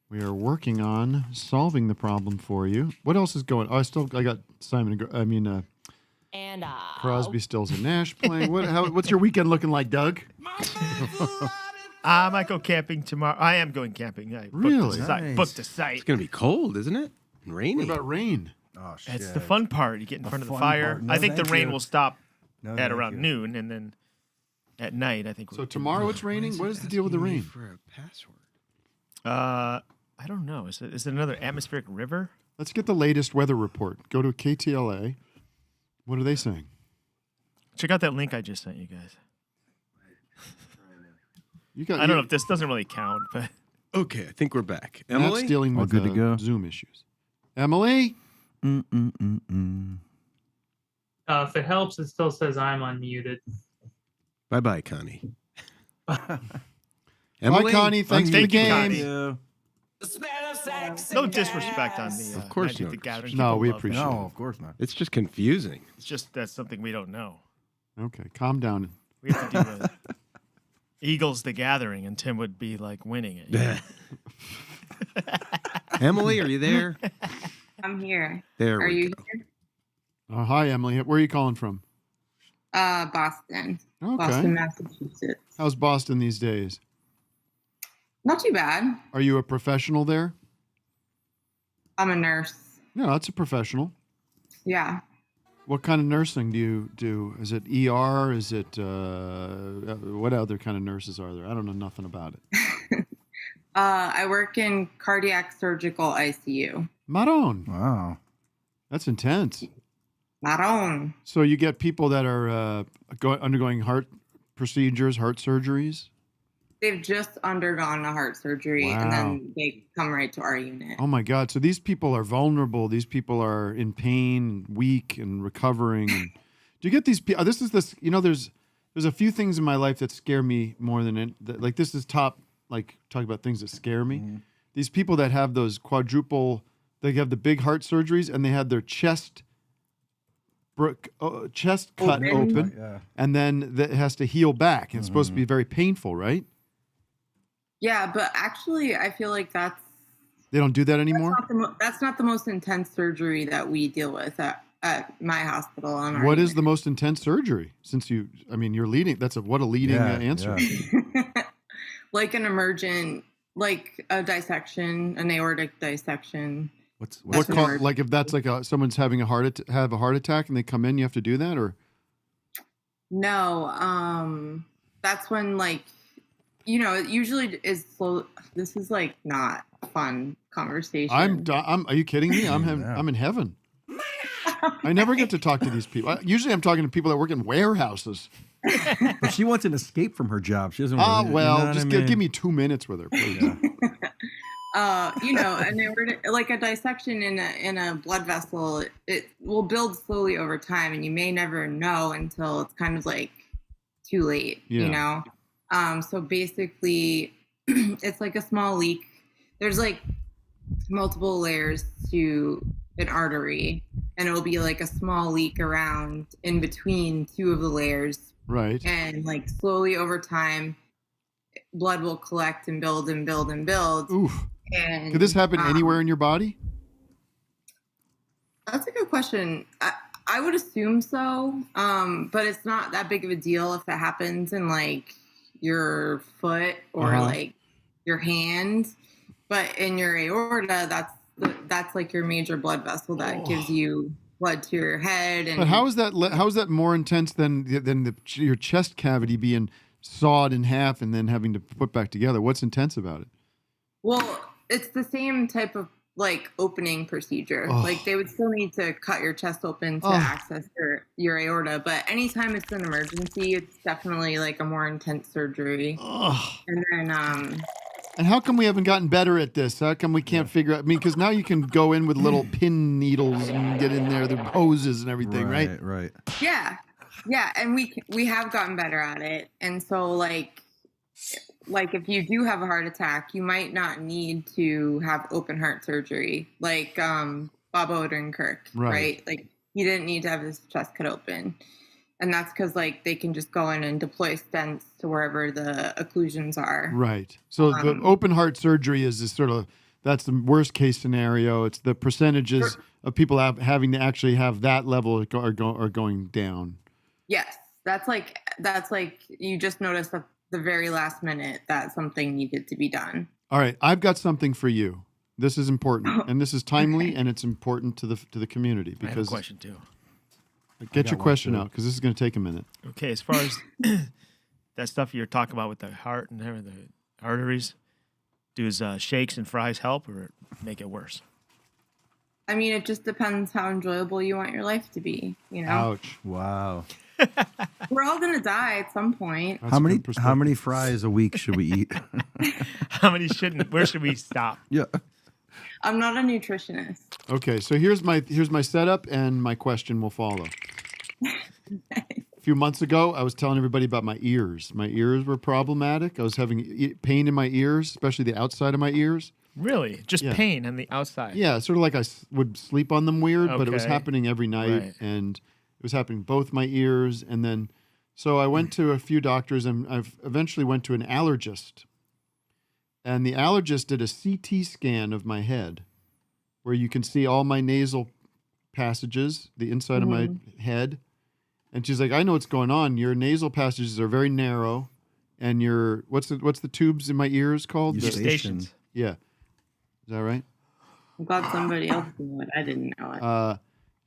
we are working on solving the problem for you. What else is going on? I got Simon, Crosby, Stills, and Nash playing. What's your weekend looking like, Doug? I might go camping tomorrow. I am going camping. I Really? Booked a site. It's going to be cold, isn't it? And rainy. What about rain? Oh, shit. It's the fun part. You get in front of the fun fire. part. No, I think the thank rain you. will stop No, at thank around you. noon, and then at night, I think. So tomorrow it's raining? What is the deal with the rain? For a password. I don't know. Is it another atmospheric river? Let's get the latest weather report. Go to KTLA. What are they saying? Check out that link I just sent you guys. You got. I don't know if this doesn't really count, but Okay, I think we're back. Matt's Emily? dealing All with good to go. Zoom issues. Emily? If it helps, it still says I'm unmuted. Bye-bye, Connie. Bye, Connie. Thanks for the Thank you, game. Connie. Yeah. No disrespect on the Of course Magic no the Gathering. No, People we love appreciate that. No, of course not. It's just confusing. It's just that's something we don't know. Okay, calm down. We have to do the Eagles the Gathering, and Tim would be like winning it. Emily, are you there? I'm here. There Are we you go. here? Oh, hi, Emily. Where are you calling from? Boston. Okay. Boston, Massachusetts. How's Boston these days? Not too bad. Are you a professional there? I'm a nurse. Yeah, that's a professional. Yeah. What kind of nursing do you do? Is it ER? Is it what other kind of nurses are there? I don't know nothing about it. I work in cardiac surgical ICU. Maron. Wow. That's intense. Maron. So you get people that are undergoing heart procedures, heart surgeries? they've just undergone a heart surgery, and Wow. then they come right to our unit. Oh my God! So these people are vulnerable. These people are in pain, weak, and recovering. And do you get these people? This. You know, there's a few things in my life that scare me more than like this is top. Like talk about things that scare me. Mm-hmm. These people that have those quadruple, they have the big heart surgeries, and they had their chest cut open, Yeah. and then that has to heal back. It's supposed to be very painful, right? Yeah, but actually, I feel like They don't do that anymore. that's not the most intense surgery that we deal with at my hospital. On our What is unit. the most intense surgery? Since you're leading. What a leading answer. Yeah. Like an emergent, like a dissection, an aortic dissection. What called, like if that's like someone's having a heart attack and they come in, you have to do that, or no? That's when like, it usually is slow. This is like not a fun conversation. Are you kidding me? I'm in heaven. I never get to talk to these people. Usually I'm talking to people that work in warehouses. But she wants an escape from her job. She doesn't. Oh, want well, just give me 2 minutes with her, please. And they were like a dissection in a blood vessel. It will build slowly over time, and you may never know until it's kind of like too late. Yeah. So basically, it's like a small leak. There's like multiple layers to an artery, and it will be like a small leak around in between two of the layers. Right. And like slowly over time, blood will collect and build and build and build. Oof. And Could this happen anywhere in your body? That's a good question. I would assume so, but it's not that big of a deal if it happens in like your foot or like your hand. But in your aorta, that's like your major blood vessel that gives you blood to your head. And But how is that more intense than your chest cavity being sawed in half and then having to put back together? What's intense about it? Well, it's the same type of like opening procedure. Oh. Like they would still need to cut your chest open to access your aorta, but anytime it's an emergency, it's definitely like a more intense surgery. And then And how come we haven't gotten better at this? How come we can't figure out? I mean, because now you can go in with little pin needles and get in there, the hoses and everything, right? Right. yeah, and we have gotten better at it. And so like if you do have a heart attack, you might not need to have open heart surgery, like Bob Odenkirk, right? Like he didn't need to have his chest cut open. And that's because like they can just go in and deploy stents to wherever the occlusions are. Right. So the open heart surgery is this that's the worst case scenario. It's the percentages of people having to actually have that level are going down. Yes, that's like you just noticed at the very last minute that something needed to be done. All right, I've got something for you. This is important, and this is timely, and it's important to the community because I have a question too. Get your question out because this is going to take a minute. Okay, as far as that stuff you're talking about with the heart and the arteries, does shakes and fries help or make it worse? I mean, it just depends how enjoyable you want your life to be. Ouch! Wow. We're all gonna die at some point. How many fries a week should we eat? How many shouldn't? Where should we stop? Yeah. I'm not a nutritionist. Okay, so here's my setup, and my question will follow. A few months ago, I was telling everybody about my ears. My ears were problematic. I was having pain in my ears, especially the outside of my ears. Really? Just pain on the outside? Yeah, sort of like I would sleep on them weird, but it was Okay. happening every night, and it was happening both my ears. And then, so I went to a few doctors, and I've eventually went to an allergist. And the allergist did a CT scan of my head, where you can see all my nasal passages, the inside of my head. And she's like, I know what's going on. Your nasal passages are very narrow, and your what's the tubes in my ears called? Eustachians. Yeah, is that right? I'm glad somebody else knew it. I didn't know it.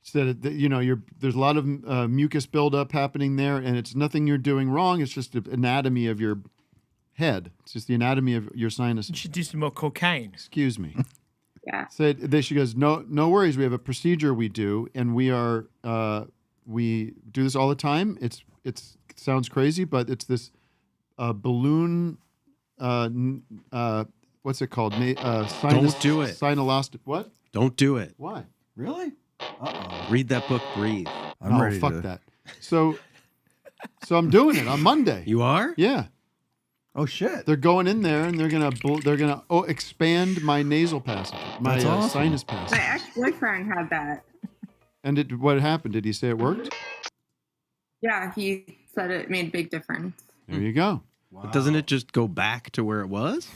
Said that there's a lot of mucus buildup happening there, and it's nothing you're doing wrong. It's just the anatomy of your head. It's just the anatomy of your sinus. You should do some more cocaine. Excuse me. Yeah. She goes, no worries. We have a procedure we do, and we do this all the time. It sounds crazy, but it's this balloon what's it called? Don't do it. What? Don't do it. Why? Really? Uh-oh. Read that book, Breathe. I'm ready fuck to- that. So I'm doing it on Monday. You are? Yeah. Oh shit! They're going in there and they're gonna expand my nasal passage, my That's awesome. sinus passage. My ex-boyfriend had that. And what happened? Did he say it worked? Yeah, he said it made a big difference. There you go. But doesn't it just go back to where it was?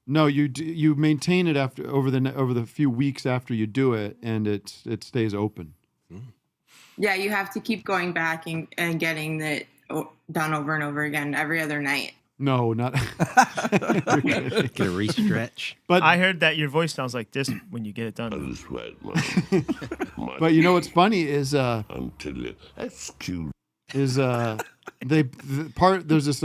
No, you maintain it over the few weeks after you do it, and it stays open. Yeah, you have to keep going back and getting it done over and over again every other night. No, not. Get a restretch. But I heard that your voice sounds like this when you get it done. But you know what's funny is there's this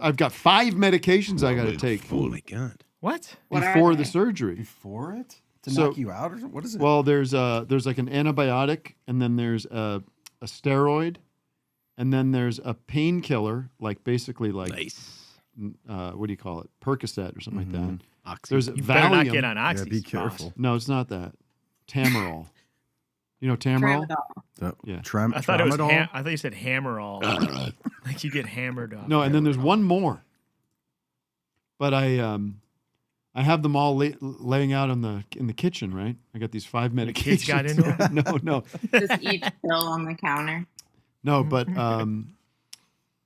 I've got 5 medications I got to take. Oh my god! What? Before the surgery? Before it to knock you out, or what is it? Well, there's like an antibiotic, and then there's a steroid, and then there's a painkiller, like basically like what do you call it? Percocet or something like that. Oxy. There's You better not Valium. get on Oxy. Yeah, be careful. No, it's not that. Tamarol. You know Tamarol? Yeah. I thought it was. Tramadol? I thought you said hammerall. Like you get hammered off. No, and then there's one more. But I have them all laying out in the kitchen, right? I got these 5 medications. The kids got into it? No. Just each pill on the counter. No, but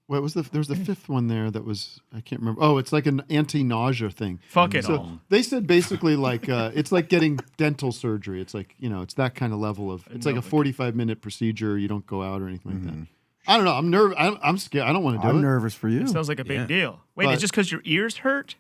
what was there's the 5th one there that was I can't remember. Oh, it's like an anti-nausea thing. Fuck it so all. They said basically like it's like getting dental surgery. It's like, it's that kind of level of it's like a 45-minute procedure. You don't go out or anything like that. I don't know. I'm nervous. I'm scared. I don't want to do it. I'm nervous for you. It sounds like a big deal. Wait, But- it's just because your ears hurt?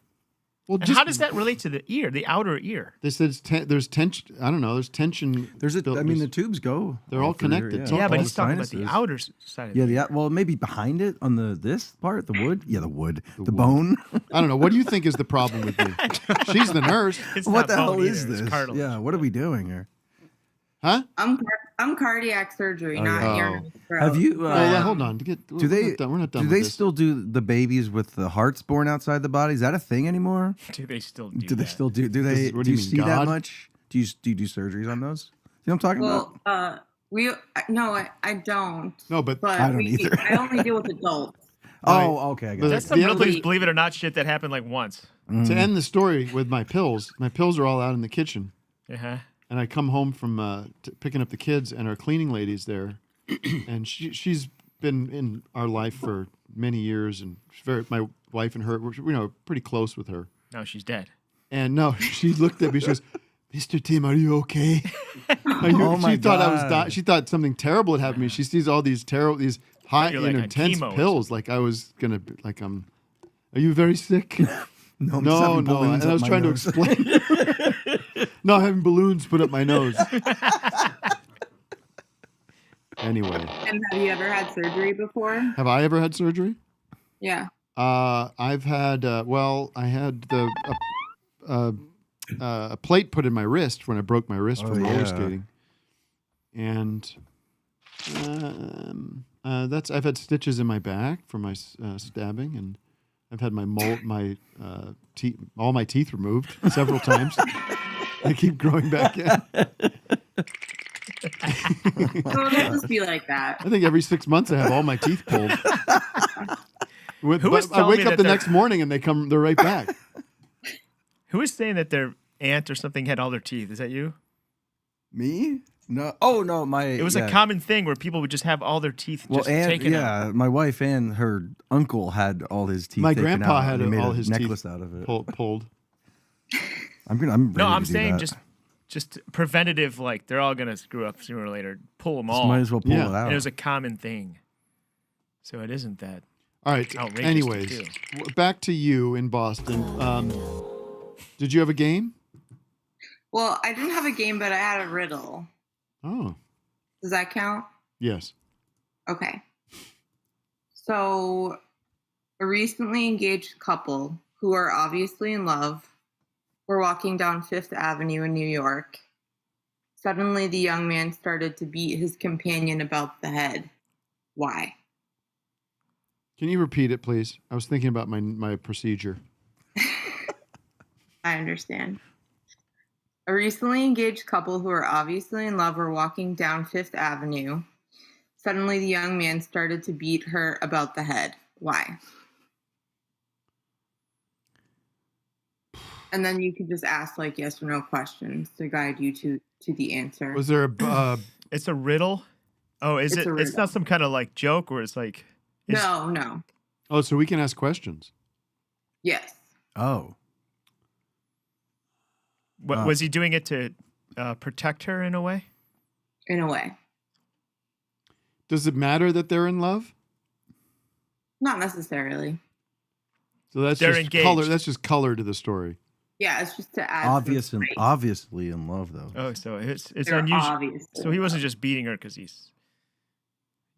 Well, And how does that relate to the ear, the outer ear? They said there's tension. I don't know. There's tension. The tubes go. They're all through there, connected. Yeah, but all he's the talking about the sinuses. outer side of Yeah, the well, maybe behind it on this part, the wood. Yeah, the wood, the bone. I don't know. What do you think is the problem with me? She's the nurse. It's What not the hell bone is either, it's this? cartilage. Yeah, what are we doing here? Huh? I'm cardiac surgery, not ear. and throat. Have you? Well, yeah, hold on. Do We're they? not done, we're not done Do with they this. still do the babies with the hearts born outside the body? Is that a thing anymore? Do they still do Do they that? still do? Do they? What do you mean, see that God? much? Do you do surgeries on those? You know what I'm talking about? Well, I don't. No, but I don't either. I only deal with adults. Oh, okay. I got That's it. some the real other- believe it or not shit that happened like once. To end the story with my pills are all out in the kitchen. Uh-huh. And I come home from picking up the kids, and our cleaning lady's there, and she's been in our life for many years, and my wife and her, we're pretty close with her. No, she's dead. And no, she looked at me. She goes, "Mr. Tim, are you okay?" Oh my she thought I was God. She thought something terrible had happened to me. She sees all these high You're like and on intense chemo or pills, like I was gonna like Are you very sick? No, I'm just No, having no. balloons And I up was my trying nose. to explain. No, I'm having balloons put up my nose. Anyway, And have you ever had surgery before? have I ever had surgery? Yeah. I've had. I had a plate put in my wrist when I broke my wrist from roller skating, and I've had stitches in my back from my stabbing, and I've had all my teeth removed several times. They keep growing back in. So it'll just be like that. I think every 6 months I have all my teeth pulled. Who was I telling wake me up that the they're- next morning and they're right back. Who was saying that their aunt or something had all their teeth? Is that you? Me? No. Oh no, It was a common thing where people would just have all their teeth just taken out. my wife and her uncle had all his teeth. My taken grandpa out, had and he made all a his necklace teeth out of it. pulled. I'm No, ready I'm to do saying that. just preventative, like they're all gonna screw up sooner or later. Pull them Just all. might as well pull Yeah. it out. And it was a common thing. So it isn't that. All right. outrageous to Anyways, do. back to you in Boston. Did you have a game? Well, I didn't have a game, but I had a riddle. Oh, Does that count? yes. Okay. So, a recently engaged couple who are obviously in love were walking down Fifth Avenue in New York. Suddenly, the young man started to beat his companion about the head. Why? Can you repeat it, please? I was thinking about my procedure. I understand. A recently engaged couple who are obviously in love were walking down Fifth Avenue. Suddenly, the young man started to beat her about the head. Why? And then you could just ask like yes or no questions to guide you to the answer. Was there a? It's a riddle. Oh, is It's it? a It's not riddle. some kind of like joke where it's like. No. Oh, so we can ask questions. Yes. Oh. Was he doing it to protect her in a way? In a way. Does it matter that they're in love? Not necessarily. So that's They're just engaged. color. That's just color to the story. Yeah, it's just to add. Obviously in love though. Oh, so it's They're unusual. obviously So he wasn't just beating her because he's,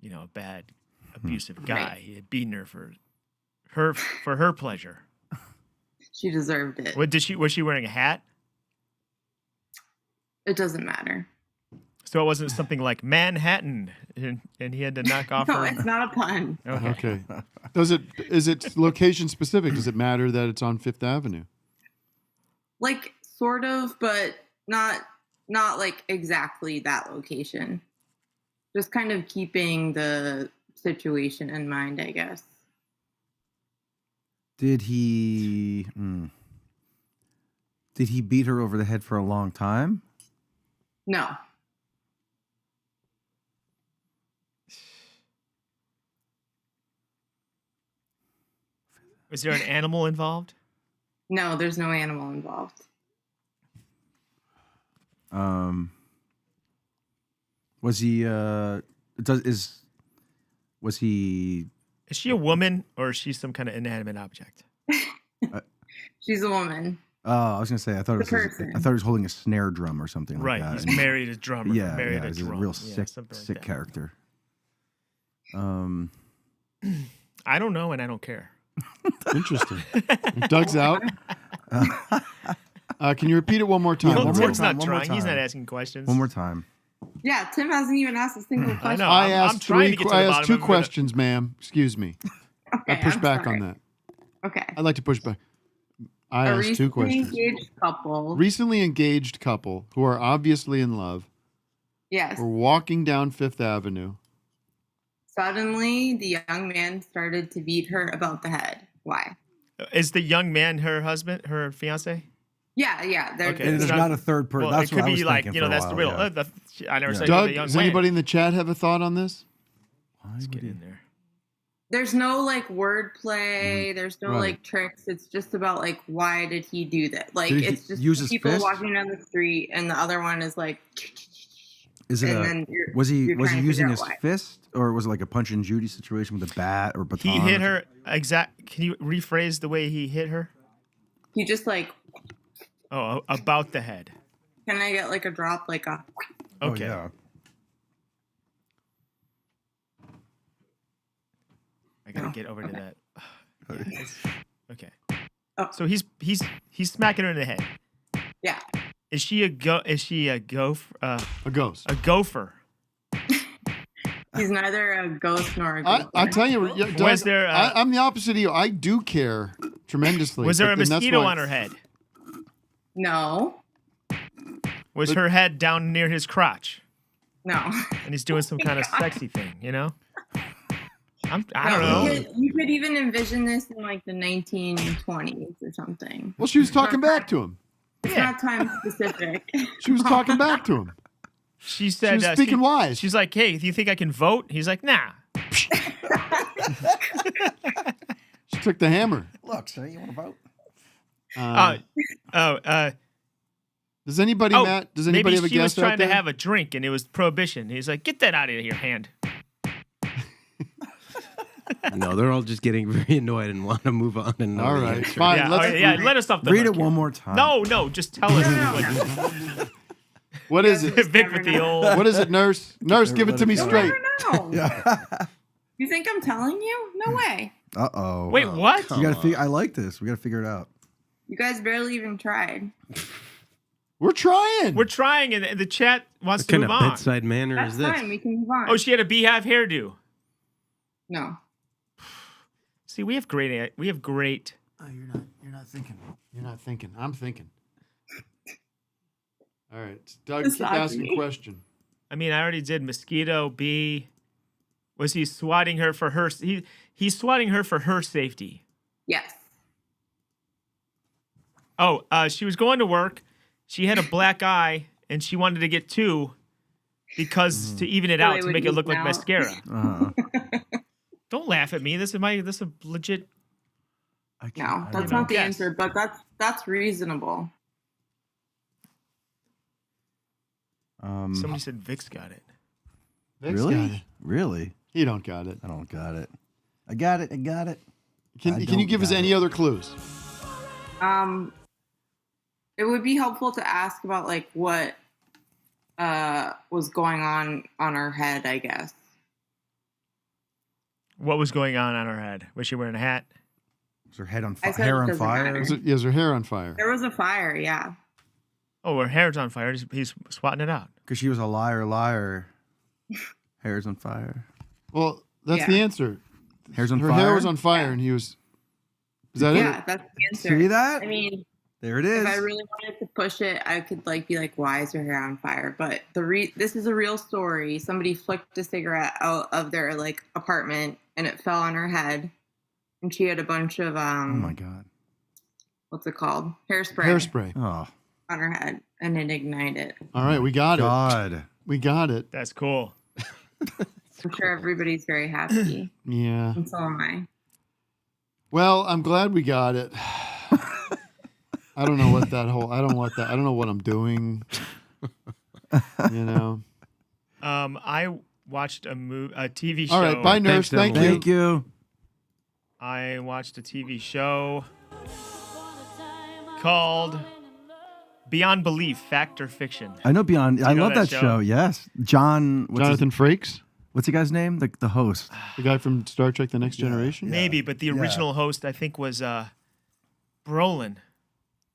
a bad, Hmm. abusive guy. Right. He had beaten her for her pleasure. She deserved it. What was she wearing a hat? It doesn't matter. So it wasn't something like Manhattan, and he had to knock off No, her. it's not a pun. Okay. Is it location specific? Does it matter that it's on Fifth Avenue? Like sort of, but not like exactly that location. Just kind of keeping the situation in mind, I guess. Did he beat her over the head for a long time? No. Was there an animal involved? No, there's no animal involved. Was he was he Is she a woman or is she some kind of inanimate object? She's a woman. Oh, I was gonna say I thought The he person. was holding a snare drum or something Right, like that. he's And- married a drummer. Yeah, married a he's drum. a real Yeah, sick something like sick that. character. I don't know and I don't care. Interesting. Doug's out. Can you repeat it one more time? Tim's not trying. He's not asking questions. One more time. Yeah, Tim hasn't even asked a single question. know. I I'm asked trying to get to the I bottom asked two of it. questions, ma'am. Excuse me. I Okay, push I'm back sorry. on that. Okay. I'd like to push back. I A asked two recently questions. engaged couple. Recently engaged couple who are obviously in love Yes. were walking down Fifth Avenue. Suddenly, the young man started to beat her about the head. Why? Is the young man her husband, her fiance? Yeah. They're Okay. And there's not a third person. Well, That's it what could I was be like, thinking for a that's the while, real. yeah. I never said Doug, the young does man. anybody in the chat have a thought on this? Let's get in there. There's no like wordplay. There's no Right. like tricks. It's just about like why did he do that? Like Did he it's just use his people fist? walking down the street, and the other one is like. Is it and a, then you're- was he you're was he trying to using figure his out why. fist or was it like a Punch and Judy situation with a bat or baton? He hit her Can you rephrase the way he hit her? He just like, Oh, about the head. can I get like a drop, like a? Okay. yeah. I gotta get over to that. Okay. Oh. So he's smacking her in the head. Yeah. Is she a gopher? A ghost. A gopher. He's neither a ghost nor a ghost. I tell you, yeah, Doug, Was there, I'm the opposite of you. I do care tremendously. Was there a but then that's mosquito why- on her head? No. Was her head down near his crotch? No. And he's doing some kind of sexy thing, I don't No, know. You could even envision this in like the 1920s or something. Well, she was talking back to him. It's not time specific. She was talking back to him. She said, was speaking wise. She's like, "Hey, do you think I can vote?" He's like, "Nah." She took the hammer. Look, sir, you want to vote? Does anybody, Matt? Does anybody maybe have a she was guess out trying there? to have a drink and it was prohibition. He's like, "Get that out of your hand." No, they're all just getting very annoyed and want to move on. And know All the right, answer. fine. Yeah, let's okay, yeah, let us off the Read hook it here. one more time. No, just tell us. What is it? Vic with the old. What is it, nurse? Nurse, give it to me You'll straight. never know. You think I'm telling you? No way. Uh-oh. Wait, what? You gotta figure. I like this. We gotta figure it out. You guys barely even tried. We're trying. We're trying, and the chat wants What to kind move of on. bedside manner That's is this? fine. We can move on. Oh, she had a beehive hairdo. No. See, we have great. Oh, you're not not thinking. You're not thinking. I'm thinking. All right, Doug, It's keep not asking me. question. I mean, I already did mosquito. B. Was he swatting her for her? He's swatting her for her safety. Yes. Oh, she was going to work. She had a black eye, and she wanted to get 2 because to even it So out they to would make it look even like out. mascara. Uh-huh. Don't laugh at me. This is a legit. No, that's not the answer, but that's reasonable. Somebody said Vic's got it. Vic's Really? got it. Really? He don't got it. I don't got it. I got it. I got it. Can you give us any other clues? It would be helpful to ask about like what was going on her head, I guess. What was going on her head? Was she wearing a hat? Was her head on I fire? said Hair it on doesn't fire? matter. Is her hair on fire? There was a fire, yeah. Oh, her hair's on fire. He's swatting it out. Because she was a liar. Hair's on fire. Well, that's the answer. Hair's on her fire. hair was on fire, and he was. Is that Yeah, it? that's the answer. See that? I mean, There it is. if I really wanted to push it, I could like be like, "Why is her hair on fire?" But this is a real story. Somebody flicked a cigarette out of their like apartment, and it fell on her head, and she had a bunch of Oh my god. what's it called? Hairspray. Hairspray. Oh. On her head, and it ignited. All right, we got it. God. We got it. That's cool. I'm sure everybody's very happy, Yeah. and so am I. Well, I'm glad we got it. I don't know what that whole. I don't want that. I don't know what I'm doing. You know. I watched a TV show. All right, bye, nurse. Thank you. Thank you. I watched a TV show called Beyond Belief: Fact or Fiction. I know Beyond. I you know love that show. Yes, Jonathan Frakes. What's the guy's name? The host. The guy from Star Trek: The Next Generation. Maybe, but the original host I think was Brolin.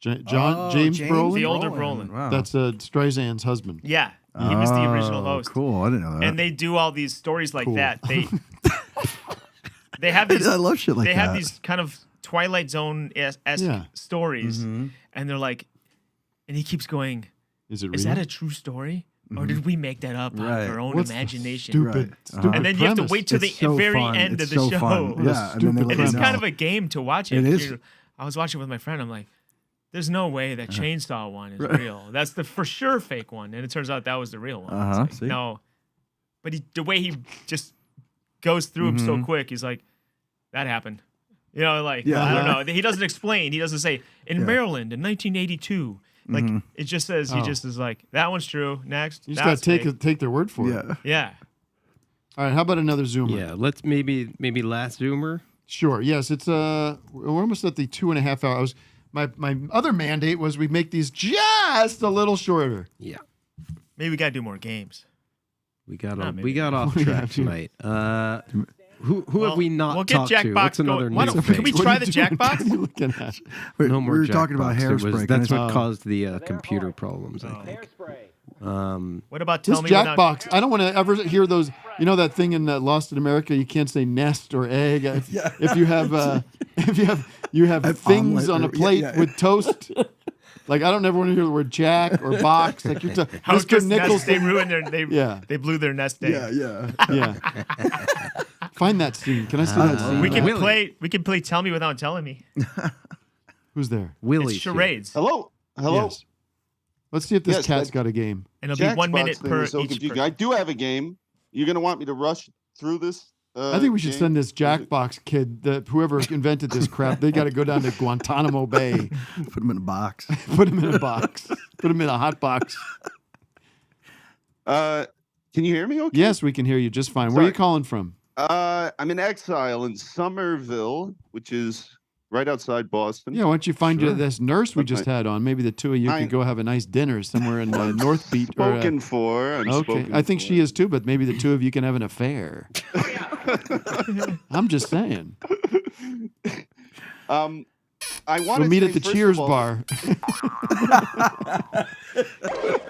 James Brolin. The older Brolin. Wow. That's Streisand's husband. Yeah, he was the original Oh, host. Cool. I didn't know that. And they do all these stories like Cool. that. They have these. I love shit like they have that. these kind of Twilight Zone-esque Yeah. stories, Mm-hmm. and they're like, and he keeps going. Is it Is real? that a true story? Or did we make that up out Right. of our own What's the imagination? stupid And then you have to premise? wait till the It's so very fun. end It's of the so show. fun. Yeah, and then they let It you is know. kind of a game to watch it. It is. I was watching with my friend. I'm like, there's no way that chainsaw one is Right. real. That's the for sure fake one. And it turns out that was the real one. It's Uh-huh. like, See? no. But the way he just goes through them so quick, he's like, that happened. You know, like, Yeah. I don't know. He doesn't explain. He doesn't say, in Maryland in 1982. Like, it just says, he just is like, that one's true. Next. You just got That's to fake. take their word for it. Yeah. Yeah. All right. How about another Zoomer? Yeah, let's maybe last Zoomer. Sure. Yes. It's we're almost at the 2.5 hours. My other mandate was we make these just a little shorter. Yeah. Maybe we got to do more games. We got Nah, off, maybe we got not. off track tonight. Who have we not We'll get talked to? Jackbox What's another going. Why new don't- thing? can we try the Jackbox? What are you looking at? No more We were talking about Jackbox. It was- Hairspray. That's Can I what say- caused the computer problems, I think. What about This tell me without- Jackbox. I don't want to ever hear those. You know that thing in Lost in America? You can't say nest or egg. If you have you have An things omelet on a or- plate yeah. with toast. Like I don't ever want to hear the word Jack or box. Like you're Hostess Mr. nest, Nichols. they ruined their. They blew their nest egg. Yeah. Find that scene. Can I see that scene? We can play. Tell me without telling me. Who's there? Willie. It's charades. Hello. Yes. Let's see if this Yes, cat's that- got a game. And it'll be 1 Jackbox minute thing per is so each confusing. person. I do have a game. You're going to want me to rush through this? I think we should send this Jackbox kid, whoever invented this crap, they got to go down to Guantanamo Bay. Put him in a box. Put him in a box. Put him in a hot box. Can you hear me okay? Yes, we can hear you just fine. Where are you Sorry. calling from? I'm in exile in Somerville, which is right outside Boston. Yeah, why don't you find Sure. this nurse we just had on? Maybe the two of you could go have a nice dinner somewhere in North Beach. Spoken for. I'm Okay, spoken I think for. she is too, but maybe the two of you can have an affair. I'm just saying. I want We'll to meet say, at the first of Cheers all- bar.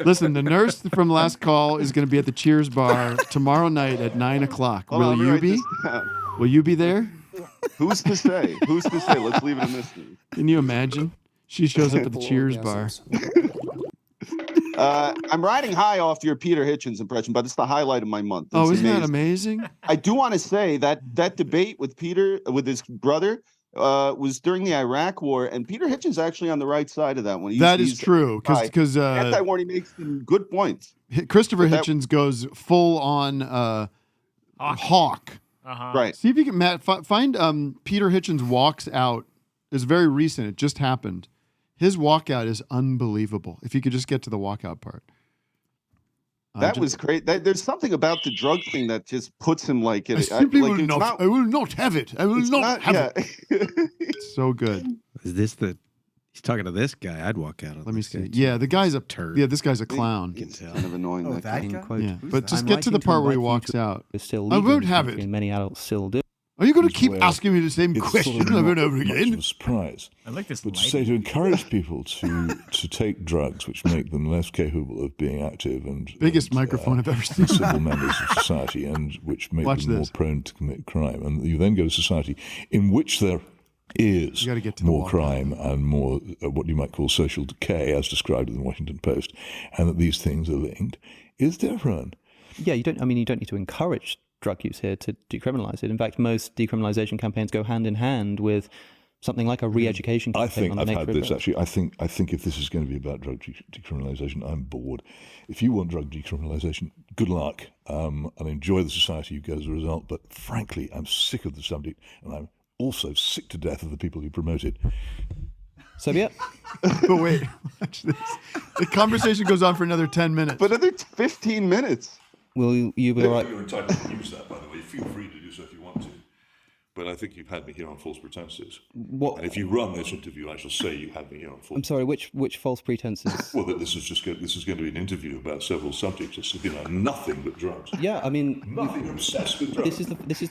Listen, the nurse from last call is going to be at the Cheers bar tomorrow night at 9 o'clock. Hold on, Will let me you write be? this down. Will you be there? Who's to say? Who's to say? Let's leave it in this. Can you imagine? She shows up at the Cheers bar. I'm riding high off your Peter Hitchens impression, but it's the highlight of my month. Oh, It's isn't that amazing? I do want to say that debate with Peter, with his brother, was during the Iraq War, and Peter Hitchens actually on the right side of that one. That is true, because anti-war, he makes some good points. Christopher Hitchens goes full on hawk. Right. See if you can, Matt, find Peter Hitchens walks out. It's very recent. It just happened. His walkout is unbelievable. If you could just get to the walkout part. That was great. There's something about the drug thing that just puts him like it. I will not have it. I will not have it. It's so good. Is this the? He's talking to this guy. I'd walk out. Let me see. Yeah, the guy's a turd. Yeah, this guy's a clown. It's kind of annoying. Oh, that guy? Yeah, but just get to the part where he walks out. Still I won't have it. Many adults still do. Are you going to keep asking me the same question over and over Much again? of a surprise. I like this. But to say to encourage people to take drugs which make them less capable of being active and Biggest microphone I've ever seen. civil members of society, and which make them more prone to commit crime, and you then go to society in which there is more crime and more what you might call social decay, as described in the Washington Post, and that these things are linked, is different. Yeah, you don't need to encourage drug use here to decriminalize it. In fact, most decriminalization campaigns go hand in hand with something like a re-education campaign. I think on I've the had nature of this drugs. actually. I think if this is going to be about drug decriminalisation, I'm bored. If you want drug decriminalisation, good luck. I'll enjoy the society you get as a result. But frankly, I'm sick of the subject, and I'm also sick to death of the people who promote it. So yeah. But wait, watch this. The conversation goes on for another 10 minutes. But another 15 minutes. Will you be all right? You're entitled to use that, by the way. Feel free to do so if you want to. But I think you've had me here on false pretenses. What? And if you run this interview, I shall say you had me here on false. I'm sorry. Which false pretenses? Well, that this is going to be an interview about several subjects. It's nothing but drugs. Yeah, I mean, nothing. You're obsessed with drugs. This is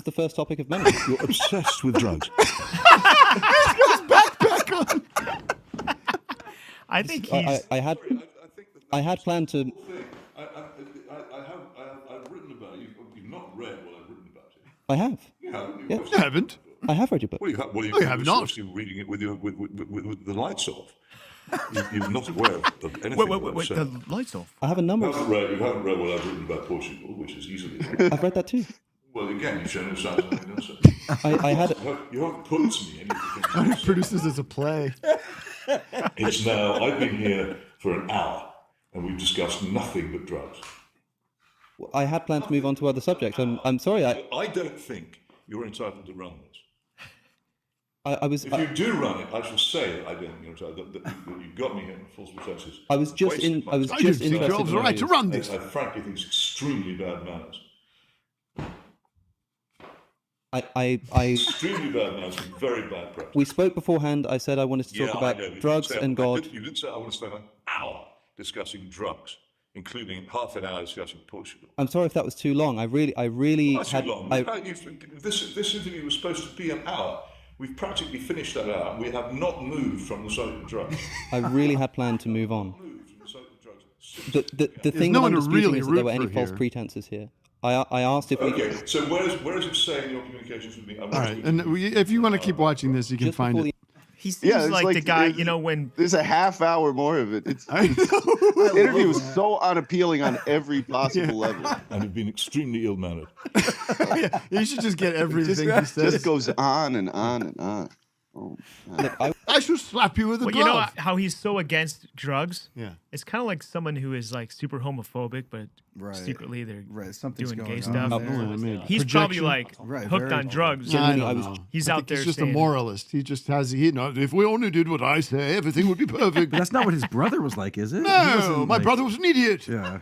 the first topic of many. You're obsessed with drugs. This goes back on. I think he's. I had planned to. I've written about it. You've not read what I've written about it. I have. You haven't. Yeah. You haven't. I have read your book. Well, you have not. You're reading it with the lights off. You're not aware of anything. Wait, the lights off. I have a number. You haven't read what I've written about Portugal, which is easily. I've read that too. Well, again, you show no signs of having done so. I had. You haven't put to me anything. He produces as a play. It's now. I've been here for an hour, and we've discussed nothing but drugs. I had planned to move on to other subjects. I'm sorry. I don't think you're entitled to run this. I was. If you do run it, I shall say that I don't think you're entitled. That you got me here on false pretenses. I was just interested. Job's right to run this. I frankly think it's extremely bad manners. Extremely bad manners and very bad practice. We spoke beforehand. I said I wanted to talk about drugs and God. You did say I want to spend an hour discussing drugs, including half an hour discussing Portugal. I'm sorry if that was too long. I really That's had. too long. This interview was supposed to be an hour. We've practically finished that hour. We have not moved from the subject of drugs. I really had planned to move on. The thing no that one I'm to disputing really is that there were root any for false here. pretenses here. I asked if we Okay, could. so where is it saying your communications with me? All right, and if you want to keep watching this, you can find it. He seems it's like the guy, when there's a half hour more of it. The interview was so unappealing on every possible level. And you've been extremely ill-mannered. Yeah, you should just get everything he says. Just goes on and on and on. Oh, I should slap you with a glove. you know how he's so against drugs? Yeah. It's kind of like someone who is like super homophobic, but secretly they're something's doing going gay on stuff. there. He's probably like hooked on drugs. I don't know. He's I out think there He's just a saying- moralist. He just has, if we only did what I say, everything would be perfect. But that's not what his brother was like, is it? He No, wasn't my like- brother was an idiot. Yeah.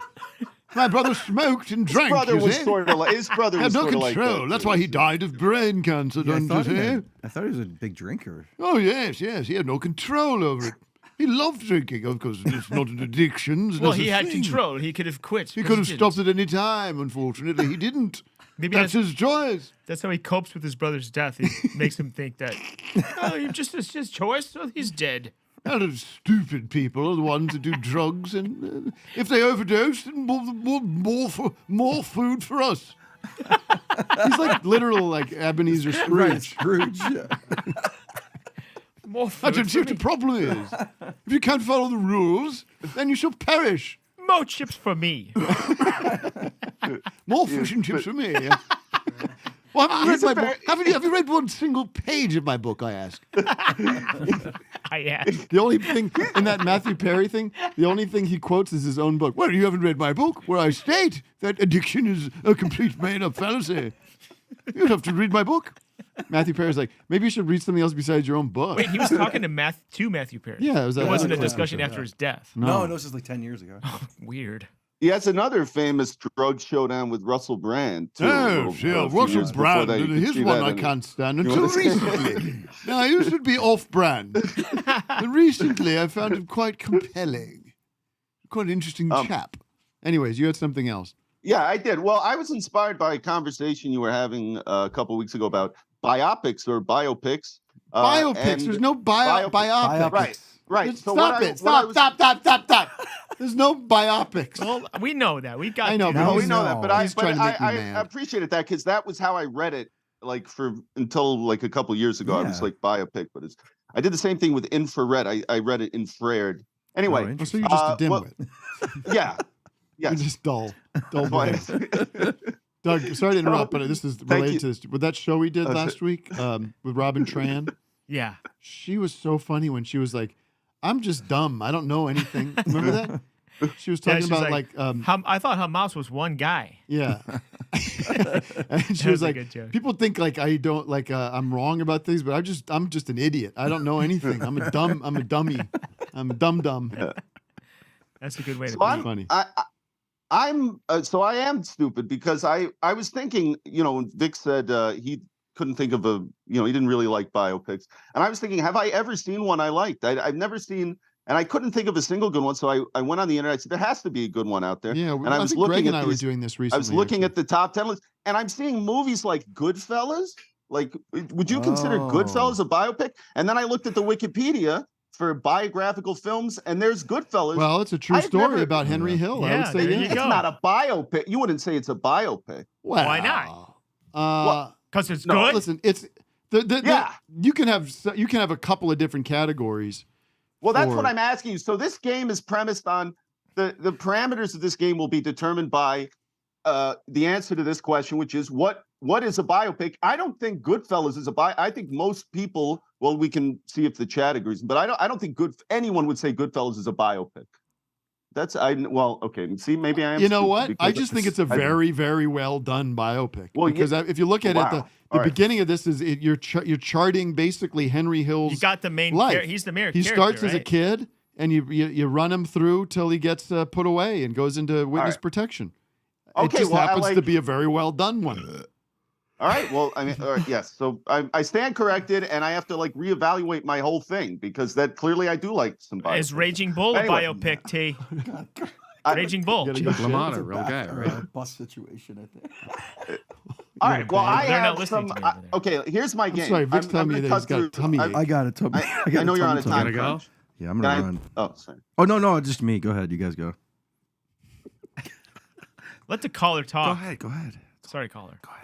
My brother smoked and drank. brother you was see? sort of like- his brother had was no sort of like control. that, That's too. why he died of brain cancer. Yeah, don't you say? I thought he was a big drinker. Oh yes. He had no control over it. He loved drinking. Of course, it's not an addiction. It's Well, not a he had thing. control. He could have quit. He but could have didn't. stopped at any time. Unfortunately, he didn't. Maybe That's his choice. That's how he copes with his brother's death. It makes him think that, it's his choice, so he's dead. And stupid people are the ones that do drugs, and if they overdose, then more food for us. He's like literal like Ebenezer Scrooge. More I don't food see for what the me. problem is. If you can't follow the rules, then you shall perish. More chips for me. More fish and chips for me. Well, haven't you read my book? Have you read one single page of my book? I ask. I am. The only thing in that Matthew Perry thing, the only thing he quotes is his own book. Well, you haven't read my book, where I state that addiction is a complete made-up fallacy. You'd have to read my book. Matthew Perry's like, maybe you should read something else besides your own book. Wait, he was talking to Matthew Perry. Yeah, it was that wasn't a other discussion clip. after his death. No, this is like 10 years ago. Weird. He has another famous drug showdown with Russell Brand, too. Oh, sure. Russell Brand. Here's one I can't stand until recently. Now, I used to be off-brand. But recently, I found him quite compelling. Quite an interesting chap. Anyways, you had something else. Yeah, I did. Well, I was inspired by a conversation you were having a couple weeks ago about biopics or biopics. Biopics. There's no biopics. Right. So Stop it. Stop. There's no biopics. Well, we know that. We got. I know. No, we know that, but He's trying to make me I mad. appreciated that because that was how I read it. Like until like a couple years ago, I was like biopic, but I did the same thing with infrared. I read it infrared. Anyway, so you're just a dimwit. Yeah. You're just dull brain. Doug, sorry to interrupt, but this is related to this. With that show we did last week with Robin Tran. Yeah. She was so funny when she was like, I'm just dumb. I don't know anything. Remember that? She was talking about like I thought her mouse was one guy. Yeah. And she was a like, good joke. people think like I don't like I'm wrong about things, but I'm just an idiot. I don't know anything. I'm a dummy. I'm a dumb. That's a good way to So be. Funny. So I am stupid because I was thinking, when Vic said he couldn't think of he didn't really like biopics, and I was thinking, have I ever seen one I liked? I've never seen, and I couldn't think of a single good one. So I went on the internet. I said there has to be a good one out there. Yeah, and I was think looking Greg and at I were these, doing this recently. I was looking at the top 10 list, and I'm seeing movies like Goodfellas. Like, would you consider Goodfellas a biopic? And then I looked at the Wikipedia for biographical films, and there's Goodfellas. Well, it's a true story about Henry Hill. I would say it's not a biopic. You wouldn't say it's a biopic. Well, Why not? Because it's good. Listen, it's you can have a couple of different categories. Well, that's what I'm asking you. So this game is premised on the parameters of this game will be determined by the answer to this question, which is what is a biopic? I don't think Goodfellas is a I think most people. Well, we can see if the chat agrees, but I don't think anyone would say Goodfellas is a biopic. Okay. See, maybe I am. You know what? I just think it's a very, very well done biopic. Well, because if you look at it, the beginning of this is you're charting basically Henry Hill's. You got the main. life. He's the main. He starts as a kid, and you run him through till he gets put away and goes into witness protection. Okay, it just well, happens to be a very well done one. All right. Well, I mean, yes. So I stand corrected, and I have to reevaluate my whole thing because that clearly I do like some biopics. Is Raging Bull a biopic, T? Raging Bull. LaMotta, real guy, right? Bus situation, I think. All right. Well, I They're not have listening some. to me over there. Okay. Here's my game. Sorry, Vic's telling me that he's got a tummy ache. I got it. Tummy. I know you're on a time Gotta go? crunch. Yeah, I'm gonna run. Oh, sorry. Oh no, just me. Go ahead. You guys go. Let the caller talk. Go ahead. Sorry, caller. Go ahead.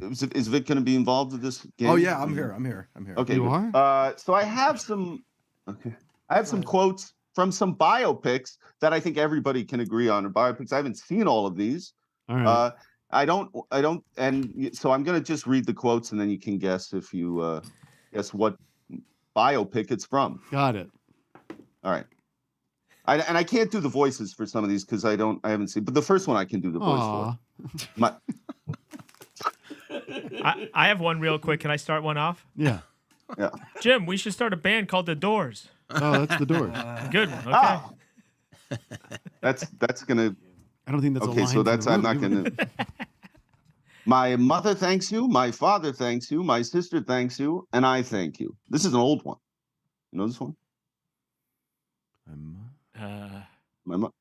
Is Vic going to be involved with this game? Oh yeah, I'm here. Okay, You good. are? So I have some. Okay, I have some quotes from some biopics that I think everybody can agree on. Or biopics. I haven't seen all of these. All right. I don't, and so I'm going to just read the quotes, and then you can guess if you guess what biopic it's from. Got it. All right. I can't do the voices for some of these because I haven't seen. But the first one I can do the voice Aw. for. I have one real quick. Can I start one off? Yeah. Yeah. Jim, we should start a band called The Doors. Oh, that's the Doors. Good one. Okay. Oh. That's gonna. I don't think that's a Okay, line so from that's the I'm not movie. gonna. My mother thanks you. My father thanks you. My sister thanks you, and I thank you. This is an old one. You know this one? My mom.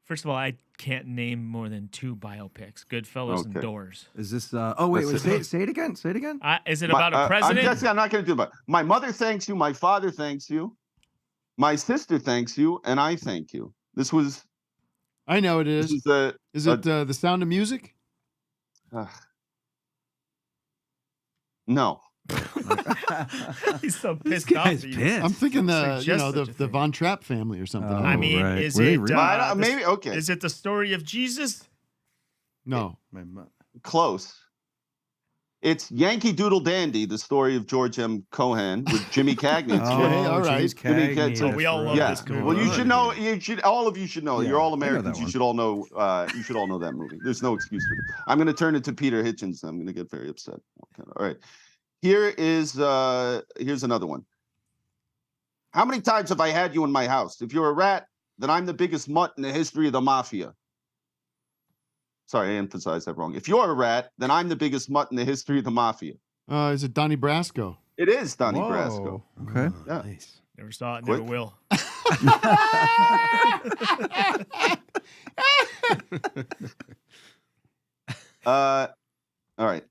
First of all, I can't name more than 2 biopics: Goodfellas and Okay. Doors. Is this? Oh wait, say it again. Say it again. Is it about a president? I'm not going to do it. My mother thanks you. My father thanks you. My sister thanks you, and I thank you. This was. I know it is. This is Is it The Sound of Music? No. He's so pissed This off. guy's that you pissed. I'm thinking suggest such a the thing. Von Trapp family or something. I mean, is Were they it really? Maybe okay. Is it the story of Jesus? No. Close. It's Yankee Doodle Dandy, the story of George M. Cohan with Jimmy Cagney. all right. James Jimmy Cagney, Cagney. that's we all love Yeah. this movie. Well, you should know. You should. All of you should know. Yeah, You're all I know Americans. that You one. should all know. You should all know that movie. There's no excuse for it. I'm going to turn it to Peter Hitchens. I'm going to get very upset. Okay. All right. Here's another one. How many times have I had you in my house? If you're a rat, then I'm the biggest mutt in the history of the mafia. Sorry, I emphasized that wrong. If you're a rat, then I'm the biggest mutt in the history of the mafia. Is it Donnie Brasco? It is Donnie Whoa. Brasco. Okay. Yeah. Nice. Never saw it, Quick. never will. All right.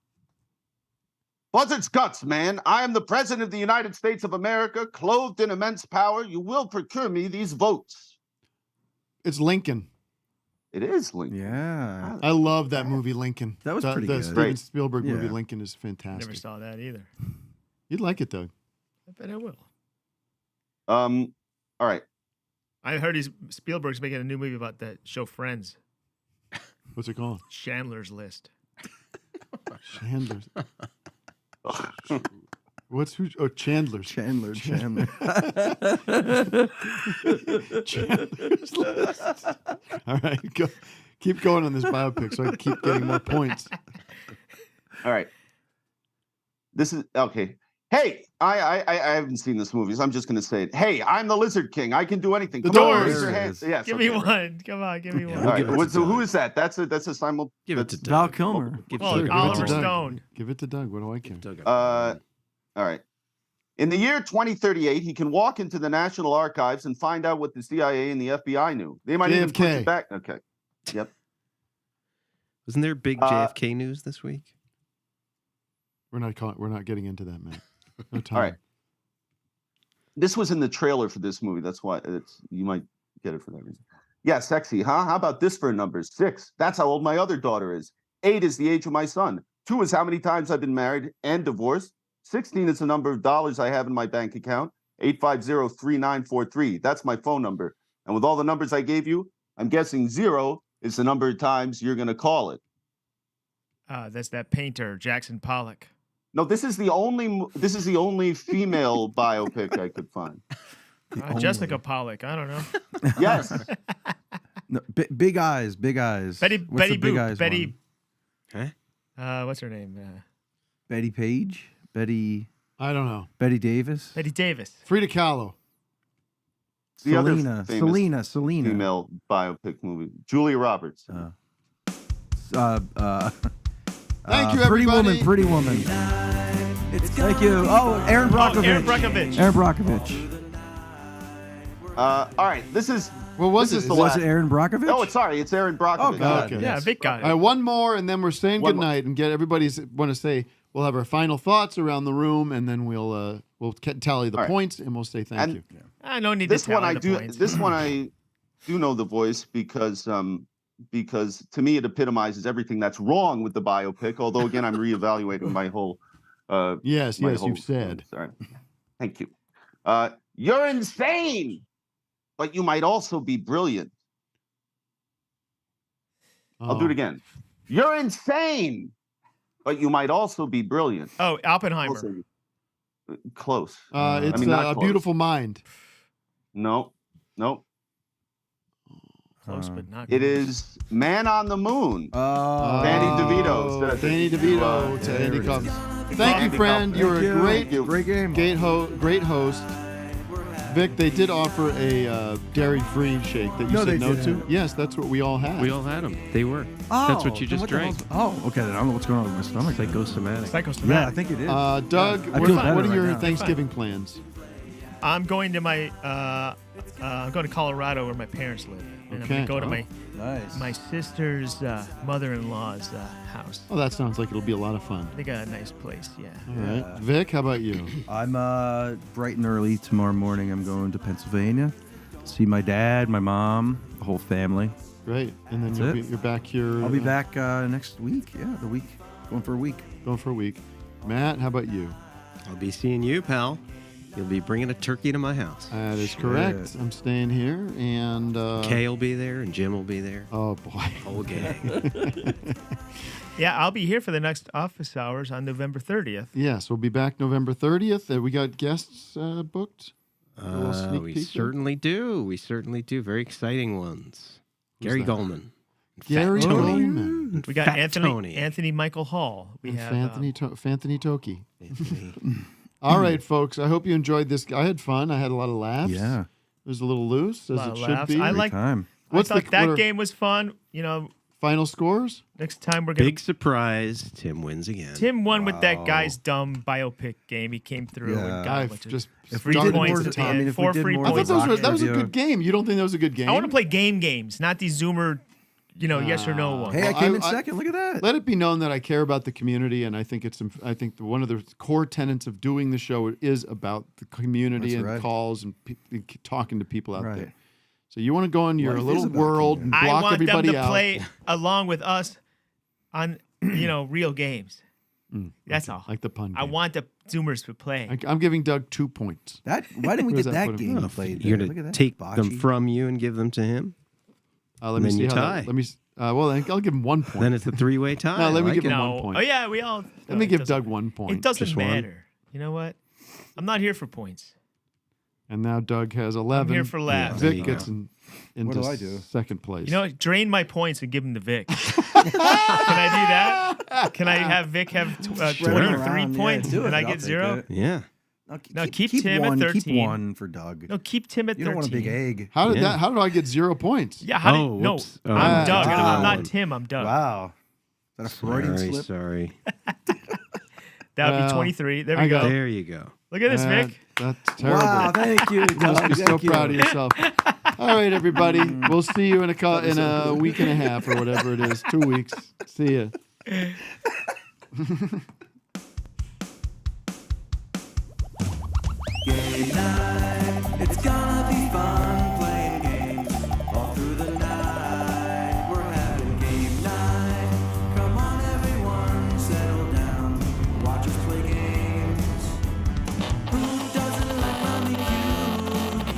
Buzzard's guts, man. I am the president of the United States of America, clothed in immense power. You will procure me these votes. It's Lincoln. It is Lincoln. Yeah. I love that movie, Lincoln. That was pretty the good. Steven Great. Spielberg movie, Yeah. Lincoln, is fantastic. Never saw that either. You'd like it, Doug. I bet I will. All right. I heard Spielberg's making a new movie about that show Friends. What's it called? Chandler's List. Chandler's. What's who? Oh, Chandler's. Chandler's Chandler's List. All right, go. Keep going on this biopic so I can keep getting more points. All right. This is okay. Hey, I haven't seen this movie, so I'm just going to say it. Hey, I'm the Lizard King. I can do anything. The Come on, Doors. raise your hands. Yes, Give okay, me right. one. Come on, give me Yeah, one. we'll All give right. it to So who Doug. is that? That's a simul. Give it to Val Doug. Kilmer. Give Oh, Doug. Oliver Give it to Doug. Stone. Give it to Doug. What do I care? Doug. All right. In the year 2038, he can walk into the National Archives and find out what the CIA and the FBI knew. They might even push JFK. it back. Okay. Yep. Wasn't there big JFK news this week? We're not getting into that, man. No time. All right. This was in the trailer for this movie. That's why you might get it for that reason. Yeah, sexy, huh? How about this for numbers? 6. That's how old my other daughter is. 8 is the age of my son. 2 is how many times I've been married and divorced. 16 is the number of dollars I have in my bank account. 850-3943. That's my phone number. And with all the numbers I gave you, I'm guessing 0 is the number of times you're going to call it. That's that painter, Jackson Pollock. No, this is the only female biopic I could find. Jessica Pollock. I don't know. Yes. No, big eyes, big eyes. Betty What's the big Boop. eyes Betty. one? What's her name? Betty Page. Betty. I don't know. Betty Davis. Betty Davis. Frida Kahlo. The other Selena. famous Selena. female biopic movie. Julia Roberts. Thank you, Pretty everybody. Woman. Pretty Woman. Thank you. Oh, Aaron Brockovich. Aaron Brockovich. Aaron Brockovich. All right, this is. What was this it? is the Was last. it Aaron Brockovich? Oh, sorry, it's Aaron Brockovich. Oh, God. Okay. Yeah, big guy. All right, one more, and then we're saying One goodnight and get everybody's want to say. We'll have our final thoughts around the room, and then we'll tally the All right. points, and we'll say thank And you. I don't need This to one tally I the do. points. This one I do know the voice because to me it epitomizes everything that's wrong with the biopic. Although again, I'm reevaluating my whole. Yes, my yes, whole- you've said. Sorry. Thank you. You're insane, but you might also be brilliant. I'll do it again. You're insane, but you might also be brilliant. Oh, Oppenheimer. Close. It's I mean, a not close. beautiful mind. No. Close, but not. It is Man on the Moon. Oh. Danny DeVito. Danny DeVito to Andy Kaufman. Thank you, friend. You were a great game. Great host. Vic, they did offer a dairy-free shake that you No, said they no didn't. to. Yes, that's what we all had. We all had them. They were. Oh, That's what you then just the drank. hell's- Oh, okay. Then I don't know what's going on with my stomach. Psychosomatic. Psychosomatic. Yeah, I think it is. Doug, I what feel are better your right now. Thanksgiving plans? I'm going to my. I'm going to Colorado where my parents live, and I'm going to go to my sister's mother-in-law's house. Oh, that sounds like it'll be a lot of fun. They got a nice place. Yeah. All right, Vic, how about you? I'm bright and early tomorrow morning. I'm going to Pennsylvania, see my dad, my mom, the whole family. Great. And then That's you're back here. I'll be back next week. Yeah, the week. Going for a week. Going for a week. Matt, how about you? I'll be seeing you, pal. You'll be bringing a turkey to my house. That is correct. I'm staying here, and Kay will be there, and Jim will be there. Oh boy, whole gang. Yeah, I'll be here for the next office hours on November 30th. Yes, we'll be back November 30th. We got guests booked. A little sneak We peek there. certainly do. We certainly do. Very exciting ones. Who's Gary that? Goldman. Gary Fat Tony. Goldman. We got Fat Tony. Anthony Michael Hall. We And have Fanthony Toki. All right, folks. I hope you enjoyed this. I had fun. I had a lot of laughs. Yeah. It was a little loose, as lot it of should laughs. be. I like. time. What's I thought what are that game was fun. You know, final scores? next time we're gonna. Big surprise. Tim wins again. Tim won with that guy's dumb biopic game. He came through and got a I've bunch of just free done points more at the time. end. I mean, if we 4 did free more I thought points. that was a Review. good game. You don't think that was a good game? I want to play games, not these Zoomer, yes or no ones. Hey, I came in second. Look at that. Let it be known that I care about the community, and I think one of the core tenets of doing the show is about the community That's and right. calls and talking to people out Right. there. So you want to go in your Life is little about world and I block want them everybody to out. play along with us on, real games. That's all. Like the pun I game. want the Zoomers to play. I'm giving Doug 2 points. Why didn't we Where does get that that put him? game Oh, played? You're there? going Look to at that. take them Bocce. from you and give them to him? Let And me then see you how tie. that. Let me. Well, I'll give him 1 point. Then it's a three-way tie. No, let me I give like him it. 1 point. Oh yeah, we all. Let me it give doesn't- Doug 1 point. It doesn't Just one? matter. You know what? I'm not here for points. And now Doug has 11. I'm here for laughs. There Vic you gets go. into do I do? second place. You know, what? Drain my points and give them to Vic. Can I do that? Can I have Vic have 23 around, yeah, points do it. and I I'll get take 0? it. Yeah. No, keep Tim one, at 13. Keep one for Doug. No, keep Tim at 13. You don't want a big egg. How did Yeah. that? How did I get 0 points? Yeah, how Oh, did no? whoops. Oh, I'm Doug. wow. I'm not Tim. I'm Doug. Wow. Is that a Freudian Sorry, slip? sorry. That would Well, be 23. There I we go. got- There you go. Look at this, Vic. That's terrible. Wow, thank you. You must be so Thank you. proud of yourself. All right, everybody. We'll see you in a week and a half or whatever it is. 2 weeks. See ya. Game night, it's gonna be fun playing games all through the night. We're having game night. Come on, everyone, settle down, watch us play games. Who doesn't like Mommy Q?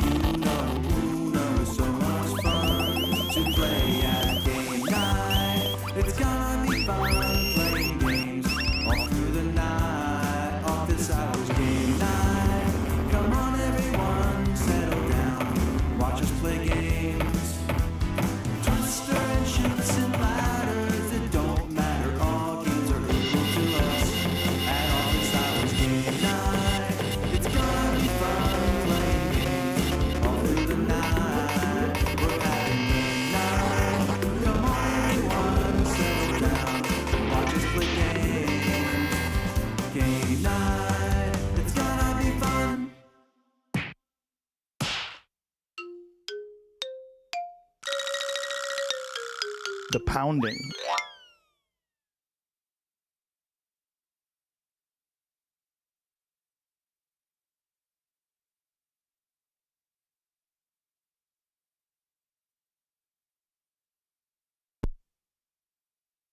You know, Uno is so much fun to play at game night. It's gonna be fun playing games all through the night. Office hours game night. Come on, everyone, settle down. Watch us play games. Twister and shoots and ladders, it don't matter. All games are equal to us. At office hours game night, it's gonna be fun playing games all through the night. We're having game night. Come on, everyone, settle down. Watch us play games. Game night, it's gonna be fun. The Pounding.